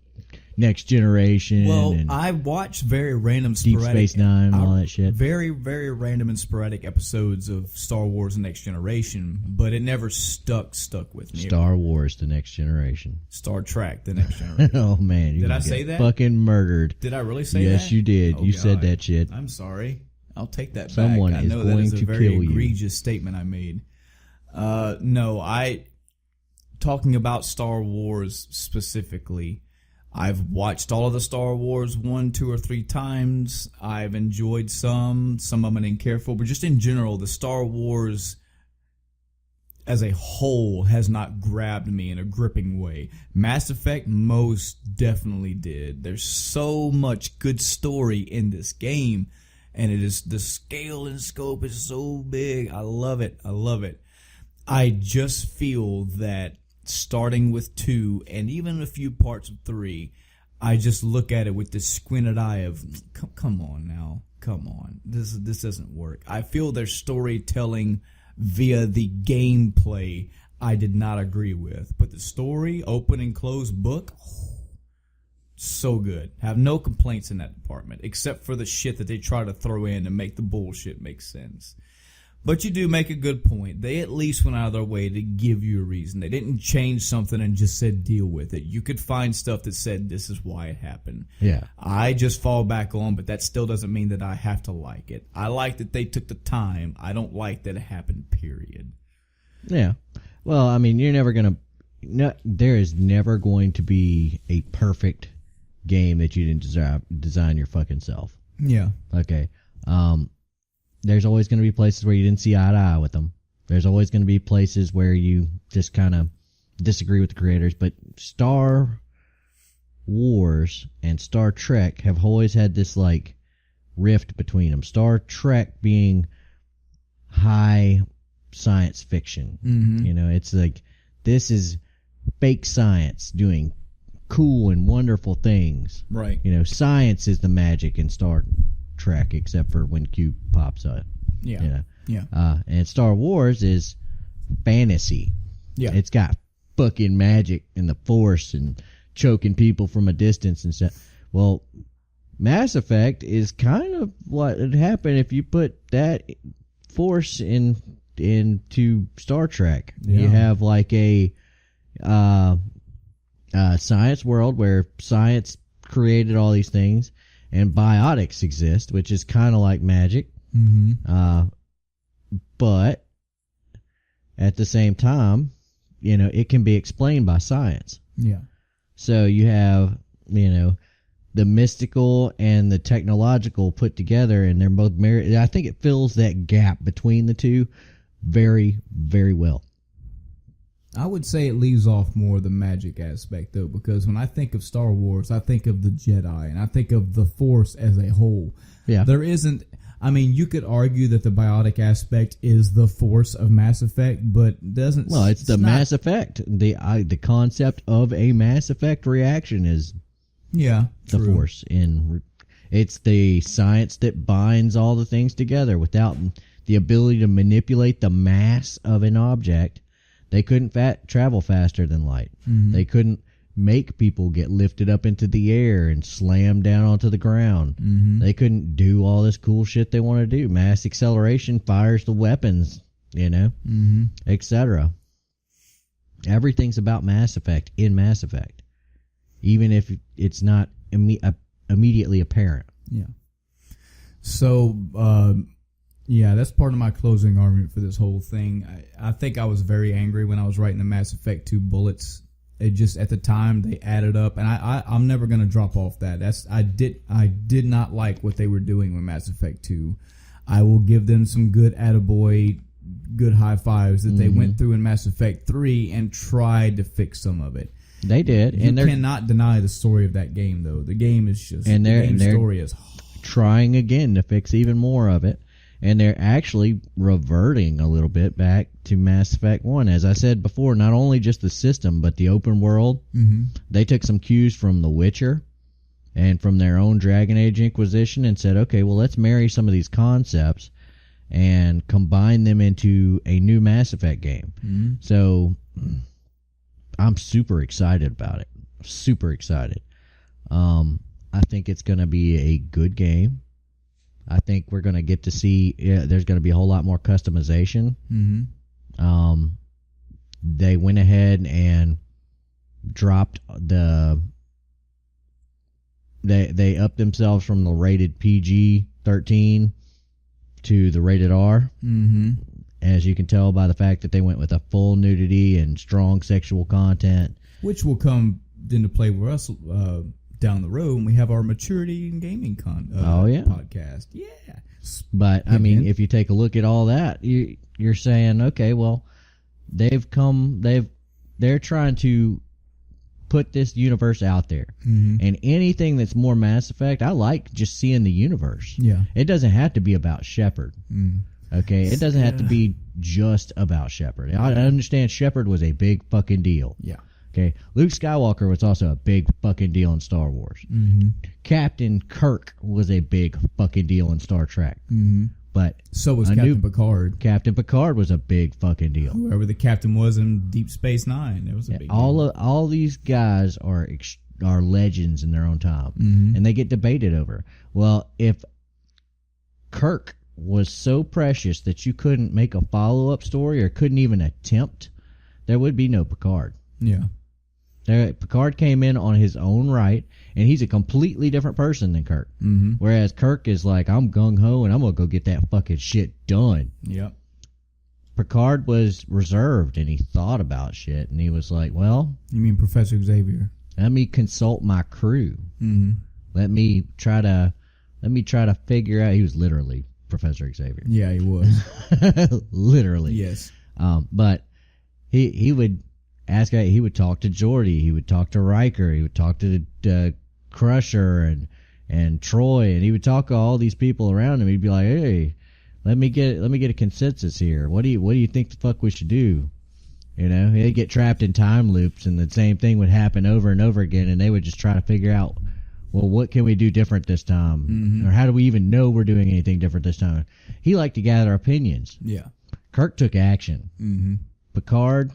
Next Generation. Well, and I watched very random, Deep sporadic, Space Nine, and all that shit. Very, very random and sporadic episodes of Star Wars: The Next Generation, but it never stuck with me. Star Wars: The Next Generation. Star Trek: The Next Generation. Oh man, did I say that? Fucking murdered. Did I really say that? Yes, you did. Oh, you God. said that shit. I'm sorry. I'll take that Someone back. I is know going that is to a very kill you. egregious statement I made. No, talking about Star Wars specifically, I've watched all of the Star Wars 1, 2, or 3 times. I've enjoyed some of them I didn't care for, but just in general, the Star Wars as a whole has not grabbed me in a gripping way. Mass Effect most definitely did. There's so much good story in this game, and the scale and scope is so big. I love it. I just feel that starting with 2 and even a few parts of 3, I just look at it with this squinted eye of, come on now. Come on. This doesn't work. I feel their storytelling via the gameplay I did not agree with. But the story, open and closed book, so good. Have no complaints in that department, except for the shit that they try to throw in to make the bullshit make sense. But you do make a good point. They at least went out of their way to give you a reason. They didn't change something and just said deal with it. You could find stuff that said this is why it happened. Yeah. I just fall back on, but that still doesn't mean that I have to like it. I like that they took the time. I don't like that it happened, period. Yeah. Well, I mean, you're never going to... there is never going to be a perfect game that you didn't design your fucking self. Yeah. Okay. There's always going to be places where you didn't see eye to eye with them. There's always going to be places where you just kind of disagree with the creators. But Star Wars and Star Trek have always had this, like, rift between them. Star Trek being high science fiction. Mm-hmm. It's like, this is fake science doing cool and wonderful things. Right. Science is the magic in Star Trek, except for when Q pops up. Yeah. Yeah. And Star Wars is fantasy. Yeah. It's got fucking magic and the Force and choking people from a distance and stuff. Well, Mass Effect is kind of what would happen if you put that Force into Star Trek. Yeah. You have like a science world where science created all these things, and biotics exist, which is kind of like magic. But at the same time, it can be explained by science. Yeah. So you have, the mystical and the technological put together, and they're both married. I think it fills that gap between the two very, very well. I would say it leaves off more the magic aspect, though, because when I think of Star Wars, I think of the Jedi, and I think of the Force as a whole. Yeah. There isn't... I mean, you could argue that the biotic aspect is the Force of Mass Effect, but doesn't... Well, it's the Mass Effect. The concept of a Mass Effect reaction is... Yeah, the true. Force. It's the science that binds all the things together. Without the ability to manipulate the mass of an object, they couldn't travel faster than light. They couldn't make people get lifted up into the air and slammed down onto the ground. They couldn't do all this cool shit they want to do. Mass acceleration fires the weapons, etc. Everything's about Mass Effect in Mass Effect, even if it's not immediately apparent. Yeah. So, that's part of my closing argument for this whole thing. I think I was very angry when I was writing the Mass Effect 2 bullets. It just, at the time, they added up, and I'm never going to drop off that. I did not like what they were doing with Mass Effect 2. I will give them some good attaboy, good high fives that they went through in Mass Effect 3 and tried to fix some of it. They did. You cannot deny the story of that game, though. The game is just... And the story is... trying again to fix even more of it. And they're actually reverting a little bit back to Mass Effect 1. As I said before, not only just the system, but the open world. They took some cues from The Witcher and from their own Dragon Age Inquisition and said, okay, well, let's marry some of these concepts and combine them into a new Mass Effect game. So I'm super excited about it. Super excited. I think it's going to be a good game. I think we're going to get to see, there's going to be a whole lot more customization. They went ahead and dropped they upped themselves from the rated PG-13 to the rated R. As you can tell by the fact that they went with a full nudity and strong sexual content. Which will come into play with us down the road when we have our maturity in gaming podcast. Yeah. But, I mean, if you take a look at all that, you're saying, okay, well, they're trying to put this universe out there. And anything that's more Mass Effect, I like just seeing the universe. Yeah. It doesn't have to be about Shepard. Okay? It doesn't have to be just about Shepard. I understand Shepard was a big fucking deal. Yeah. Okay, Luke Skywalker was also a big fucking deal in Star Wars. Captain Kirk was a big fucking deal in Star Trek. But so was Captain Picard. Captain Picard was a big fucking deal. Whoever the captain was in Deep Space Nine, it was a big deal. All these guys are legends in their own time, and they get debated over. Well, if Kirk was so precious that you couldn't make a follow-up story or couldn't even attempt, there would be no Picard. Yeah. Picard came in on his own right, and he's a completely different person than Kirk. Whereas Kirk is like, I'm gung-ho, and I'm going to go get that fucking shit done. Yep. Picard was reserved, and he thought about shit, and he was like, well... You mean Professor Xavier? Let me consult my crew. Let me try to figure out... He was literally Professor Xavier. Yeah, he was. Literally. Yes. But he would... he would talk to Geordi, he would talk to Riker, he would talk to Crusher and Troy, and he would talk to all these people around him. He'd be like, hey, let me get a consensus here. What do you think the fuck we should do? He'd get trapped in time loops, and the same thing would happen over and over again, and they would just try to figure out, well, what can we do different this time? Or how do we even know we're doing anything different this time? He liked to gather opinions. Yeah. Kirk took action. Picard...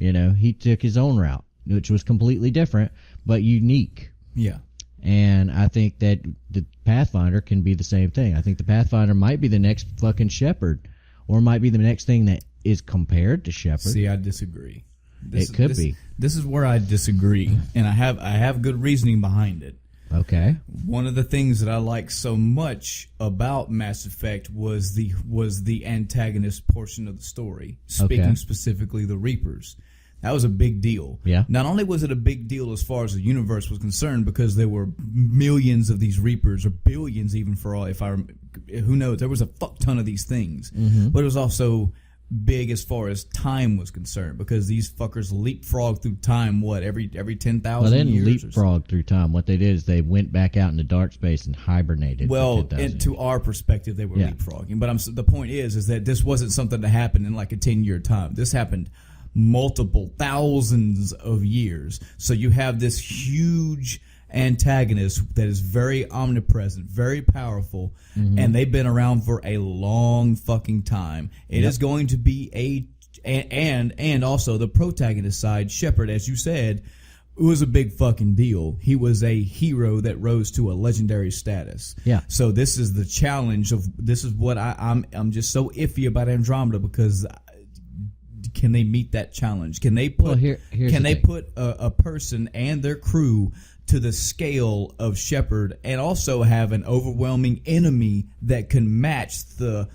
he took his own route, which was completely different, but unique. Yeah. And I think that the Pathfinder can be the same thing. I think the Pathfinder might be the next fucking Shepard, or might be the next thing that is compared to Shepard. See, I disagree. It could be. This is where I disagree, and I have good reasoning behind it. Okay. One of the things that I like so much about Mass Effect was the antagonist portion of the story, speaking specifically the Reapers. That was a big deal. Yeah. Not only was it a big deal as far as the universe was concerned, because there were millions of these Reapers, or billions even for all, who knows, there was a fuck ton of these things. Mm-hmm. But it was also big as far as time was concerned, because these fuckers leapfrog through time, every 10,000 years? Well, they didn't leapfrog through time. What they did is they went back out into dark space and hibernated. Well, and to our perspective, they were leapfrogging. But the point is that this wasn't something that happened in like a 10-year time. This happened multiple thousands of years. So you have this huge antagonist that is very omnipresent, very powerful, and they've been around for a long fucking time. It is going to be and also the protagonist side, Shepard, as you said, it was a big fucking deal. He was a hero that rose to a legendary status. Yeah. So this is the challenge this is what I'm just so iffy about Andromeda, because can they meet that challenge? Can they put put a person and their crew to the scale of Shepard, and also have an overwhelming enemy that can match the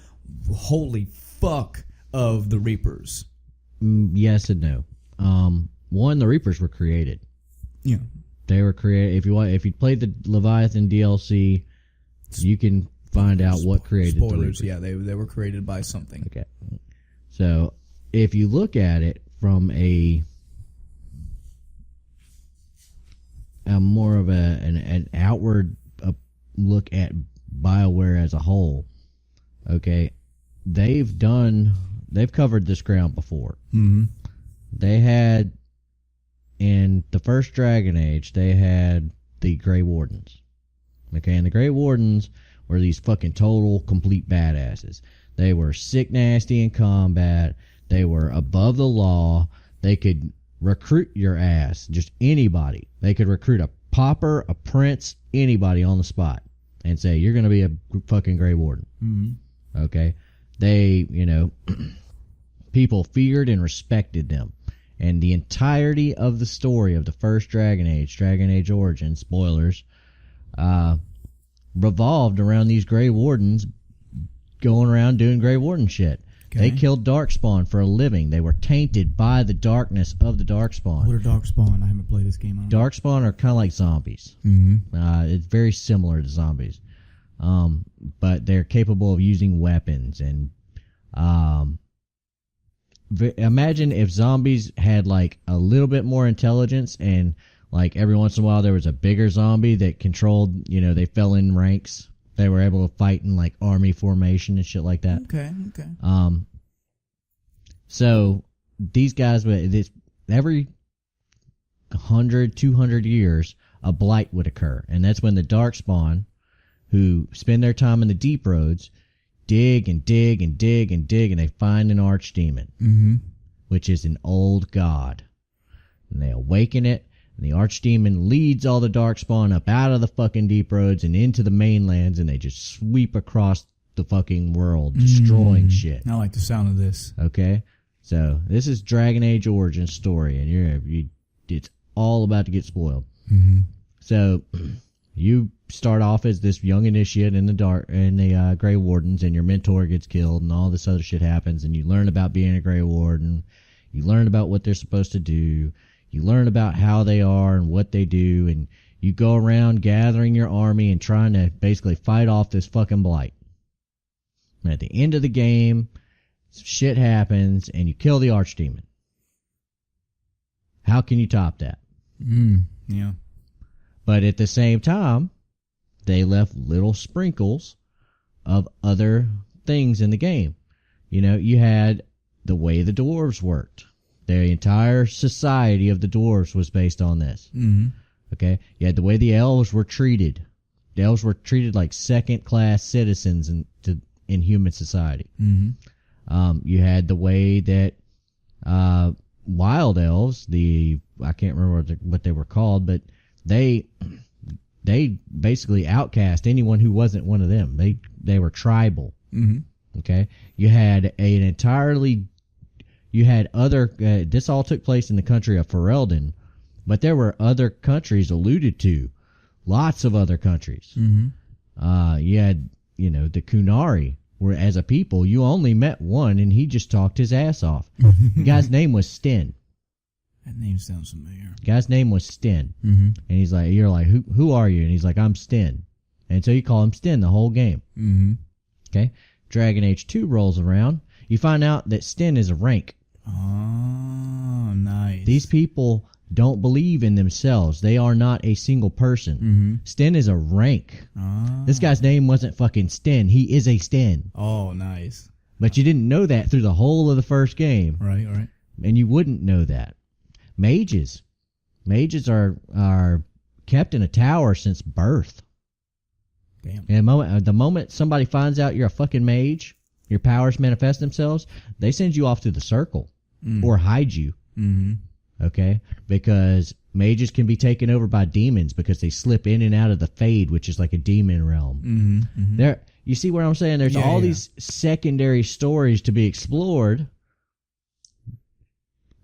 holy fuck of the Reapers? Yes and no. One, the Reapers were created. Yeah, they were created. If you played the Leviathan DLC, you can find out what created the Reapers. Yeah, they were created by something. Okay, so if you look at it from a more of an outward look at BioWare as a whole, okay, they've covered this ground before. Mm-hmm. They had, in the first Dragon Age, they had the Grey Wardens. Okay, and the Grey Wardens were these fucking total, complete badasses. They were sick nasty in combat. They were above the law. They could recruit your ass, just anybody. They could recruit a pauper, a prince, anybody on the spot, and say, you're going to be a fucking Grey Warden. Mm-hmm. Okay? They, people feared and respected them. And the entirety of the story of the first Dragon Age Origins, spoilers, revolved around these Grey Wardens going around doing Grey Warden shit. Okay. They killed Darkspawn for a living. They were tainted by the darkness of the Darkspawn. What are Darkspawn? I haven't played this game. Darkspawn are kind of like zombies. Mm-hmm. It's very similar to zombies. But they're capable of using weapons. And imagine if zombies had like a little bit more intelligence, and like every once in a while there was a bigger zombie that controlled, they fell in ranks. They were able to fight in like army formation and shit like that. Okay. So these guys, every 100, 200 years, a blight would occur. And that's when the Darkspawn, who spend their time in the deep roads, dig and dig and dig and dig, and they find an archdemon, which is an old god. And they awaken it. And the archdemon leads all the Darkspawn up out of the fucking deep roads and into the mainlands, and they just sweep across the fucking world, destroying shit. I like the sound of this. Okay? So, this is Dragon Age Origins story, and it's all about to get spoiled. Mm-hmm. So, you start off as this young initiate in the Grey Wardens, and your mentor gets killed, and all this other shit happens, and you learn about being a Grey Warden. You learn about what they're supposed to do. You learn about how they are and what they do, and you go around gathering your army and trying to basically fight off this fucking blight. And at the end of the game, shit happens, and you kill the archdemon. How can you top that? Yeah. But at the same time, they left little sprinkles of other things in the game. You had the way the dwarves worked. The entire society of the dwarves was based on this. Mm-hmm. Okay? You had the way the elves were treated. The elves were treated like second-class citizens in human society. Mm-hmm. You had the way that wild elves, I can't remember what they were called, but they basically outcast anyone who wasn't one of them. They were tribal. Mm-hmm. Okay? You had an entirely you had other, this all took place in the country of Ferelden, but there were other countries alluded to. Lots of other countries. Mm-hmm. You had, the Kunari, where as a people, you only met one, and he just talked his ass off. The guy's name was Sten. That name sounds familiar. The guy's name was Sten. Mm-hmm. And he's like, you're like, who are you? And he's like, I'm Sten. And so you call him Sten the whole game. Mm-hmm. Okay. Dragon Age 2 rolls around. You find out that Sten is a rank. Oh, nice. These people don't believe in themselves. They are not a single person. Mm-hmm. Sten is a rank. Oh. This guy's name wasn't fucking Sten. He is a Sten. Oh, nice. But you didn't know that through the whole of the first game. Right. And you wouldn't know that. Mages are kept in a tower since birth. Damn. And the moment somebody finds out you're a fucking mage, your powers manifest themselves, they send you off to the circle or hide you. Mm-hmm. Okay? Because mages can be taken over by demons because they slip in and out of the Fade, which is like a demon realm. Mm-hmm. Mm-hmm. You see what I'm saying? There's all these secondary stories to be explored.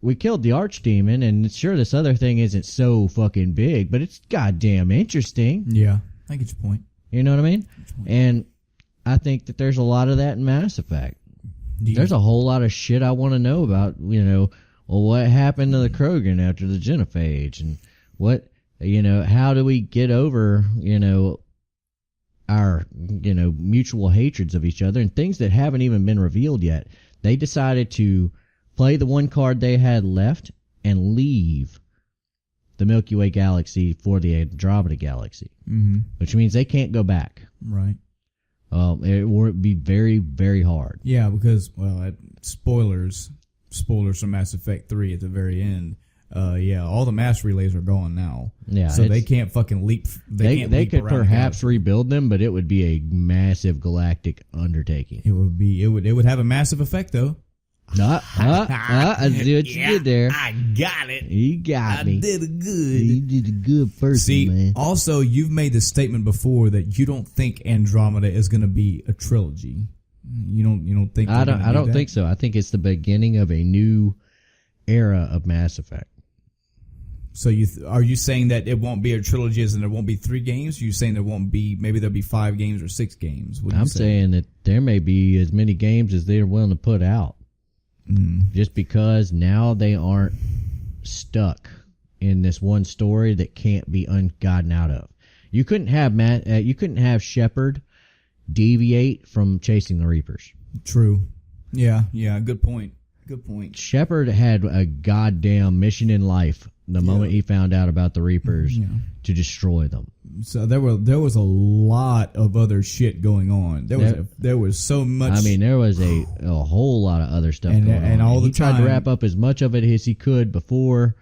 We killed the archdemon, and sure, this other thing isn't so fucking big, but it's goddamn interesting. Yeah, I get your point. You know what I mean? And I think that there's a lot of that in Mass Effect. There's a whole lot of shit I want to know about, what happened to the Krogan after the Genophage, and what, how do we get over, our, mutual hatreds of each other, and things that haven't even been revealed yet. They decided to play the one card they had left and leave the Milky Way galaxy for the Andromeda galaxy, which means they can't go back. Right. It would be very, very hard. Yeah, because, spoilers from Mass Effect 3 at the very end. All the mass relays are gone now. Yeah, so they can't fucking leap. They could perhaps rebuild them, but it would be a massive galactic undertaking. It would have a massive effect though. I see what you did there. I got it. You got me. I did it good. You did a good person, man. Also, you've made the statement before that you don't think Andromeda is going to be a trilogy. You don't think? I don't think so. I think it's the beginning of a new era of Mass Effect. So are you saying that it won't be a trilogy as in there won't be 3 games? Are you saying maybe there'll be 5 games or 6 games? I'm saying that there may be as many games as they're willing to put out. Just because now they aren't stuck in this one story that can't be gotten out of. You couldn't have Shepard deviate from chasing the Reapers. True. Yeah. Good point. Shepard had a goddamn mission in life the moment he found out about the Reapers to destroy them. So there was a lot of other shit going on. There was so much. I mean, there was a whole lot of other stuff going on. And all the time, he tried to wrap up as much of it as he could before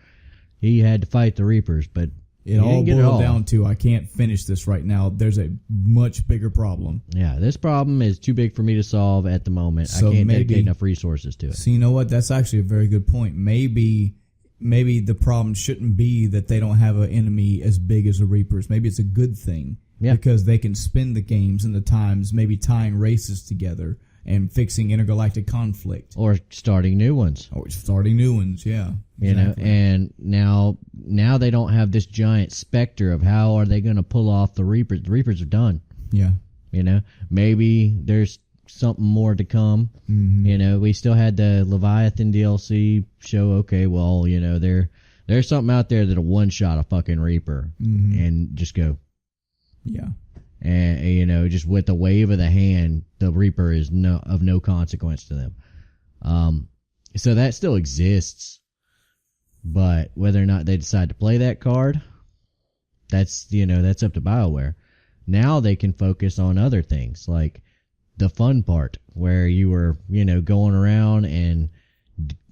he had to fight the Reapers, but it all boiled down to I can't finish this right now. There's a much bigger problem. Yeah, this problem is too big for me to solve at the moment. So I can't dedicate enough resources to it. So you know what? That's actually a very good point. Maybe the problem shouldn't be that they don't have an enemy as big as the Reapers. Maybe it's a good thing because they can spend the games and the times maybe tying races together and fixing intergalactic conflict. Or starting new ones. Yeah. Exactly. And now they don't have this giant specter of how are they going to pull off the Reapers. The Reapers are done. Yeah. Maybe there's something more to come. Mm-hmm. We still had the Leviathan DLC show. Okay, well, there's something out there that'll one-shot a fucking Reaper and just go. Yeah. And, just with a wave of the hand, the Reaper is of no consequence to them. So that still exists. But whether or not they decide to play that card, that's up to BioWare. Now they can focus on other things, like the fun part, where you were, going around and,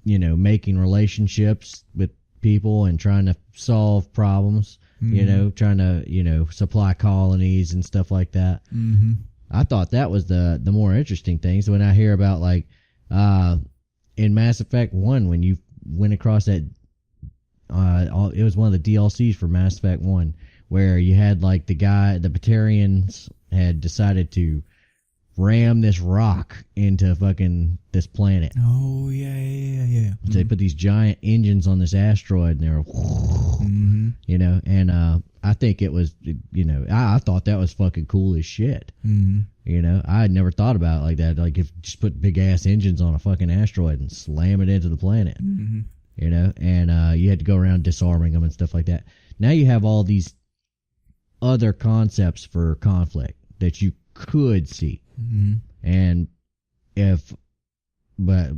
making relationships with people and trying to solve problems, trying to, supply colonies and stuff like that. Mm-hmm. I thought that was the more interesting things. When I hear about, like, in Mass Effect 1, when you went across that, it was one of the DLCs for Mass Effect 1, where you had, like, the Batarians had decided to ram this rock into fucking this planet. Oh, yeah. So they put these giant engines on this asteroid, and they were, you know, and I think it was, you know, I thought that was fucking cool as shit. You know, I had never thought about it like that. Like, if just put big ass engines on a fucking asteroid and slam it into the planet, you know, and you had to go around disarming them and stuff like that. Now you have all these other concepts for conflict that you could see. And but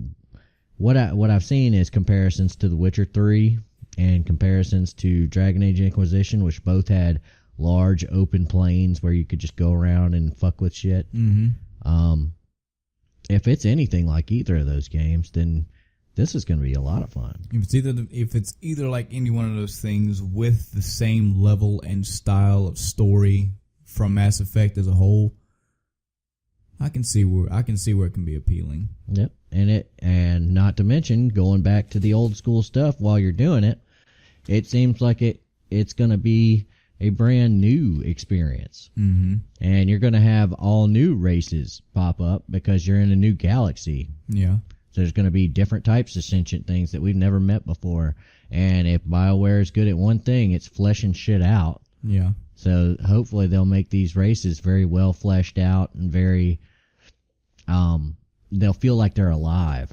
what I've seen is comparisons to The Witcher 3 and comparisons to Dragon Age Inquisition, which both had large open plains where you could just go around and fuck with shit. If it's anything like either of those games, then this is going to be a lot of fun. If it's either like any one of those things with the same level and style of story from Mass Effect as a whole, I can see where it can be appealing. Yep, and not to mention going back to the old school stuff while you're doing it. It seems like it's going to be a brand new experience, and you're going to have all new races pop up because you're in a new galaxy. Yeah. So there's going to be different types of sentient things that we've never met before. And if BioWare is good at one thing, it's fleshing shit out. Yeah. So hopefully they'll make these races very well fleshed out and very, they'll feel like they're alive,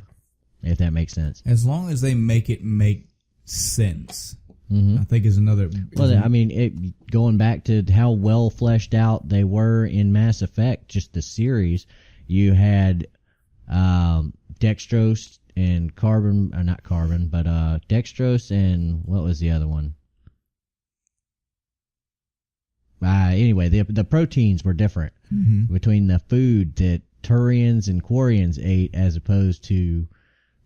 if that makes sense. As long as they make it make sense, I think is another. Well, I mean, going back to how well fleshed out they were in Mass Effect, just the series, you had, Dextrose and Carbon, or not Carbon, but Dextrose and what was the other one? Anyway, the proteins were different between the food that Turians and Quarians ate as opposed to,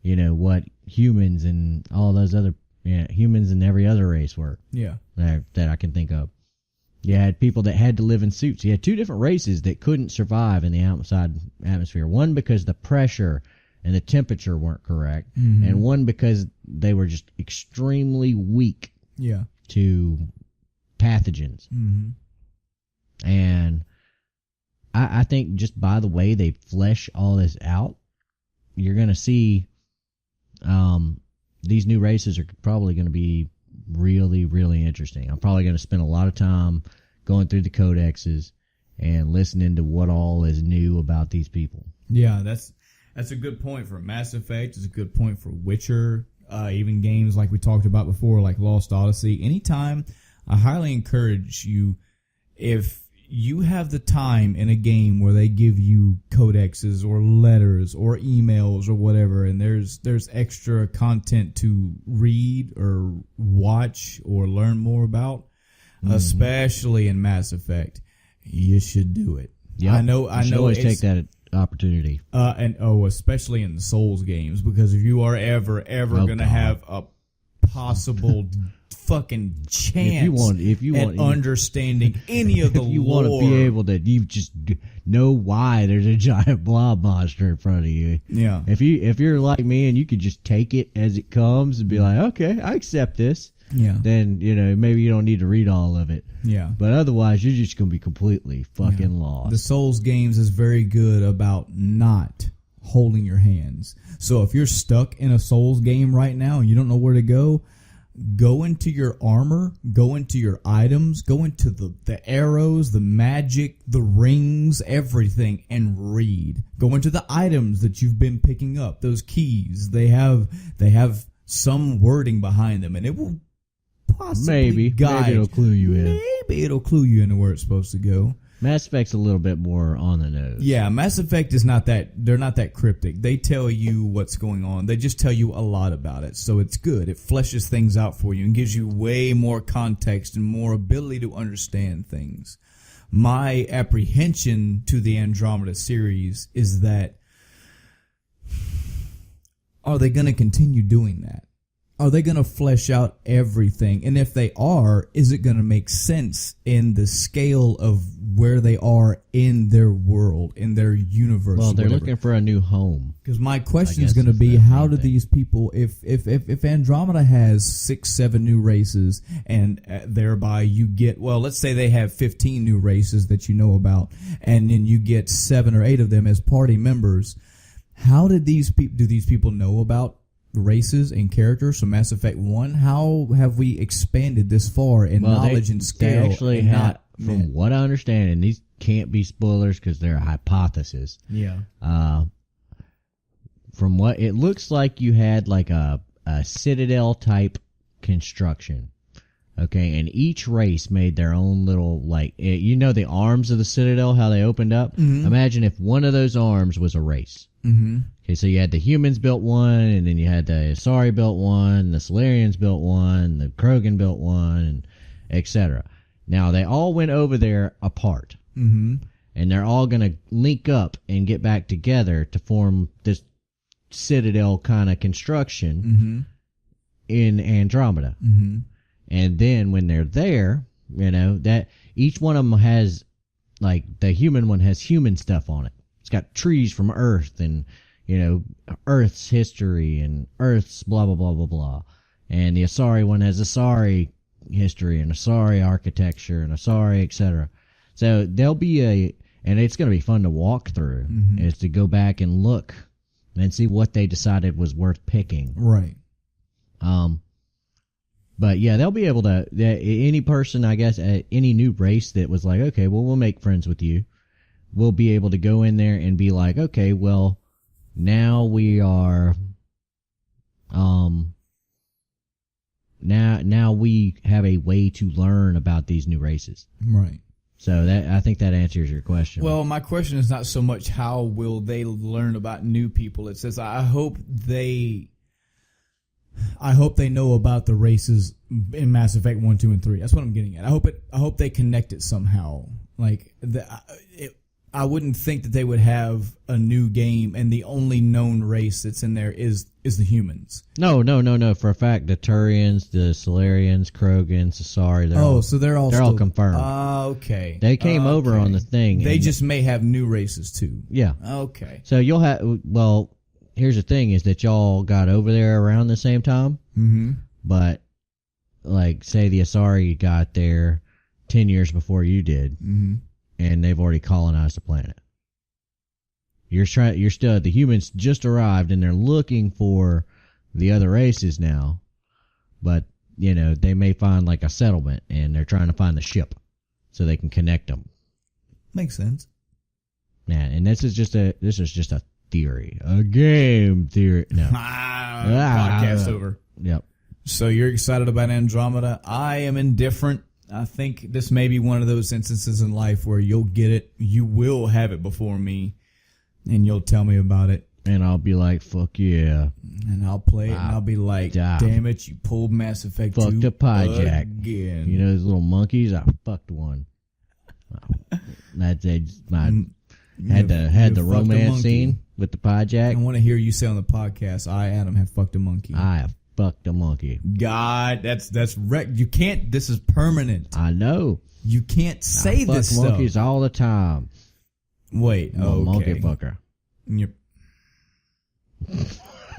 you know, what humans and all those other humans and every other race were. Yeah, that I can think of. You had people that had to live in suits. You had two different races that couldn't survive in the outside atmosphere. One because the pressure and the temperature weren't correct, and one because they were just extremely weak to pathogens. And I think just by the way they flesh all this out, you're going to see these new races are probably going to be really, really interesting. I'm probably going to spend a lot of time going through the codexes and listening to what all is new about these people. Yeah, that's a good point for Mass Effect. It's a good point for Witcher. Even games like we talked about before, like Lost Odyssey. Anytime, I highly encourage you, if you have the time in a game where they give you codexes or letters or emails or whatever, and there's extra content to read or watch or learn more about, especially in Mass Effect, you should do it. Yeah, I know. Always take that opportunity. Especially in the Souls games, because if you are ever going to have a possible fucking chance if you want understanding any of the lore, you want to be able to you just know why there's a giant blob monster in front of you. Yeah. If you're like me and you could just take it as it comes and be like, okay, I accept this. Yeah. Then, you know, maybe you don't need to read all of it. Yeah. But otherwise, you're just going to be completely fucking lost. The Souls games is very good about not holding your hands. So if you're stuck in a Souls game right now and you don't know where to go into your armor, go into your items, go into the arrows, the magic, the rings, everything, and read. Go into the items that you've been picking up, those keys. They have some wording behind them, and it will possibly guide. Maybe it'll clue you in. Maybe it'll clue you into where it's supposed to go. Mass Effect's a little bit more on the nose. Yeah, Mass Effect is not that. They're not that cryptic. They tell you what's going on. They just tell you a lot about it. So it's good. It fleshes things out for you and gives you way more context and more ability to understand things. My apprehension to the Andromeda series is that, are they going to continue doing that? are they going to flesh out everything? And if they are, is it going to make sense in the scale of where they are in their world, in their universe? Well, they're looking for a new home. Because my question is going to be, how do these people, if Andromeda has 6, 7 new races, and thereby you get, well, let's say they have 15 new races that you know about, and then you get 7 or 8 of them as party members, how did these people, do these people know about races and characters from Mass Effect 1? How have we expanded this far in knowledge and scale? They actually had, from what I understand, and these can't be spoilers because they're a hypothesis. Yeah. From what it looks like, you had like a Citadel type construction. Okay, and each race made their own little, like, you know, the arms of the Citadel, how they opened up? Mm-hmm. Imagine if one of those arms was a race. Mm-hmm. Okay, so you had the humans built one, and then you had the Asari built one, the Solarians built one, the Krogan built one, and etc. Now, they all went over there apart. Mm-hmm. And they're all going to link up and get back together to form this Citadel kind of construction mm-hmm. in Andromeda. Mm-hmm. And then when they're there, you know, that each one of them has, like, the human one has human stuff on it. It's got trees from Earth and, you know, Earth's history and Earth's blah, blah, blah, blah, blah. And the Asari one has Asari history and Asari architecture and Asari, etc. So there'll be and it's going to be fun to walk through, mm-hmm. is to go back and look and see what they decided was worth picking. Right. But yeah, they'll be able to, any person, I guess, any new race that was like, okay, well, we'll make friends with you, will be able to go in there and be like, okay, well, now we are, now we have a way to learn about these new races. Right. So that, I think that answers your question. Well, my question is not so much how will they learn about new people. It says, I hope they know about the races in Mass Effect 1, 2, and 3. That's what I'm getting at. I hope they connect it somehow. Like, I wouldn't think that they would have a new game and the only known race that's in there is the humans. No. For a fact, the Turians, the Solarians, Krogans, Asari, they're all confirmed. Okay. They came over on the thing. They just may have new races too. Yeah. Okay. So you'll have, well, here's the thing is that y'all got over there around the same time. Mm-hmm. But, like, say the Asari got there 10 years before you did. Mm-hmm. And they've already colonized the planet. You're still, the humans just arrived and they're looking for the other races now. But, you know, they may find like a settlement and they're trying to find the ship so they can connect them. Makes sense. Yeah, and this is just a theory. A game theory. No. Podcast over. Yep. So you're excited about Andromeda. I am indifferent. I think this may be one of those instances in life where you'll get it, you will have it before me, and you'll tell me about it. And I'll be like, fuck yeah. And I'll play it, and I'll be like, damn it, you pulled Mass Effect 2 fucked a Pyjak again. You know those little monkeys? I fucked one. That's had the romance scene with the Pyjak. I want to hear you say on the podcast, I, Adam, have fucked a monkey. I have fucked a monkey. God, that's wreck. You can't. This is permanent. I know. You can't say this stuff. I fuck monkeys all the time. Wait, monkey fucker.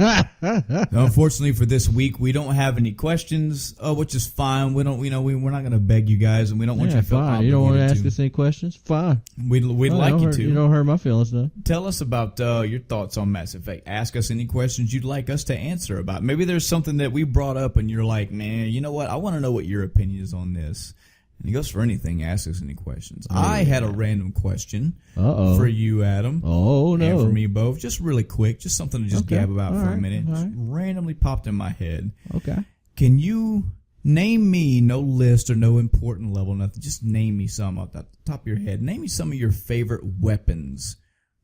Unfortunately for this week, we don't have any questions, which is fine. We're not going to beg you guys, and we don't want you to feel obligated. You don't want to ask us any questions? Fine. We'd like you to. You don't hurt my feelings, though. Tell us about your thoughts on Mass Effect. Ask us any questions you'd like us to answer about. Maybe there's something that we brought up, and you're like, man, you know what? I want to know what your opinion is on this. And it goes for anything. Ask us any questions. I had a random question for you, Adam. Oh, no. And for me both. Just really quick. Just something to just gab about for a minute. Just randomly popped in my head. Okay. Can you name me, no list or no important level, nothing. Just name me some off the top of your head. Name me some of your favorite weapons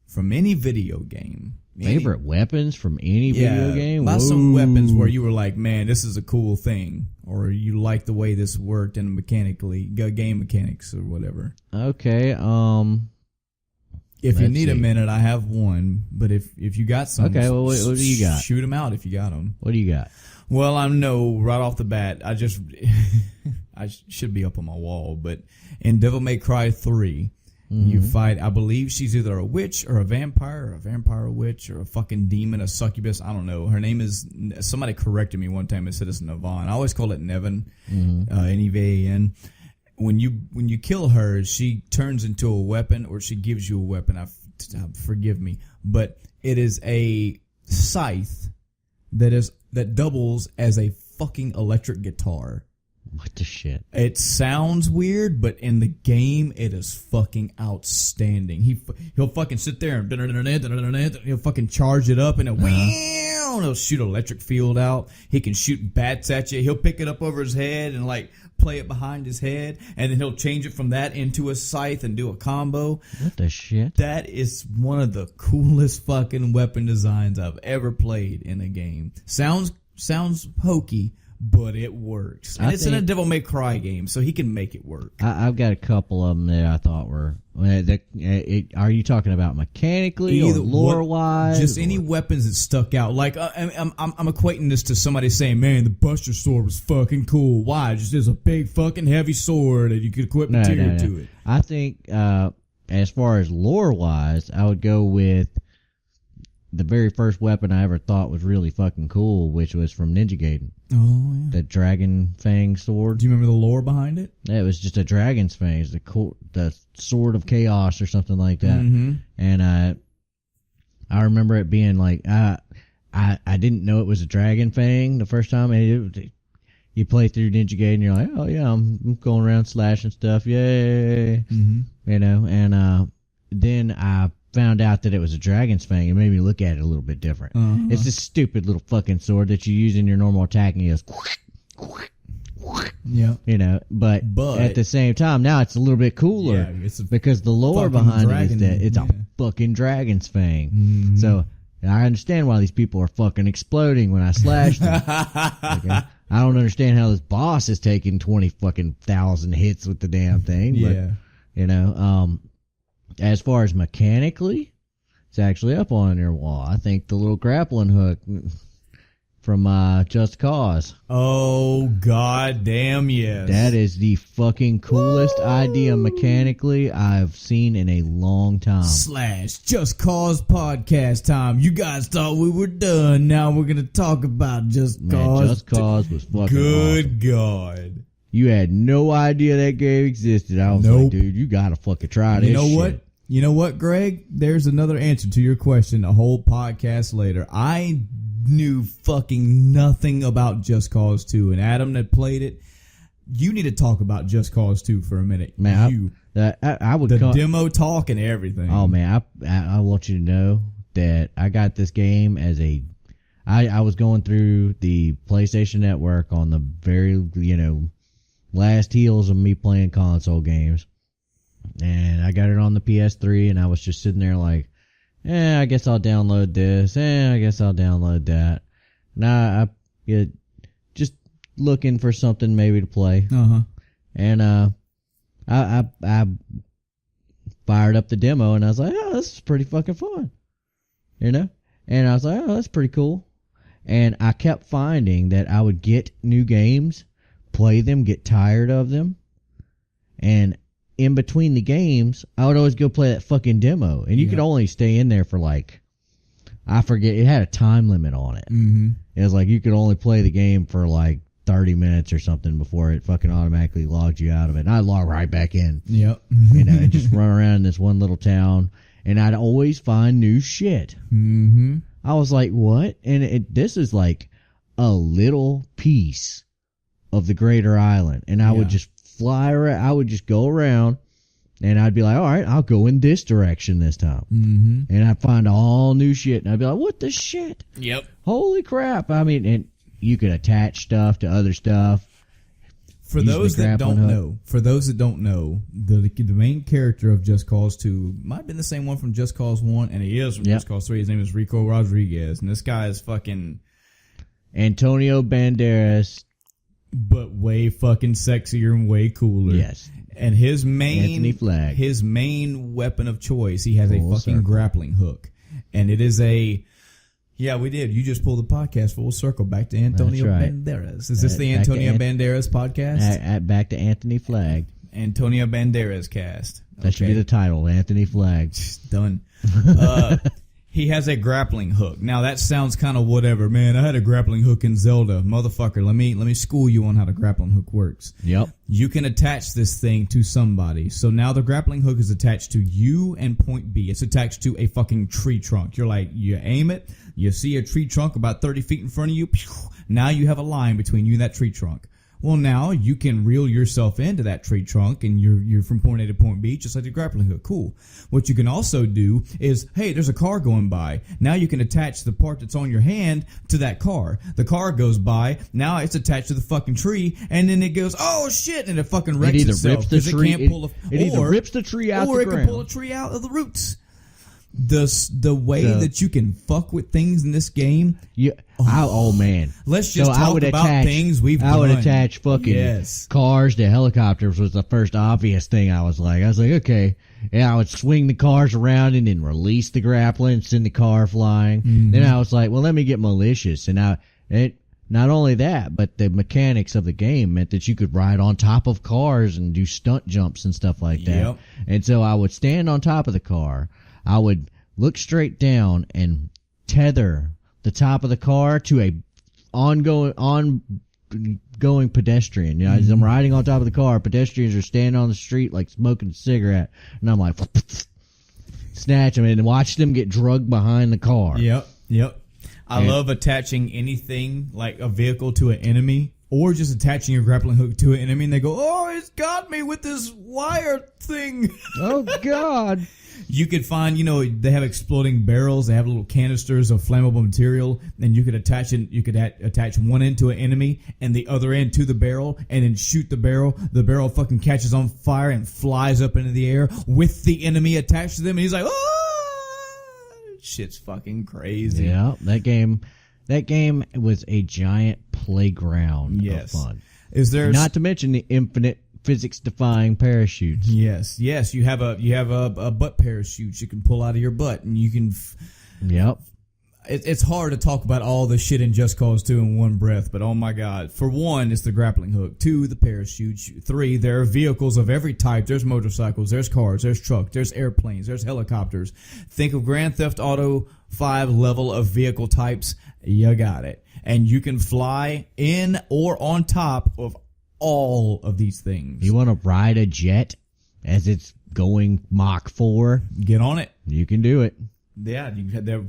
from any video game. Favorite weapons from any video game? Not some weapons where you were like, man, this is a cool thing. Or you like the way this worked and mechanically, game mechanics or whatever. Okay, if you need a minute, I have one. But if you got some, okay, well, what do you got? Shoot them out if you got them. What do you got? Well, I know right off the bat, I should be up on my wall, but in Devil May Cry 3, you fight, I believe she's either a witch or a vampire witch or a fucking demon, a succubus. I don't know. Her name is, somebody corrected me one time and said it's Nevon. I always call it Nevin, Nevan. When you kill her, she turns into a weapon, or she gives you a weapon. Forgive me, but it is a scythe that doubles as a fucking electric guitar. What the shit? It sounds weird, but in the game, it is fucking outstanding. He'll fucking sit there and he'll fucking charge it up, and he'll shoot an electric field out. He can shoot bats at you. He'll pick it up over his head and like play it behind his head, and then he'll change it from that into a scythe and do a combo. What the shit? That is one of the coolest fucking weapon designs I've ever played in a game. Sounds hokey, but it works. And it's in a Devil May Cry game, so he can make it work. I've got a couple of them that I thought were... are you talking about mechanically or lore-wise? Just any weapons that stuck out. Like, I'm equating this to somebody saying, man, the Buster Sword was fucking cool. Why? Just there's a big fucking heavy sword and you could equip material to it. I think, as far as lore-wise, I would go with the very first weapon I ever thought was really fucking cool, which was from Ninja Gaiden. Oh, yeah. The Dragon Fang sword. Do you remember the lore behind it? Yeah, it was just a dragon's fang. The sword of chaos or something like that. Mm-hmm. And I remember it being like, I didn't know it was a dragon fang the first time. You play through Ninja Gaiden and you're like, oh yeah, I'm going around slashing stuff. Yay. Mm-hmm. You know, and then I found out that it was a dragon's fang. It made me look at it a little bit different. Uh-huh. It's this stupid little fucking sword that you use in your normal attack, and it goes, yeah, you know. But at the same time, now it's a little bit cooler because the lore behind it is that it's a fucking dragon's fang. Mm-hmm. So I understand why these people are fucking exploding when I slash them. Okay? I don't understand how this boss is taking 20 fucking thousand hits with the damn thing. But, you know, as far as mechanically, it's actually up on your wall. I think the little grappling hook from Just Cause. Oh, god damn yes. That is the fucking coolest idea mechanically I've seen in a long time. / Just Cause podcast time. You guys thought we were done. Now we're going to talk about Just Cause. Just Cause was fucking good awesome. God. You had no idea that game existed. I was like, dude, you gotta fucking try this shit. You know what, Greg? There's another answer to your question a whole podcast later. I knew fucking nothing about Just Cause 2, and Adam that played it, you need to talk about Just Cause 2 for a minute. Man, I would demo talk and everything. Oh, man, I want you to know that I got this game as I was going through the PlayStation Network on the very, last heels of me playing console games. And I got it on the PS3, and I was just sitting there like, I guess I'll download this. I guess I'll download that. Now I just looking for something maybe to play. Uh-huh. And I fired up the demo, and I was like, oh, this is pretty fucking fun. You know? And I was like, oh, that's pretty cool. And I kept finding that I would get new games, play them, get tired of them, and in between the games, I would always go play that fucking demo. And you could only stay in there for like, I forget, it had a time limit on it. Mm-hmm. It was like you could only play the game for like 30 minutes or something before it fucking automatically logged you out of it. And I'd log right back in. Yep. And just run around in this one little town. And I'd always find new shit. Mm-hmm. I was like, what? And this is like a little piece of the greater island. And I would just fly around. I would just go around, and I'd be like, all right, I'll go in this direction this time. Mm-hmm. And I'd find all new shit, and I'd be like, what the shit? Yep. Holy crap. I mean, and you could attach stuff to other stuff. For those that don't know, the main character of Just Cause 2 might have been the same one from Just Cause 1, and he is from Just Cause 3. His name is Rico Rodriguez, and this guy is fucking Antonio Banderas, but way fucking sexier and way cooler. Yes. And his main Anthony Flagg. His main weapon of choice, he has a fucking grappling hook. And it is Yeah, we did. You just pulled the podcast full circle back to Antonio Banderas. Is this the Antonio Banderas podcast? Back to Anthony Flagg. Antonio Banderas cast. That should be the title, Anthony Flagg. Done. He has a grappling hook. Now that sounds kind of whatever, man. I had a grappling hook in Zelda, motherfucker. Let me school you on how the grappling hook works. Yep. You can attach this thing to somebody. So now the grappling hook is attached to you and point B. It's attached to a fucking tree trunk. You're like, you aim it, you see a tree trunk about 30 feet in front of you. Now you have a line between you and that tree trunk. Well, now you can reel yourself into that tree trunk and you're from point A to point B, just like the grappling hook. Cool. What you can also do is, hey, there's a car going by. Now you can attach the part that's on your hand to that car. The car goes by. Now it's attached to the fucking tree, and then it goes, oh shit, and it fucking wrecks itself because it can't pull it either rips the tree out, or it can pull a tree out of the roots. The way that you can fuck with things in this game. Yeah. Oh man. Let's just talk about things we've done. I would attach fucking cars to helicopters was the first obvious thing I was like, okay. Yeah, I would swing the cars around and then release the grappling and send the car flying. Mm-hmm. Then I was like, well, let me get malicious. And not only that, but the mechanics of the game meant that you could ride on top of cars and do stunt jumps and stuff like that. Yep. And so I would stand on top of the car. I would look straight down and tether the top of the car to a ongoing pedestrian. You know, as I'm riding on top of the car, pedestrians are standing on the street like smoking a cigarette, and I'm like, snatch them and watch them get drugged behind the car. Yep. I love attaching anything like a vehicle to an enemy, or just attaching a grappling hook to an enemy, and they go, oh, it's got me with this wire thing. Oh, God. You could find, they have exploding barrels. They have little canisters of flammable material, and you could attach it. You could attach one end to an enemy and the other end to the barrel, and then shoot the barrel. The barrel fucking catches on fire and flies up into the air with the enemy attached to them, and he's like, oh, shit's fucking crazy. Yeah, that game was a giant playground of fun. Not to mention the infinite physics-defying parachutes. Yes. You have a butt parachute you can pull out of your butt, and you can. Yep. It's hard to talk about all the shit in Just Cause 2 in one breath, but oh my god! For one, it's the grappling hook. 2, the parachute. 3, there are vehicles of every type. There's motorcycles. There's cars. There's trucks. There's airplanes. There's helicopters. Think of Grand Theft Auto 5 level of vehicle types. You got it, and you can fly in or on top of all of these things. You want to ride a jet as it's going Mach 4? Get on it. You can do it. Yeah, the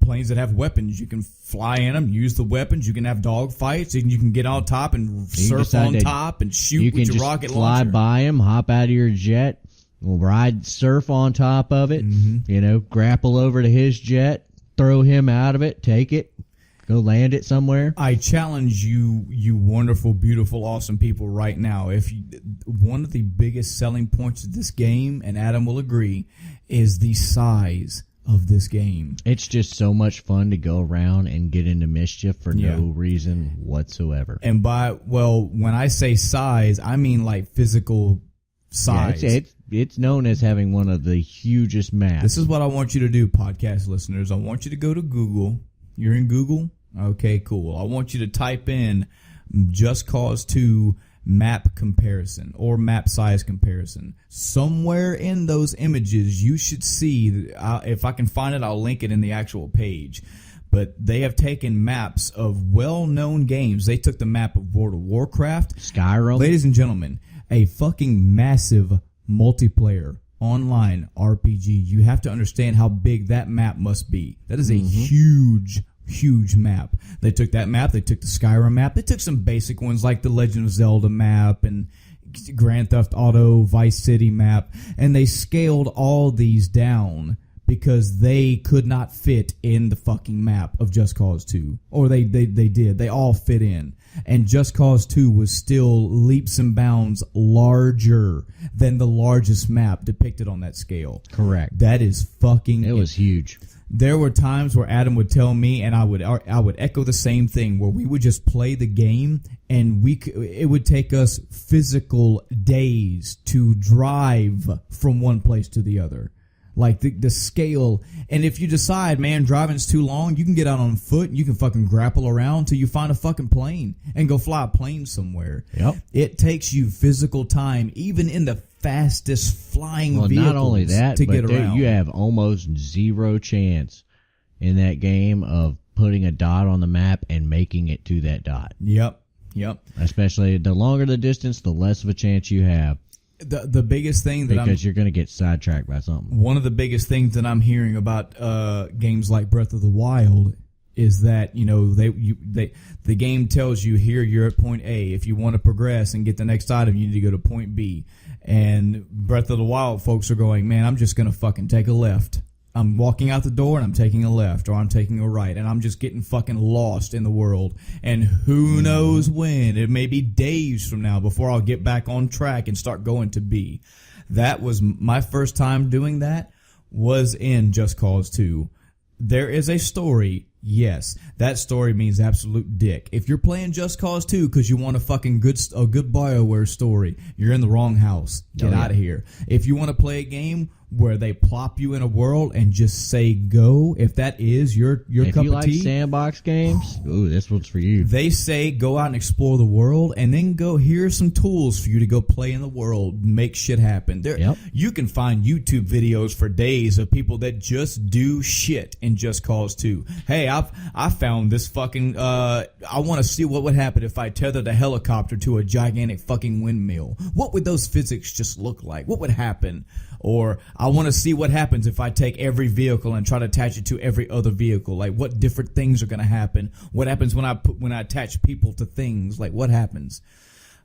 planes that have weapons. You can fly in them, use the weapons. You can have dog fights, and you can get on top and surf on top and shoot with your rocket launcher. You can just fly by them, hop out of your jet, surf on top of it, grapple over to his jet, throw him out of it, take it, go land it somewhere. I challenge you wonderful, beautiful, awesome people right now. One of the biggest selling points of this game, and Adam will agree, is the size of this game. It's just so much fun to go around and get into mischief for no reason whatsoever. And when I say size, I mean like physical size. Yeah, it's known as having one of the hugest maps. This is what I want you to do, podcast listeners. I want you to go to Google. You're in Google? Okay, cool. I want you to type in Just Cause 2 map comparison or map size comparison. Somewhere in those images, you should see, if I can find it, I'll link it in the actual page. But they have taken maps of well-known games. They took the map of World of Warcraft. Skyrim. Ladies and gentlemen, a fucking massive multiplayer online RPG. You have to understand how big that map must be. That is a huge map. They took that map. They took the Skyrim map. They took some basic ones like the Legend of Zelda map and Grand Theft Auto Vice City map, and they scaled all these down because they could not fit in the fucking map of Just Cause 2. Or they did. They all fit in. And Just Cause 2 was still leaps and bounds larger than the largest map depicted on that scale. Correct. That is fucking... It was huge. There were times where Adam would tell me, and I would echo the same thing, where we would just play the game, and it would take us physical days to drive from one place to the other. Like the scale. And if you decide, man, driving's too long, you can get out on foot and you can fucking grapple around till you find a fucking plane and go fly a plane somewhere. Yep. It takes you physical time, even in the fastest flying vehicles, not only that, to but get around. You have almost zero chance in that game of putting a dot on the map and making it to that dot. Yep. Especially the longer the distance, the less of a chance you have. The biggest thing that because you're going to get sidetracked by something. One of the biggest things that I'm hearing about games like Breath of the Wild is that the game tells you here you're at point A. If you want to progress and get the next item, you need to go to point B. And Breath of the Wild folks are going, man, I'm just going to fucking take a left. I'm walking out the door and I'm taking a left or I'm taking a right and I'm just getting fucking lost in the world. And who knows when? It may be days from now before I'll get back on track and start going to B. That was my first time doing that, was in Just Cause 2. There is a story. Yes, that story means absolute dick. If you're playing Just Cause 2 because you want a fucking good BioWare story, you're in the wrong house. Get out of here. If you want to play a game where they plop you in a world and just say go, if that is your cup of tea. If you like sandbox games, ooh, this one's for you. They say go out and explore the world and then go, here's some tools for you to go play in the world, make shit happen. You can find YouTube videos for days of people that just do shit in Just Cause 2. Hey, I found this fucking, I want to see what would happen if I tethered a helicopter to a gigantic fucking windmill. What would those physics just look like? What would happen? Or I want to see what happens if I take every vehicle and try to attach it to every other vehicle. Like what different things are going to happen? What happens when I attach people to things? Like what happens?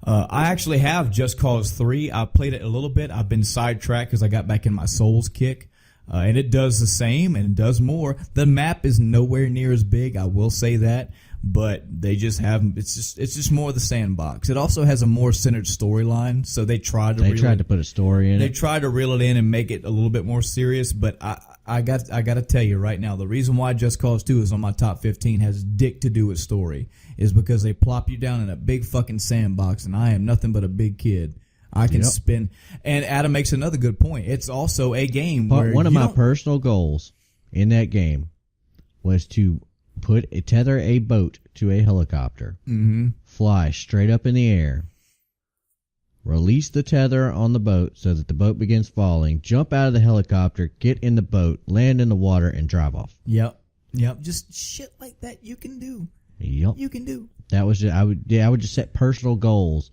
I actually have Just Cause 3. I played it a little bit. I've been sidetracked because I got back in my Souls kick. And it does the same and it does more. The map is nowhere near as big, I will say that. But they just have it's just more of the sandbox. It also has a more centered storyline, so they tried to put a story in it. They tried to reel it in and make it a little bit more serious. But I got to tell you right now, the reason why Just Cause 2 is on my top 15 has dick to do with story, is because they plop you down in a big fucking sandbox, and I am nothing but a big kid. I can spin. And Adam makes another good point. It's also a game where one of my personal goals in that game was to tether a boat to a helicopter, fly straight up in the air, release the tether on the boat so that the boat begins falling, jump out of the helicopter, get in the boat, land in the water, and drive off. Yep. Just shit like that you can do. Yep. You can do. That was just, I would just set personal goals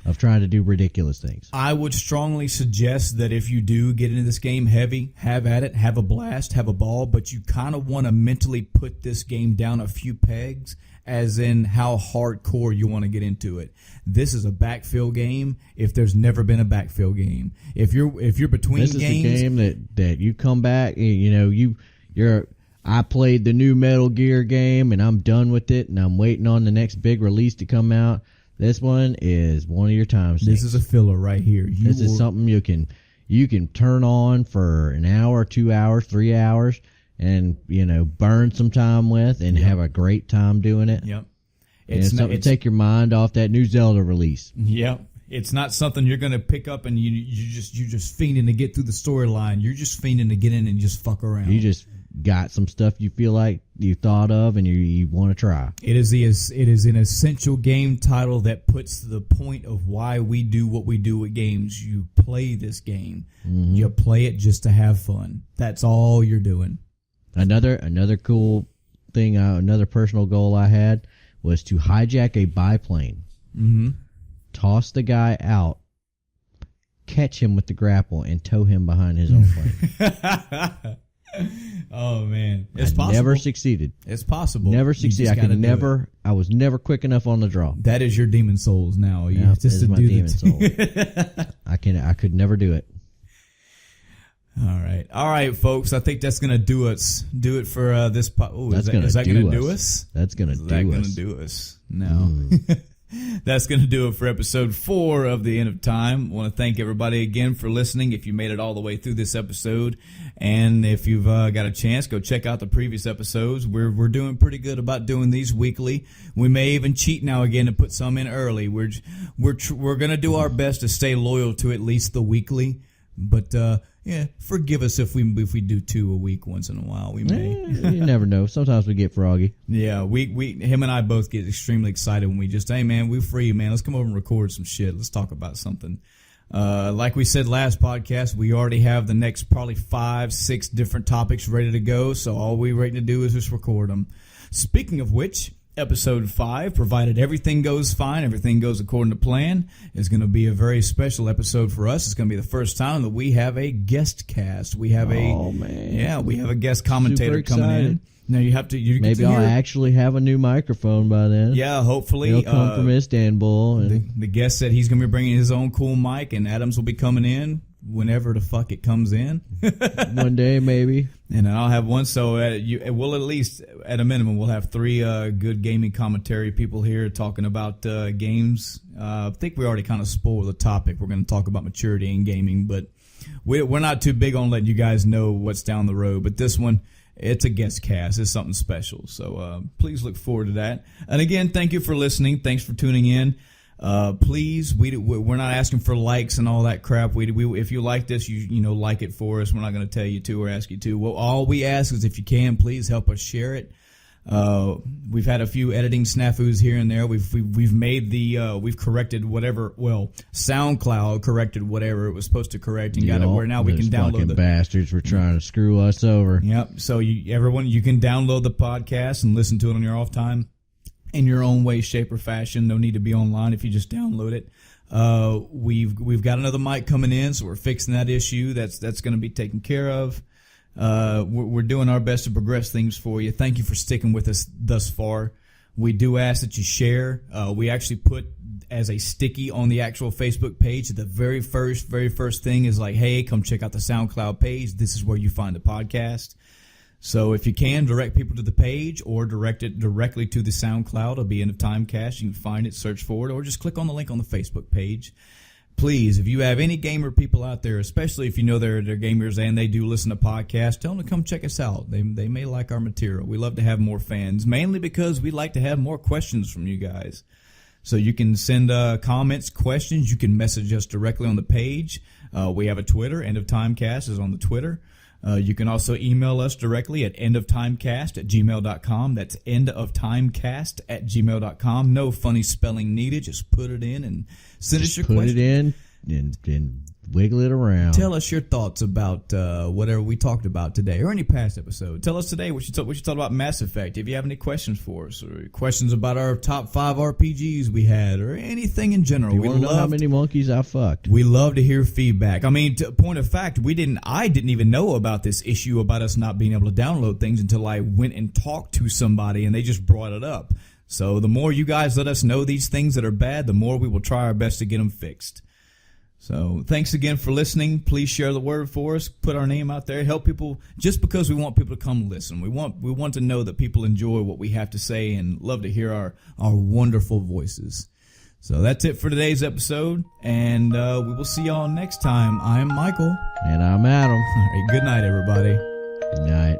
of trying to do ridiculous things. I would strongly suggest that if you do get into this game heavy, have at it, have a blast, have a ball, but you kind of want to mentally put this game down a few pegs, as in how hardcore you want to get into it. This is a backfill game if there's never been a backfill game. If you're between games, this is a game that you come back, I played the new Metal Gear game and I'm done with it and I'm waiting on the next big release to come out. This one is one of your time sinks. This is a filler right here. This is something you can turn on for an hour, 2 hours, 3 hours, and burn some time with and have a great time doing it. Yep. It's something to take your mind off that new Zelda release. Yep. It's not something you're going to pick up and you're just fiending to get through the storyline. You're just fiending to get in and just fuck around. You just got some stuff you feel like you thought of and you want to try. It is an essential game title that puts the point of why we do what we do with games. You play this game. Mm-hmm. You play it just to have fun. That's all you're doing. Another cool thing, another personal goal I had was to hijack a biplane, toss the guy out, catch him with the grapple, and tow him behind his own plane. Oh man, it's possible. Never succeeded. It's possible. Never succeeded. I was never quick enough on the draw. That is your demon souls now. Yeah, this is my demon soul. I could never do it. All right, folks. I think that's gonna do it for this. Is that gonna do us? That's gonna do us. No. That's going to do it for episode 4 of The End of Time. I want to thank everybody again for listening. If you made it all the way through this episode, and if you've got a chance, go check out the previous episodes. We're doing pretty good about doing these weekly. We may even cheat now again and put some in early. We're going to do our best to stay loyal to at least the weekly. But yeah, forgive us if we do 2 a week once in a while. We may. You never know. Sometimes we get froggy. Yeah, him and I both get extremely excited when we just, hey man, we're free, man. Let's come over and record some shit. Let's talk about something. Like we said last podcast, we already have the next probably 5-6 different topics ready to go. So all we're ready to do is just record them. Speaking of which, episode 5, provided everything goes fine, everything goes according to plan, is going to be a very special episode for us. It's going to be the first time that we have a guest cast. We have we have a guest commentator coming in. Now you have to. Maybe I'll actually have a new microphone by then. Yeah, hopefully. It'll come from Istanbul. The guest said he's going to be bringing his own cool mic, and Adams will be coming in whenever the fuck it comes in. One day, maybe. And I'll have one. So we'll at least, at a minimum, we'll have 3 good gaming commentary people here talking about games. I think we already kind of spoiled the topic. We're going to talk about maturity in gaming, but we're not too big on letting you guys know what's down the road. But this one, it's a guest cast. It's something special. So please look forward to that. And again, thank you for listening. Thanks for tuning in. Please, we're not asking for likes and all that crap. If you like this, you like it for us. We're not going to tell you to or ask you to. Well, all we ask is if you can, please help us share it. We've had a few editing snafus here and there. We've made we've corrected whatever. Well, SoundCloud corrected whatever it was supposed to correct and got it where now we can download fucking bastards were trying to screw us over. Yep. So everyone, you can download the podcast and listen to it on your off time in your own way, shape, or fashion. No need to be online if you just download it. We've got another mic coming in, so we're fixing that issue. That's going to be taken care of. We're doing our best to progress things for you. Thank you for sticking with us thus far. We do ask that you share. We actually put as a sticky on the actual Facebook page. The very first thing is like, hey, come check out the SoundCloud page. This is where you find the podcast. So if you can, direct people to the page or direct it directly to the SoundCloud. It'll be End of Time Cast. You can find it, search for it, or just click on the link on the Facebook page. Please, if you have any gamer people out there, especially if you know they're gamers and they do listen to podcasts, tell them to come check us out. They may like our material. We love to have more fans, mainly because we like to have more questions from you guys. So you can send comments, questions. You can message us directly on the page. We have a Twitter. End of Timecast is on the Twitter. You can also email us directly at endoftimecast@gmail.com. That's endoftimecast@gmail.com. No funny spelling needed. Just put it in and send us your questions. Put it in and wiggle it around. Tell us your thoughts about whatever we talked about today or any past episode. Tell us today what you thought about Mass Effect. If you have any questions for us or questions about our top 5 RPGs we had or anything in general. You want to know how many monkeys I fucked? We love to hear feedback. I mean, point of fact, I didn't even know about this issue about us not being able to download things until I went and talked to somebody and they just brought it up. So the more you guys let us know these things that are bad, the more we will try our best to get them fixed. So thanks again for listening. Please share the word for us. Put our name out there. Help people just because we want people to come listen. We want to know that people enjoy what we have to say and love to hear our wonderful voices. So that's it for today's episode, and we will see y'all next time. I'm Michael. And I'm Adam. All right, good night, everybody. Good night.